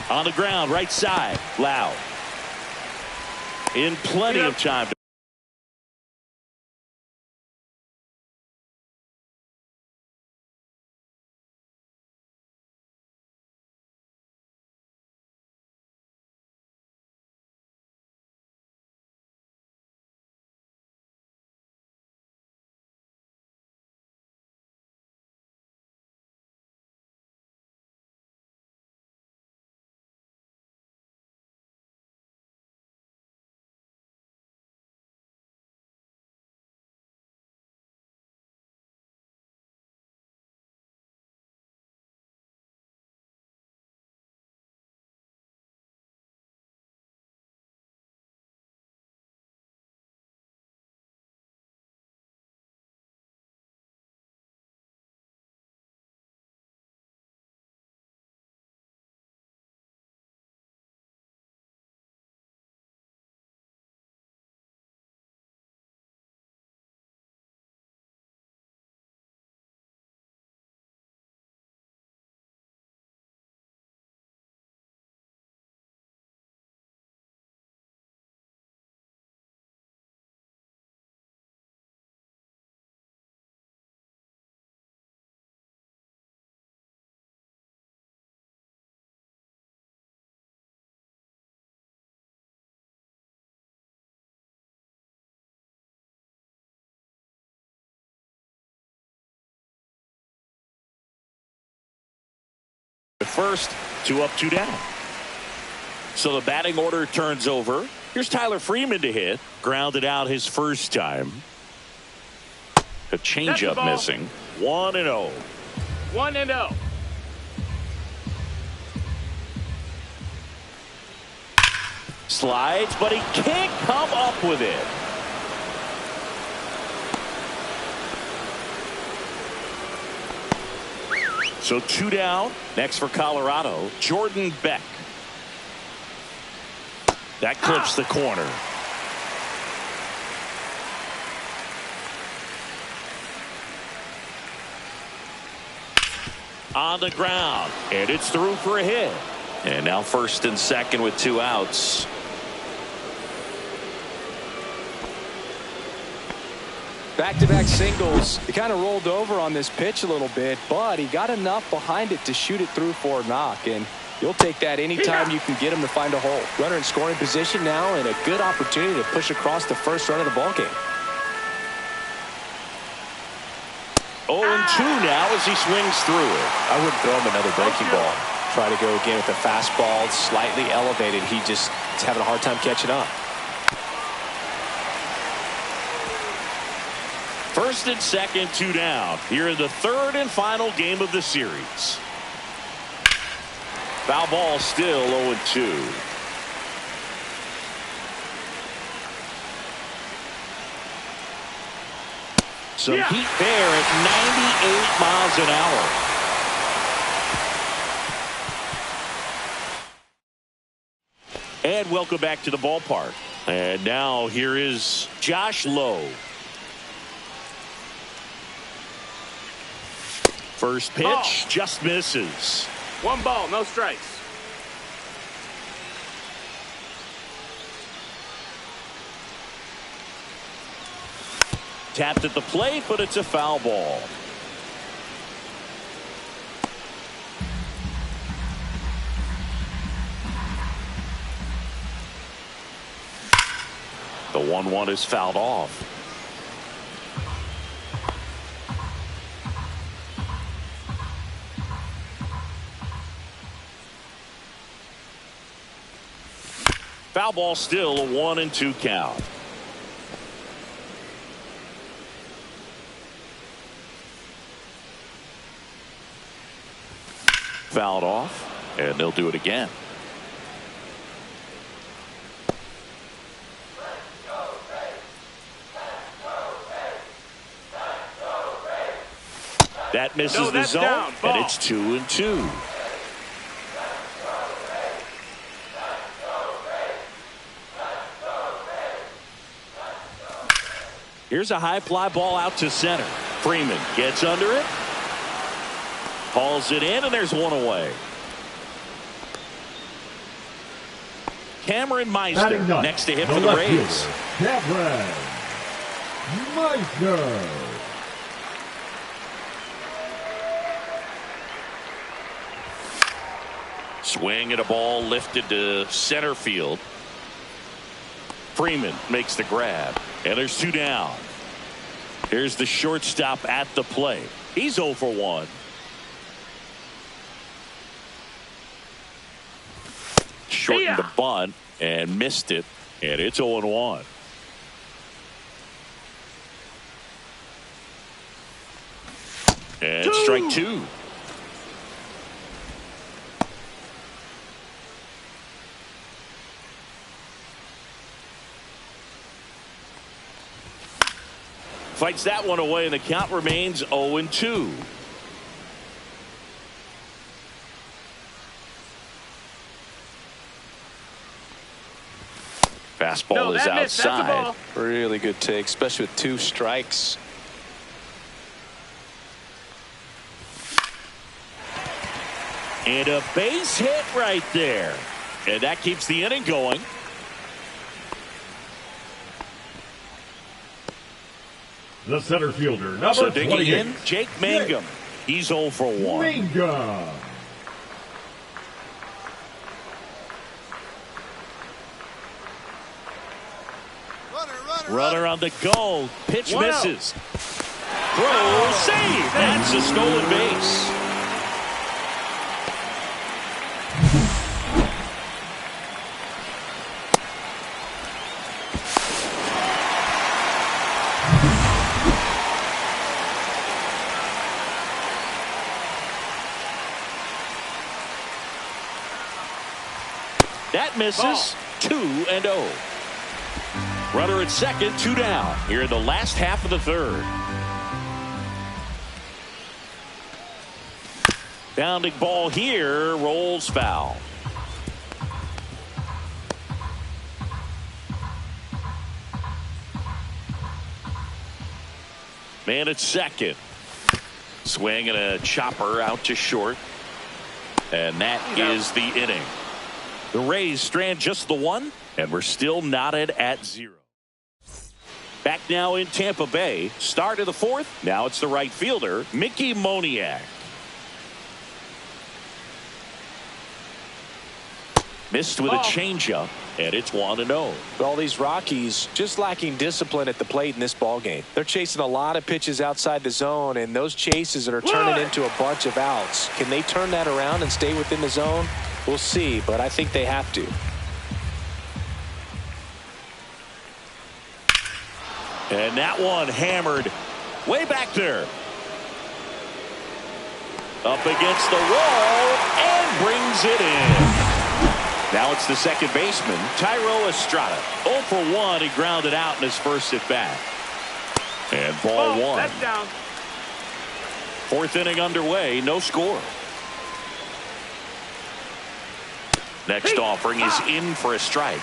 S1: On the ground, right side, Lau. In plenty of time to first. 2 up, 2 down. So the batting order turns over. Here's Tyler Freeman to hit. Grounded out his first time. A changeup missing. 1-0.
S4: 1-0.
S1: Slides, but he can't come up with it. So 2 down. Next for Colorado, Jordan Beck. That clips the corner. On the ground, and it's through for a hit. And now first and second with 2 outs.
S2: Back-to-back singles. He kind of rolled over on this pitch a little bit, but he got enough behind it to shoot it through for a knock. And you'll take that anytime you can get him to find a hole. Runner in scoring position now, and a good opportunity to push across the first run of the ballgame.
S1: 0-2 now as he swings through it.
S2: I wouldn't throw him another breaking ball. Try to go again with the fastball, slightly elevated. He just is having a hard time catching up.
S1: First and second, 2 down. Here in the third and final game of the series. Foul ball, still 0-2. Some heat there at 98 miles an hour. And welcome back to the ballpark. And now here is Josh Lowe. First pitch just misses.
S4: 1 ball, no strikes.
S1: Tapped at the plate, but it's a foul ball. The 1-1 is fouled off. Foul ball, still a 1-2 count. Fouled off, and they'll do it again. That misses the zone, down, and it's 2-2. Here's a high fly ball out to center. Freeman gets under it. Hauls it in, and there's one away. Cameron Meister next to hit for the Rays.
S3: Cameron Meister.
S1: Swing and a ball lifted to center field. Freeman makes the grab, and there's 2 down. Here's the shortstop at the plate. He's 0 for 1. Shortened the bunt and missed it, and it's 0-1. And strike 2. Fights that one away, and the count remains 0-2. Fastball is outside.
S2: Really good take, especially with 2 strikes.
S1: And a base hit right there. And that keeps the inning going.
S3: The center fielder, number
S1: so digging
S3: 28.
S1: in, Jake Mangum. He's 0 for 1.
S3: Mangum.
S1: Runner on the go. Pitch misses. Throw, save. That's a stolen base. That misses. 2-0. Runner at second, 2 down. Here in the last half of the third. Bounding ball here, rolls foul. Man at second. Swing and a chopper out to short. And that is the inning. The Rays strand just the one, and we're still knotted at 0. Back now in Tampa Bay. Start of the fourth. Now it's the right fielder, Mickey Moniak. Missed with a changeup, and it's 1-0.
S2: All these Rockies just lacking discipline at the plate in this ballgame. They're chasing a lot of pitches outside the zone, and those chases are turning into a bunch of outs. Can they turn that around and stay within the zone? We'll see, but I think they have to.
S1: And that one hammered way back there. Up against the wall and brings it in. Now it's the second baseman, Thairo Estrada. 0 for 1. He grounded out in his first at bat. And ball one.
S4: That's down.
S1: Fourth inning underway. No score. Next offering is in for a strike.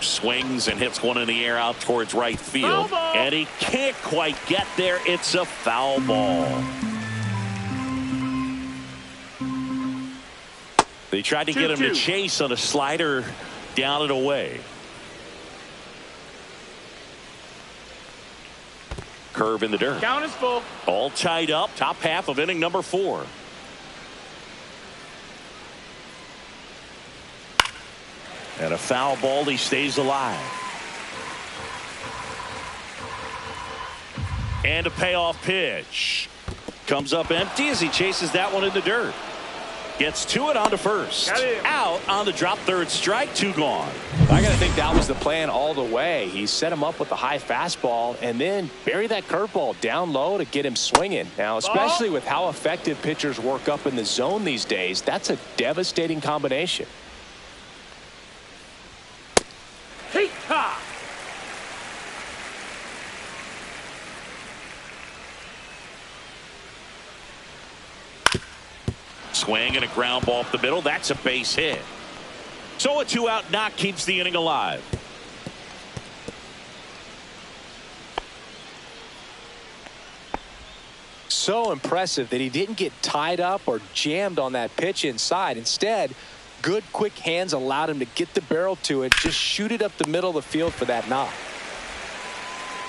S1: Swings and hits one in the air out towards right field. And he can't quite get there. It's a foul ball. They tried to get him to chase on a slider down and away. Curve in the dirt.
S4: Count is full.
S1: All tied up. Top half of inning number 4. And a foul ball. He stays alive. And a payoff pitch. Comes up empty as he chases that one in the dirt. Gets to it on to first. Out on the drop, third strike. 2 gone.
S2: I got to think that was the plan all the way. He set him up with the high fastball and then bury that curveball down low to get him swinging. Now, especially with how effective pitchers work up in the zone these days, that's a devastating combination.
S1: Swing and a ground ball up the middle. That's a base hit. So a 2-out knock keeps the inning alive.
S2: So impressive that he didn't get tied up or jammed on that pitch inside. Instead, good quick hands allowed him to get the barrel to it, just shoot it up the middle of the field for that knock.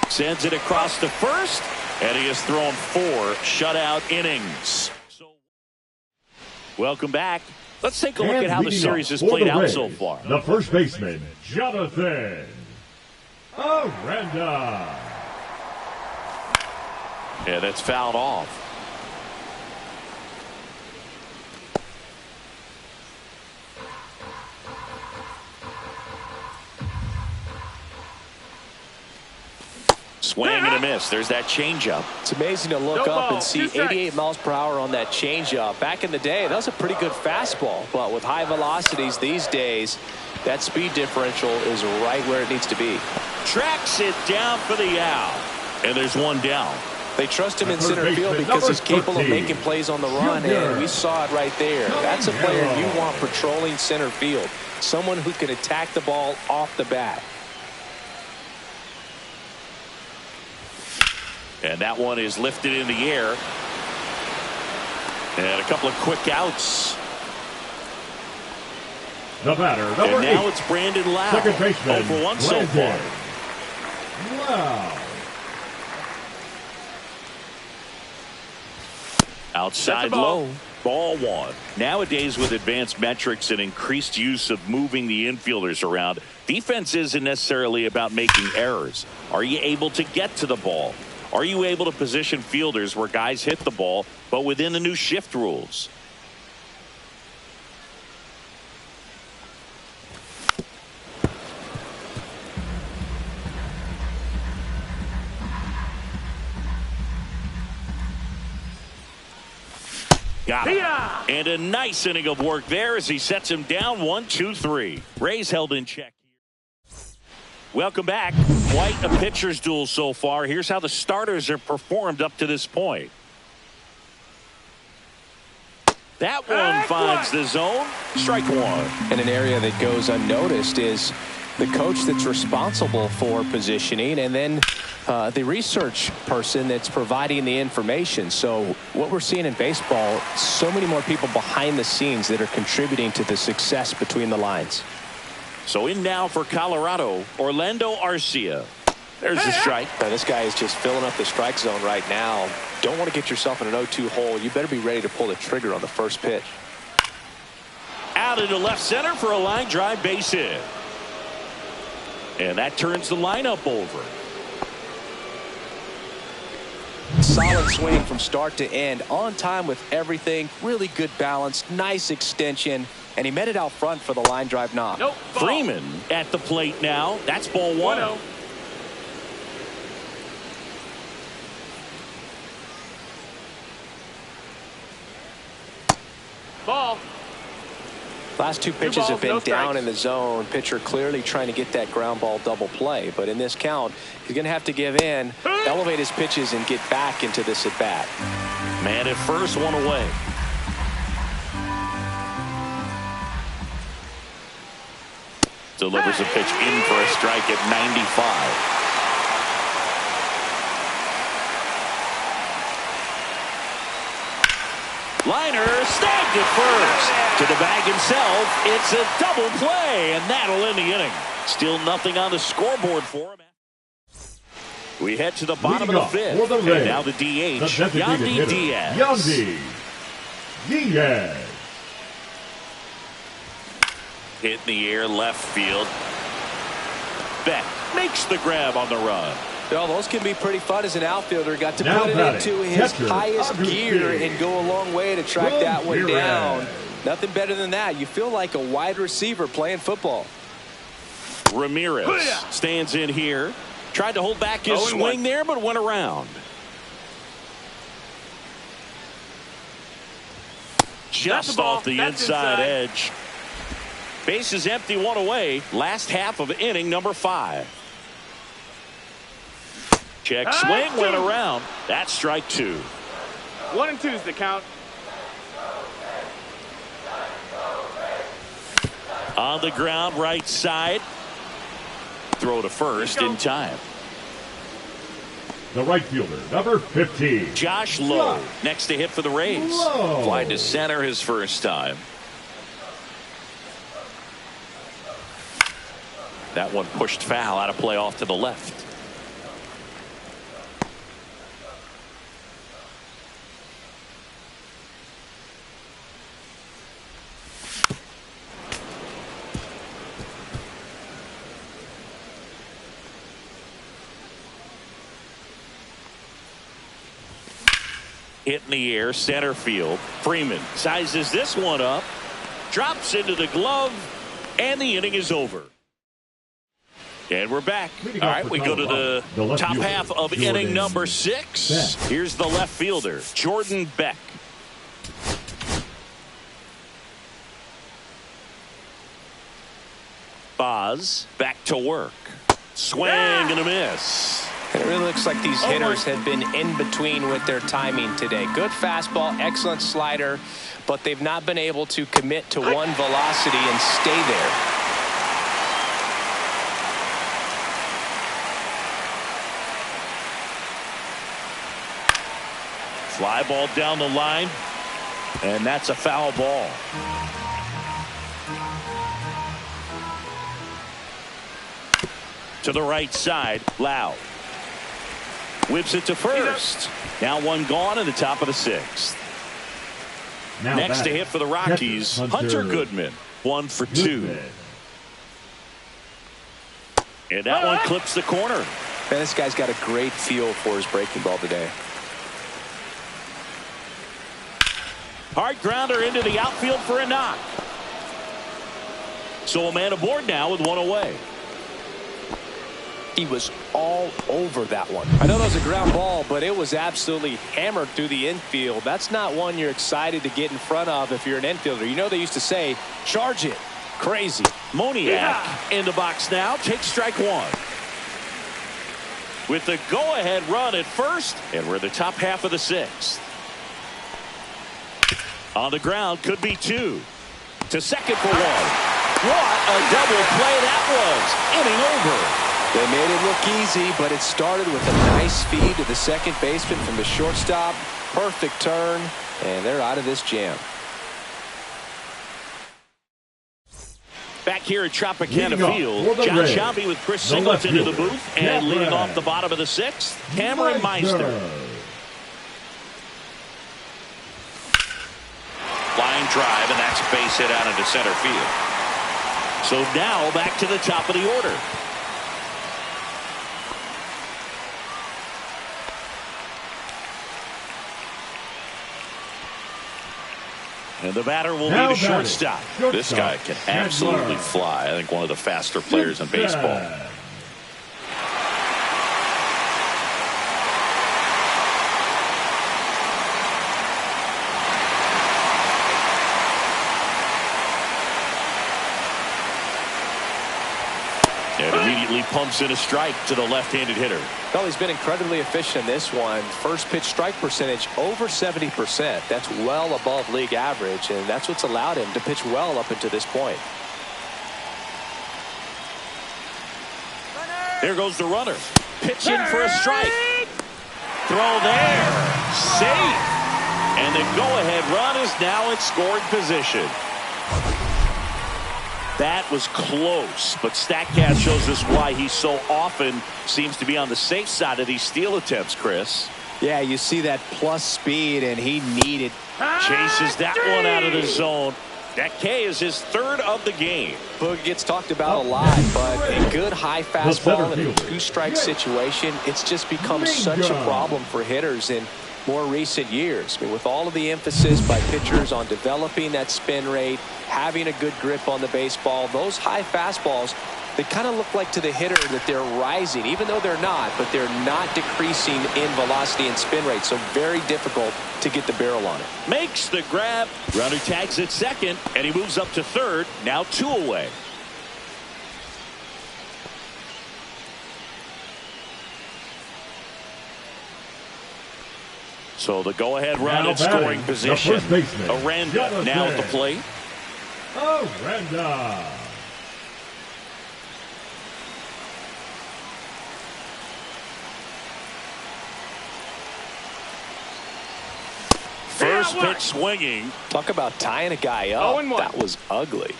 S1: Sends it across to first, and he has thrown 4 shutout innings. Welcome back. Let's take a look at how the series has played out so far.
S3: The first baseman, Jonathan Aranda.
S1: Yeah, that's fouled off. Swing and a miss. There's that changeup.
S2: It's amazing to look up and see 88 miles per hour on that changeup. Back in the day, that was a pretty good fastball. But with high velocities these days, that speed differential is right where it needs to be.
S1: Tracks it down for the out. And there's one down.
S2: They trust him in center field because he's capable of making plays on the run, and we saw it right there. That's a player you want patrolling center field. Someone who can attack the ball off the bat.
S1: And that one is lifted in the air. And a couple of quick outs.
S3: The batter, number 8.
S1: And now it's Brandon Lau.
S3: Second baseman,
S1: 0 for 1 so far.
S3: Wow.
S1: Outside low. Ball 1. Nowadays, with advanced metrics and increased use of moving the infielders around, defense isn't necessarily about making errors. Are you able to get to the ball? Are you able to position fielders where guys hit the ball, but within the new shift rules? Got it. And a nice inning of work there as he sets him down 1-2-3. Rays held in check. Welcome back. Quite a pitcher's duel so far. Here's how the starters have performed up to this point. That one finds the zone. Strike one.
S2: And an area that goes unnoticed is the coach that's responsible for positioning, and then the research person that's providing the information. So what we're seeing in baseball, so many more people behind the scenes that are contributing to the success between the lines.
S1: So in now for Colorado, Orlando Arcia. There's the strike.
S2: Now this guy is just filling up the strike zone right now. Don't want to get yourself in an 0-2 hole. You better be ready to pull the trigger on the first pitch.
S1: Out into left center for a line drive base hit. And that turns the lineup over.
S2: Solid swing from start to end. On time with everything. Really good balance. Nice extension. And he met it out front for the line drive knock.
S4: Nope.
S1: Freeman at the plate now. That's ball one.
S4: 1-0. Ball.
S2: Last two pitches have been
S4: no
S2: down
S4: strikes.
S2: in the zone. Pitcher clearly trying to get that ground ball double play. But in this count, he's going to have to give in, elevate his pitches, and get back into this at bat.
S1: Man at first, one away. Delivers a pitch in for a strike at 95. Liner snagged it first. To the bag himself. It's a double play, and that'll end the inning. Still nothing on the scoreboard for him. We head to the bottom of the fifth. And now the DH, Yandy Diaz.
S3: Yandy Diaz.
S1: Hit in the air left field. Beck makes the grab on the run.
S2: Well, those can be pretty fun as an outfielder. Got to
S3: Now
S2: put it
S3: batting,
S2: into his
S3: catcher,
S2: highest gear
S3: Augustine.
S2: and go a long way to track that one
S3: Ramirez.
S2: down. Nothing better than that. You feel like a wide receiver playing football.
S1: Ramirez stands in here. Tried to hold back his swing there, but went around. Just off the inside edge. Base is empty, one away. Last half of inning number 5. Check swing, went around. That's strike 2.
S4: 1 and 2 is the count.
S1: On the ground, right side. Throw to first in time.
S3: The right fielder, number 15.
S1: Josh Lowe next to hit for the Rays.
S3: Lowe.
S1: Fly to center his first time. That one pushed foul, out of play off to the left. Hit in the air, center field. Freeman sizes this one up, drops into the glove, and the inning is over. And we're back. All right, we go to the top half of inning number 6. Here's the left fielder, Jordan Beck. Boz back to work. Swing and a miss.
S2: And it really looks like these hitters have been in between with their timing today. Good fastball, excellent slider, but they've not been able to commit to one velocity and stay there.
S1: Fly ball down the line, and that's a foul ball. To the right side, Lau. Whips it to first. Now one gone in the top of the 6th.
S3: Now
S1: Next to
S3: batting,
S1: hit for the Rockies, Hunter Goodman. 1 for 2. And that one clips the corner.
S2: Man, this guy's got a great feel for his breaking ball today.
S1: Hard grounder into the outfield for a knock. So a man aboard now with one away.
S2: He was all over that one.
S5: I know that was a ground ball, but it was absolutely hammered through the infield. That's not one you're excited to get in front of if you're an infielder. You know they used to say, charge it. Crazy.
S1: Moniak in the box now. Takes strike one. With the go-ahead run at first, and we're in the top half of the sixth. On the ground, could be two. To second for one. What a double play that was. Inning over.
S2: They made it look easy, but it started with a nice feed to the second baseman from the shortstop. Perfect turn, and they're out of this jam.
S1: Back here at Tropicana Field, John Sciambi with Chris Singleton in the booth, and leading off the bottom of the sixth, Cameron Meister. Line drive, and that's a base hit out into center field. So now back to the top of the order. And the batter will be the shortstop. This guy can absolutely fly. I think one of the faster players in baseball. And immediately pumps in a strike to the left-handed hitter.
S2: Well, he's been incredibly efficient in this one. First pitch strike percentage over 70%. That's well above league average, and that's what's allowed him to pitch well up until this point.
S1: There goes the runner. Pitch in for a strike. Throw there. Safe. And the go-ahead run is now in scoring position. That was close, but StatCast shows us why he so often seems to be on the safe side of these steal attempts, Chris.
S5: Yeah, you see that plus speed, and he needed.
S1: Chases that one out of the zone. That K is his third of the game.
S2: Boog gets talked about a lot, but a good high fastball in a two-strike situation, it's just become such a problem for hitters in more recent years. I mean, with all of the emphasis by pitchers on developing that spin rate, having a good grip on the baseball, those high fastballs, they kind of look like to the hitter that they're rising, even though they're not, but they're not decreasing in velocity and spin rate, so very difficult to get the barrel on it.
S1: Makes the grab. Runner tags at second, and he moves up to third. Now 2 away. So the go-ahead run in scoring position. Aranda now at the plate.
S3: Aranda.
S1: First pitch swinging.
S2: Talk about tying a guy up. That was ugly.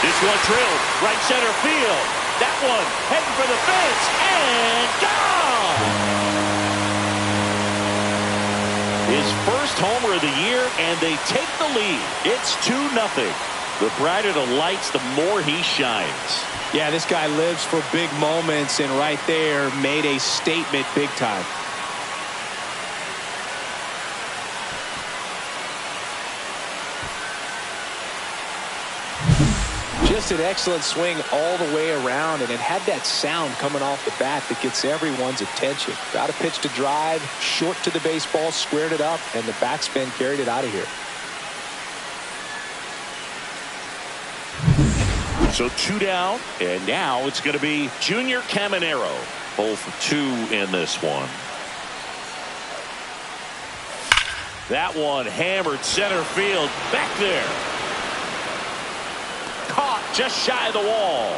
S1: This one drilled right center field. That one heading for the fence and gone. His first homer of the year, and they take the lead. It's 2-0. The brighter the lights, the more he shines.
S5: Yeah, this guy lives for big moments, and right there made a statement big time. Just an excellent swing all the way around, and it had that sound coming off the bat that gets everyone's attention. Got a pitch to drive, short to the baseball, squared it up, and the backspin carried it out of here.
S1: So 2 down, and now it's going to be Junior Caminero. 0 for 2 in this one. That one hammered center field. Back there. Caught just shy of the wall.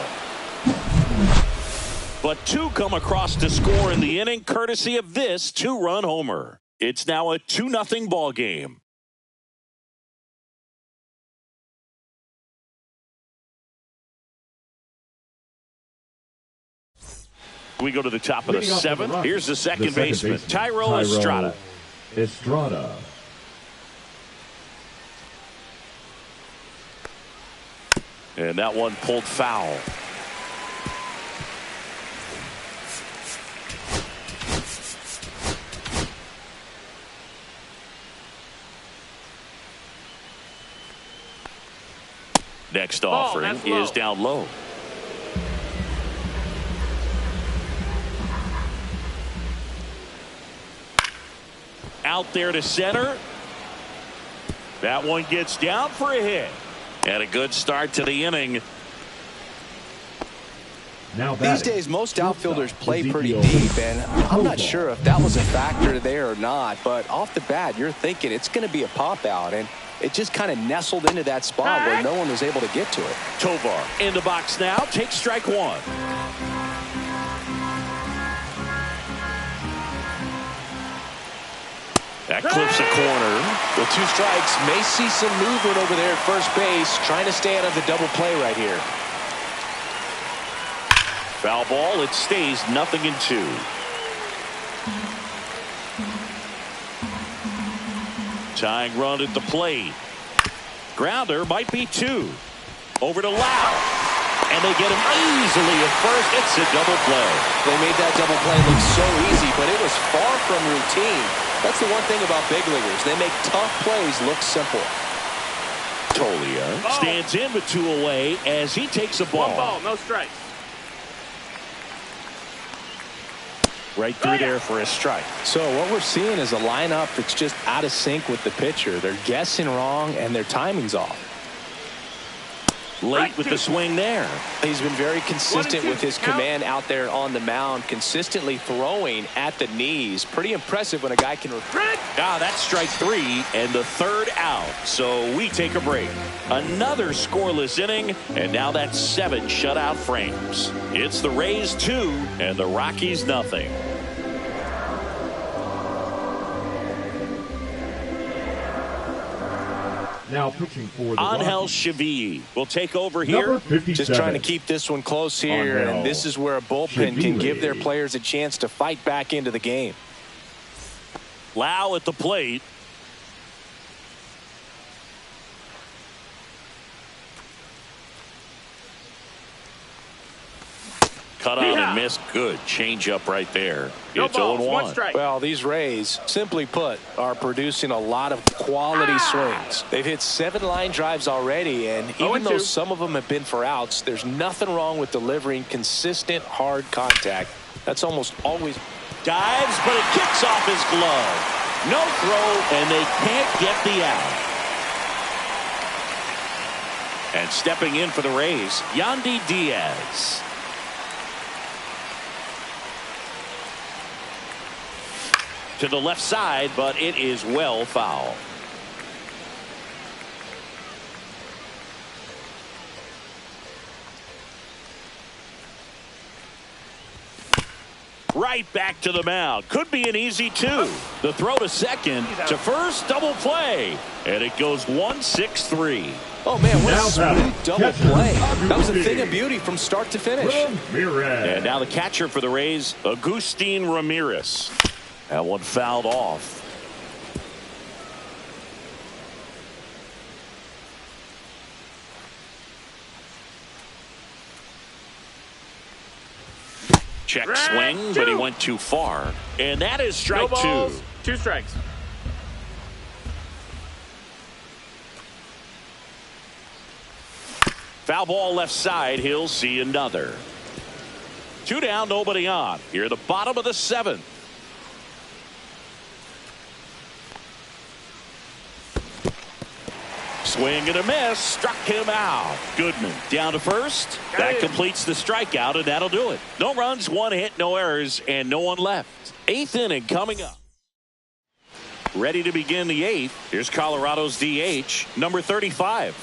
S1: But 2 come across to score in the inning, courtesy of this 2-run homer. It's now a 2-0 ball game. We go to the top of the 7th. Here's the second baseman, Thairo Estrada. And that one pulled foul. Next offering is down low. Out there to center. That one gets down for a hit. And a good start to the inning.
S2: These days, most outfielders play pretty deep, and I'm not sure if that was a factor there or not, but off the bat, you're thinking it's going to be a pop-out, and it just kind of nestled into that spot where no one was able to get to it.
S1: Tovar in the box now, takes strike one. That clips a corner.
S2: With 2 strikes, may see some movement over there at first base, trying to stay out of the double play right here.
S1: Foul ball, it stays 0-2. Tying run at the plate. Grounder might be 2. Over to Lau. And they get him easily at first. It's a double play.
S2: They made that double play look so easy, but it was far from routine. That's the one thing about big leaguers. They make tough plays look simple.
S1: Tolia stands in with 2 away as he takes a ball.
S4: 1 ball, no strikes.
S1: Right through there for a strike.
S5: So what we're seeing is a lineup that's just out of sync with the pitcher. They're guessing wrong and their timing's off.
S1: Late with the swing there.
S2: He's been very consistent with his command out there on the mound, consistently throwing at the knees. Pretty impressive when a guy can.
S1: That's strike 3 and the 3rd out. So we take a break. Another scoreless inning, and now that's 7 shutout frames. It's the Rays 2 and the Rockies nothing.
S3: Now pitching for the
S1: Angel
S3: Rockies.
S1: Chevy will take over here.
S2: Just trying to keep this one close here, and this is where a bullpen can give their players a chance to fight back into the game.
S1: Lau at the plate. Cut on and miss. Good changeup right there. It's 0-1.
S2: Well, these Rays, simply put, are producing a lot of quality swings. They've hit 7 line drives already, and even though some of them have been for outs, there's nothing wrong with delivering consistent, hard contact. That's almost always.
S1: Dives, but it kicks off his glove. No throw, and they can't get the out. And stepping in for the Rays, Yandy Diaz. To the left side, but it is well foul. Right back to the mound. Could be an easy 2. The throw to second, to first, double play. And it goes 1-6-3.
S2: Oh, man, what a smooth double play. That was a thing of beauty from start to finish.
S1: And now the catcher for the Rays, Agustin Ramirez. That one fouled off. Check swing, but he went too far. And that is strike 2.
S4: 2 strikes.
S1: Foul ball left side. He'll see another. 2 down, nobody on. Here at the bottom of the 7th. Swing and a miss. Struck him out. Goodman down to first. That completes the strikeout, and that'll do it. No runs, 1 hit, no errors, and no one left. 8th inning coming up. Ready to begin the 8th. Here's Colorado's DH, number 35.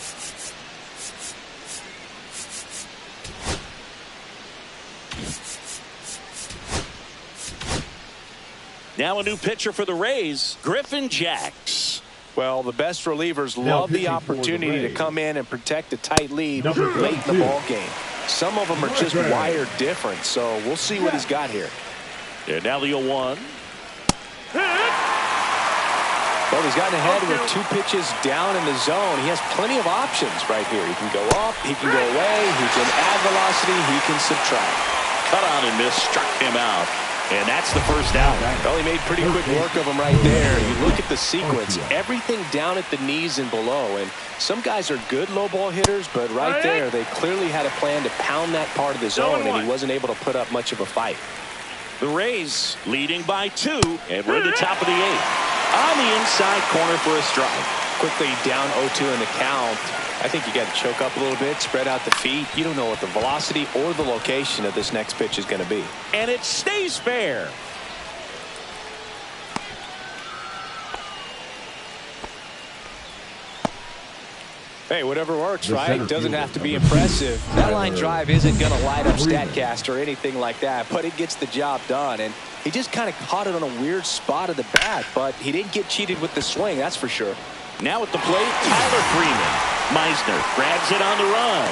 S1: Now a new pitcher for the Rays, Griffin Jacks.
S2: Well, the best relievers love the opportunity to come in and protect a tight lead late in the ball game. Some of them are just wired different, so we'll see what he's got here.
S1: And now the 0-1.
S2: Well, he's gotten ahead with 2 pitches down in the zone. He has plenty of options right here. He can go up, he can go away, he can add velocity, he can subtract.
S1: Cut on and miss, struck him out. And that's the first down.
S2: Well, he made pretty quick work of him right there. You look at the sequence, everything down at the knees and below. And some guys are good low ball hitters, but right there, they clearly had a plan to pound that part of the zone, and he wasn't able to put up much of a fight.
S1: The Rays leading by 2, and we're at the top of the 8th. On the inside corner for a strike.
S2: Quickly down 0-2 in the count. I think you got to choke up a little bit, spread out the feet. You don't know what the velocity or the location of this next pitch is going to be.
S1: And it stays fair.
S5: Hey, whatever works, right? Doesn't have to be impressive. That line drive isn't going to light up StatCast or anything like that, but it gets the job done. And he just kind of caught it on a weird spot of the bat, but he didn't get cheated with the swing, that's for sure.
S1: Now at the plate, Tyler Freeman. Meisner grabs it on the run.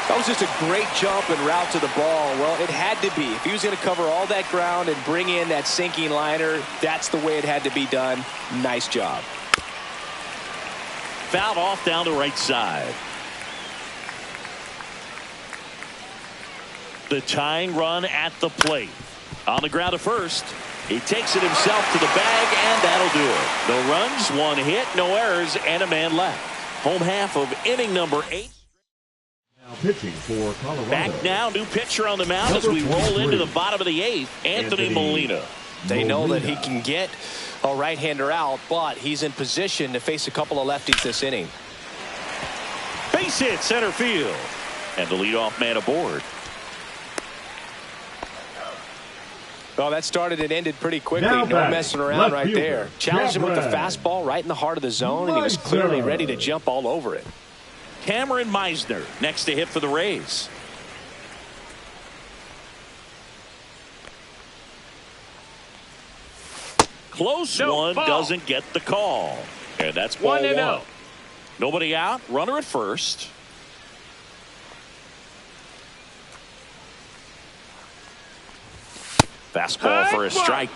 S2: That was just a great jump and route to the ball. Well, it had to be. If he was going to cover all that ground and bring in that sinking liner, that's the way it had to be done. Nice job.
S1: Fouled off down the right side. The tying run at the plate. On the ground at first. He takes it himself to the bag, and that'll do it. No runs, 1 hit, no errors, and a man left. Home half of inning number 8.
S3: Now pitching for Colorado.
S1: Back now, new pitcher on the mound as we roll into the bottom of the 8th, Anthony Molina.
S2: They know that he can get a right-hander out, but he's in position to face a couple of lefties this inning.
S1: Base hit center field. And the leadoff man aboard.
S5: Well, that started and ended pretty quickly.
S3: Now
S5: no messing around right there. Challenged him with the
S3: Cameron.
S5: fastball right in the heart of the zone, and he was clearly ready to jump all over it.
S1: Cameron Meisner next to hit for the Rays. Close one, doesn't get the call. And that's ball 1. Nobody out, runner at first. Fastball for a strike.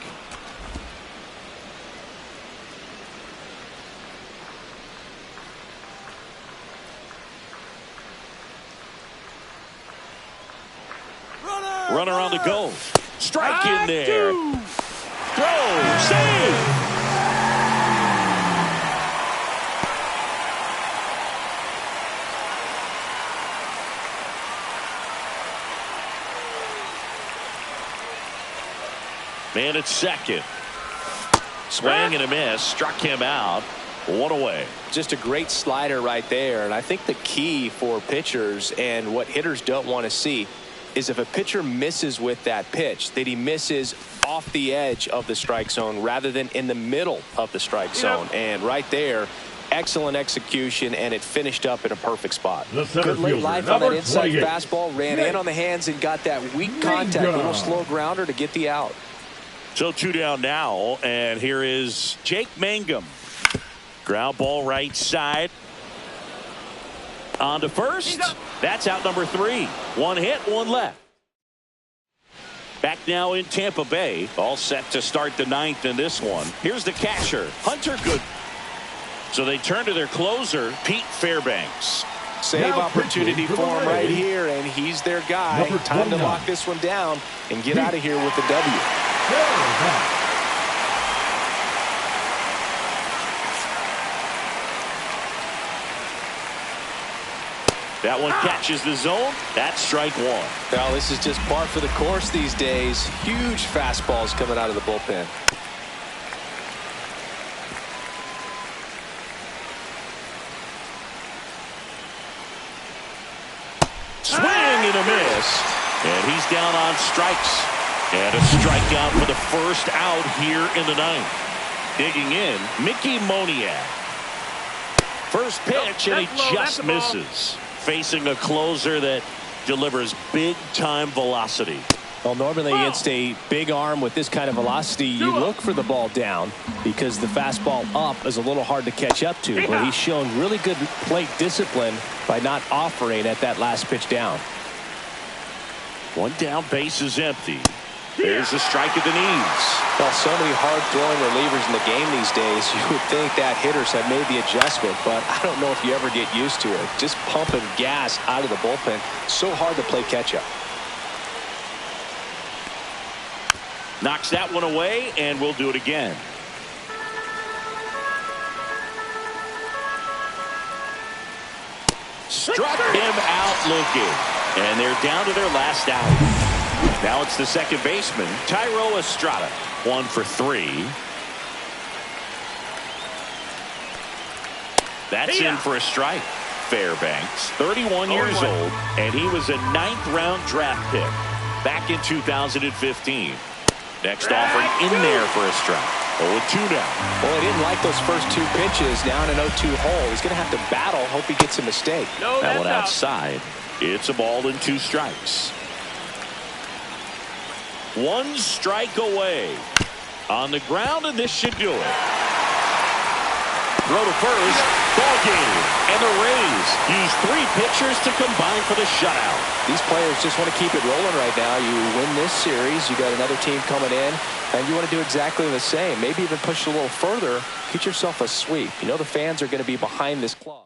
S1: Runner on the go. Strike in there. Throw. Save. Man at second. Swing and a miss. Struck him out. 1 away.
S2: Just a great slider right there. And I think the key for pitchers and what hitters don't want to see is if a pitcher misses with that pitch, that he misses off the edge of the strike zone rather than in the middle of the strike zone. And right there, excellent execution, and it finished up in a perfect spot. Good late life on that inside fastball. Ran in on the hands and got that weak contact, little slow grounder to get the out.
S1: So 2 down now, and here is Jake Mangum. Ground ball right side. On to first. That's out number 3. 1 hit, 1 left. Back now in Tampa Bay. All set to start the 9th in this one. Here's the catcher, Hunter Good. So they turn to their closer, Pete Fairbanks.
S2: Save opportunity for him right here, and he's their guy. Time to lock this one down and get out of here with the W.
S1: That one catches the zone. That's strike 1.
S2: Well, this is just par for the course these days. Huge fastballs coming out of the bullpen.
S1: Swing and a miss. And he's down on strikes. And a strikeout for the first out here in the 9th. Digging in, Mickey Moniak. First pitch, and he just misses. Facing a closer that delivers big-time velocity.
S5: Well, normally against a big arm with this kind of velocity, you look for the ball down because the fastball up is a little hard to catch up to. But he's shown really good plate discipline by not offering at that last pitch down.
S1: 1 down, base is empty. There's a strike at the knees.
S2: Well, so many hard-throwing relievers in the game these days, you would think that hitters have made the adjustment, but I don't know if you ever get used to it. Just pumping gas out of the bullpen. So hard to play catch-up.
S1: Knocks that one away, and we'll do it again. Struck him out looking. And they're down to their last out. Now it's the second baseman, Thairo Estrada. 1 for 3. That's in for a strike. Fairbanks, 31 years old, and he was a 9th-round draft pick back in 2015. Next offer in there for a strike. 0-2 now.
S2: Well, he didn't like those first 2 pitches. Now in an 0-2 hole. He's going to have to battle. Hope he gets a mistake.
S1: That one outside. It's a ball and 2 strikes. 1 strike away. On the ground, and this should do it. Throw to first. Ball game. And the Rays use 3 pitchers to combine for the shutout.
S2: These players just want to keep it rolling right now. You win this series. You got another team coming in. And you want to do exactly the same. Maybe even push it a little further. Get yourself a sweep. You know the fans are going to be behind this club.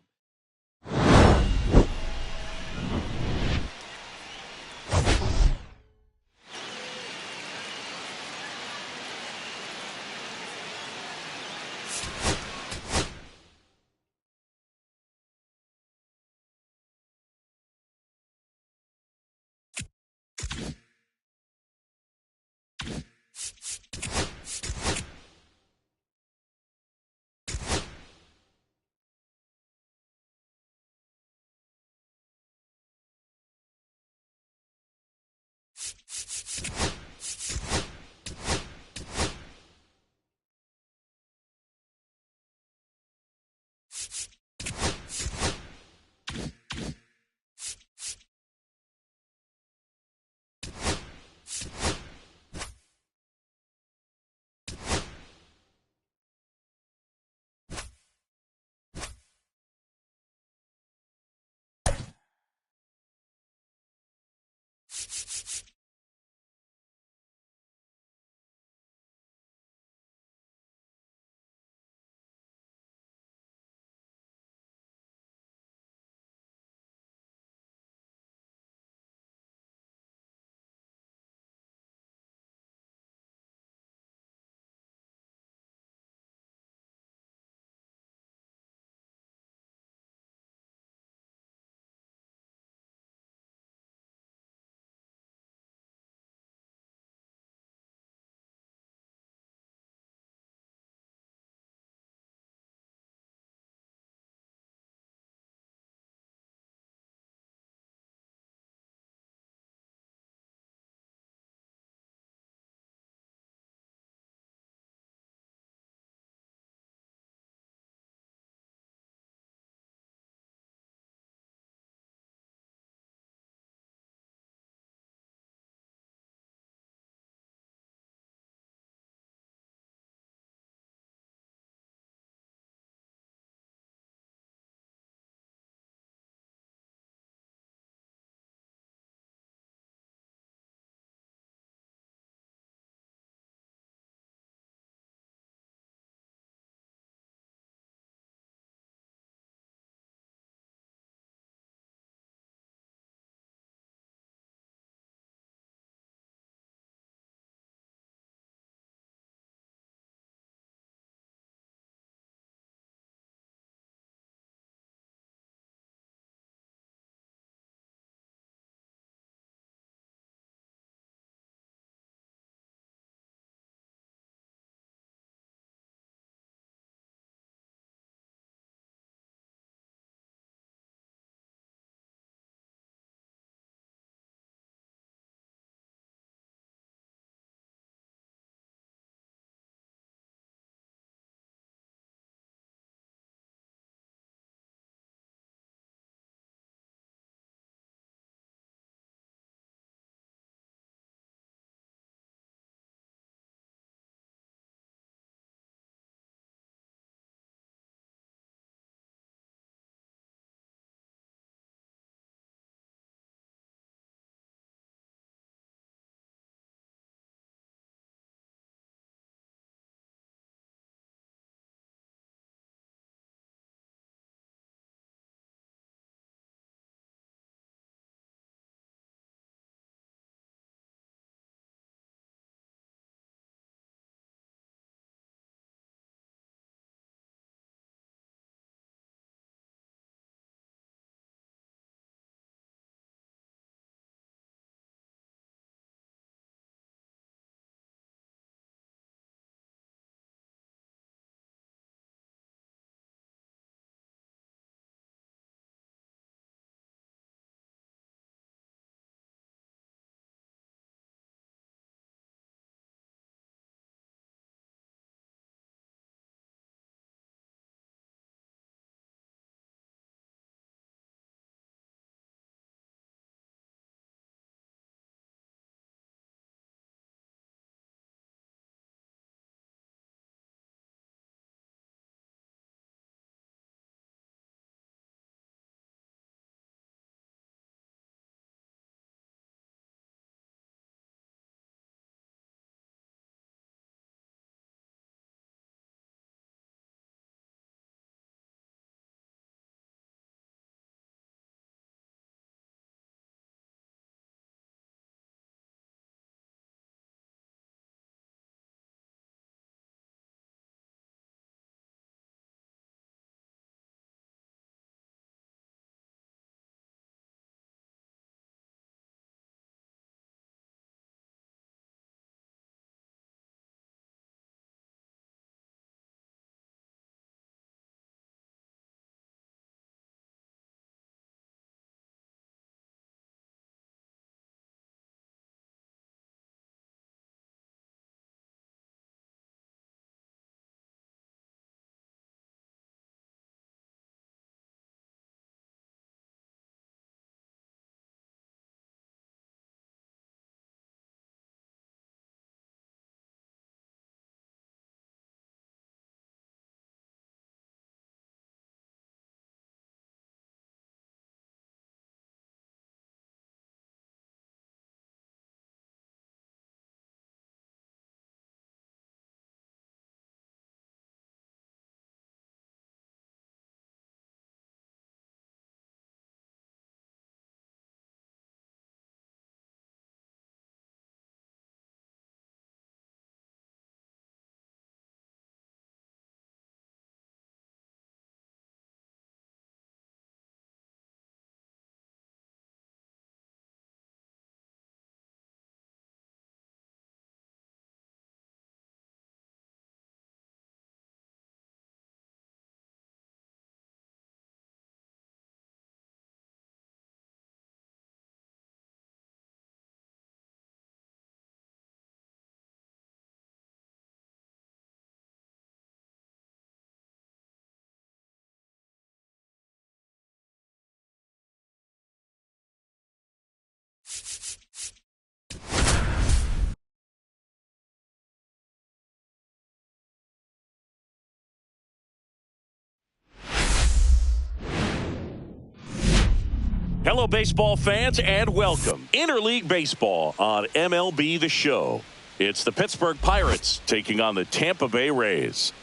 S1: Hello, baseball fans, and welcome. Interleague Baseball on MLB The Show. It's the Pittsburgh Pirates taking on the Tampa Bay Rays.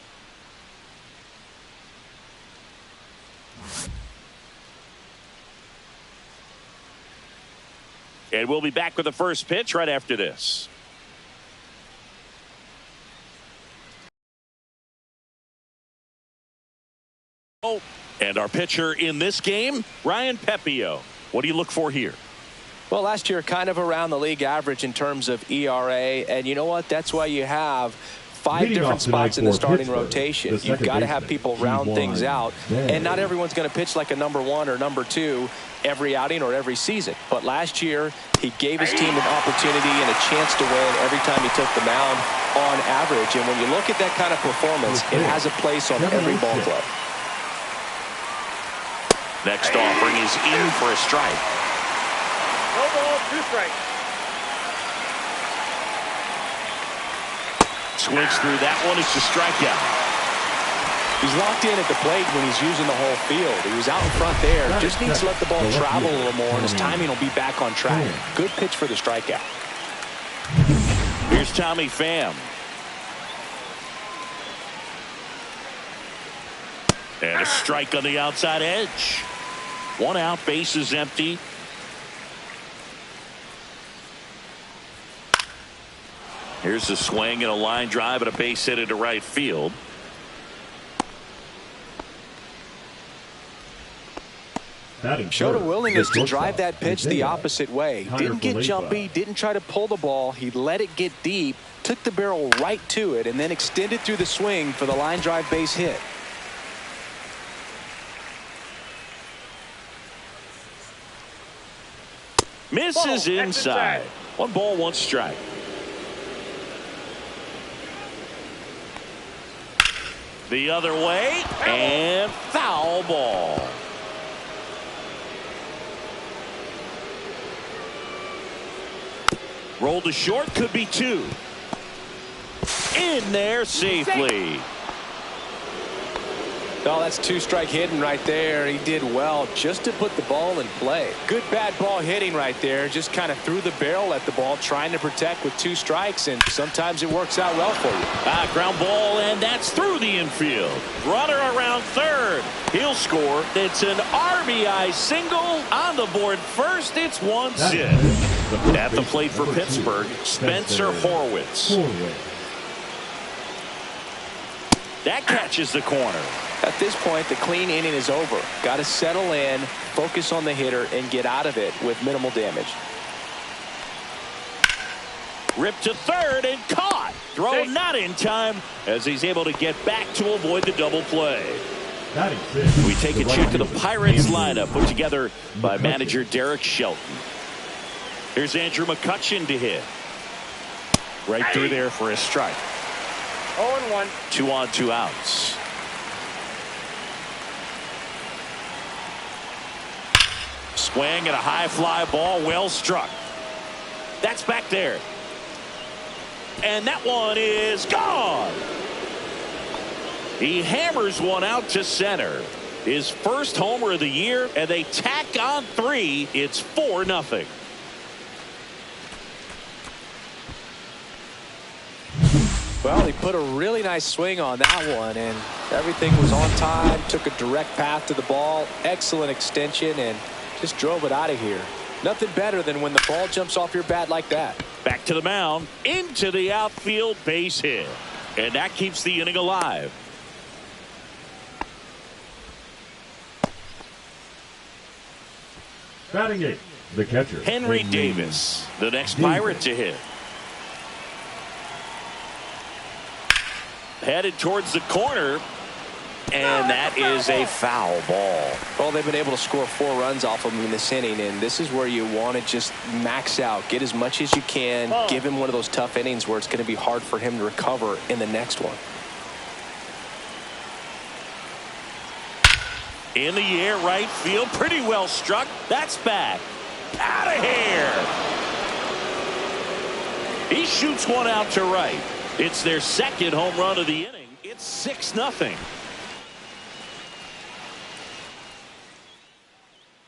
S1: And we'll be back with the first pitch right after this. And our pitcher in this game, Ryan Pepio. What do you look for here?
S2: Well, last year kind of around the league average in terms of ERA, and you know what? That's why you have 5 different spots in the starting rotation. You've got to have people round things out, and not everyone's going to pitch like a number 1 or number 2 every outing or every season. But last year, he gave his team an opportunity and a chance to win every time he took the mound on average. And when you look at that kind of performance, it has a place on every ball club.
S1: Next offering is in for a strike.
S4: No ball, 2 strikes.
S1: Swings through that one. It's a strikeout.
S5: He's locked in at the plate when he's using the whole field. He was out in front there. Just needs to let the ball travel a little more, and his timing will be back on track. Good pitch for the strikeout.
S1: Here's Tommy Pham. And a strike on the outside edge. 1 out, base is empty. Here's a swing and a line drive and a base hit into right field.
S5: Showed a willingness to drive that pitch the opposite way. Didn't get jumpy, didn't try to pull the ball. He let it get deep, took the barrel right to it, and then extended through the swing for the line drive base hit.
S1: Misses inside. 1 ball, 1 strike. The other way, and foul ball. Rolled to short, could be 2. In there safely.
S5: Oh, that's 2-strike hitting right there. He did well just to put the ball in play. Good bad ball hitting right there. Just kind of threw the barrel at the ball, trying to protect with 2 strikes, and sometimes it works out well for you.
S1: Ground ball, and that's through the infield. Runner around third. He'll score. It's an RBI single on the board first. It's 1 zip. At the plate for Pittsburgh, Spencer Horwitz. That catches the corner.
S2: At this point, the clean inning is over. Got to settle in, focus on the hitter, and get out of it with minimal damage.
S1: Ripped to third and caught. Throw not in time as he's able to get back to avoid the double play. We take a check of the Pirates lineup put together by manager Derek Shelton. Here's Andrew McCutchen to hit. Right through there for a strike.
S4: 0-1.
S1: 2 on, 2 outs. Swing and a high fly ball, well struck. That's back there. And that one is gone. He hammers one out to center. His first homer of the year, and they tack on 3. It's 4-0.
S2: Well, he put a really nice swing on that one, and everything was on time. Took a direct path to the ball. Excellent extension, and just drove it out of here. Nothing better than when the ball jumps off your bat like that.
S1: Back to the mound, into the outfield, base hit. And that keeps the inning alive.
S3: Batting 8, the catcher,
S1: Henry Davis, the next Pirate to hit. Headed towards the corner, and that is a foul ball.
S2: Well, they've been able to score 4 runs off of him in this inning, and this is where you want to just max out, get as much as you can, give him one of those tough innings where it's going to be hard for him to recover in the next one.
S1: In the air, right field, pretty well struck. That's back. Out of here. He shoots one out to right. It's their second home run of the inning. It's 6-0.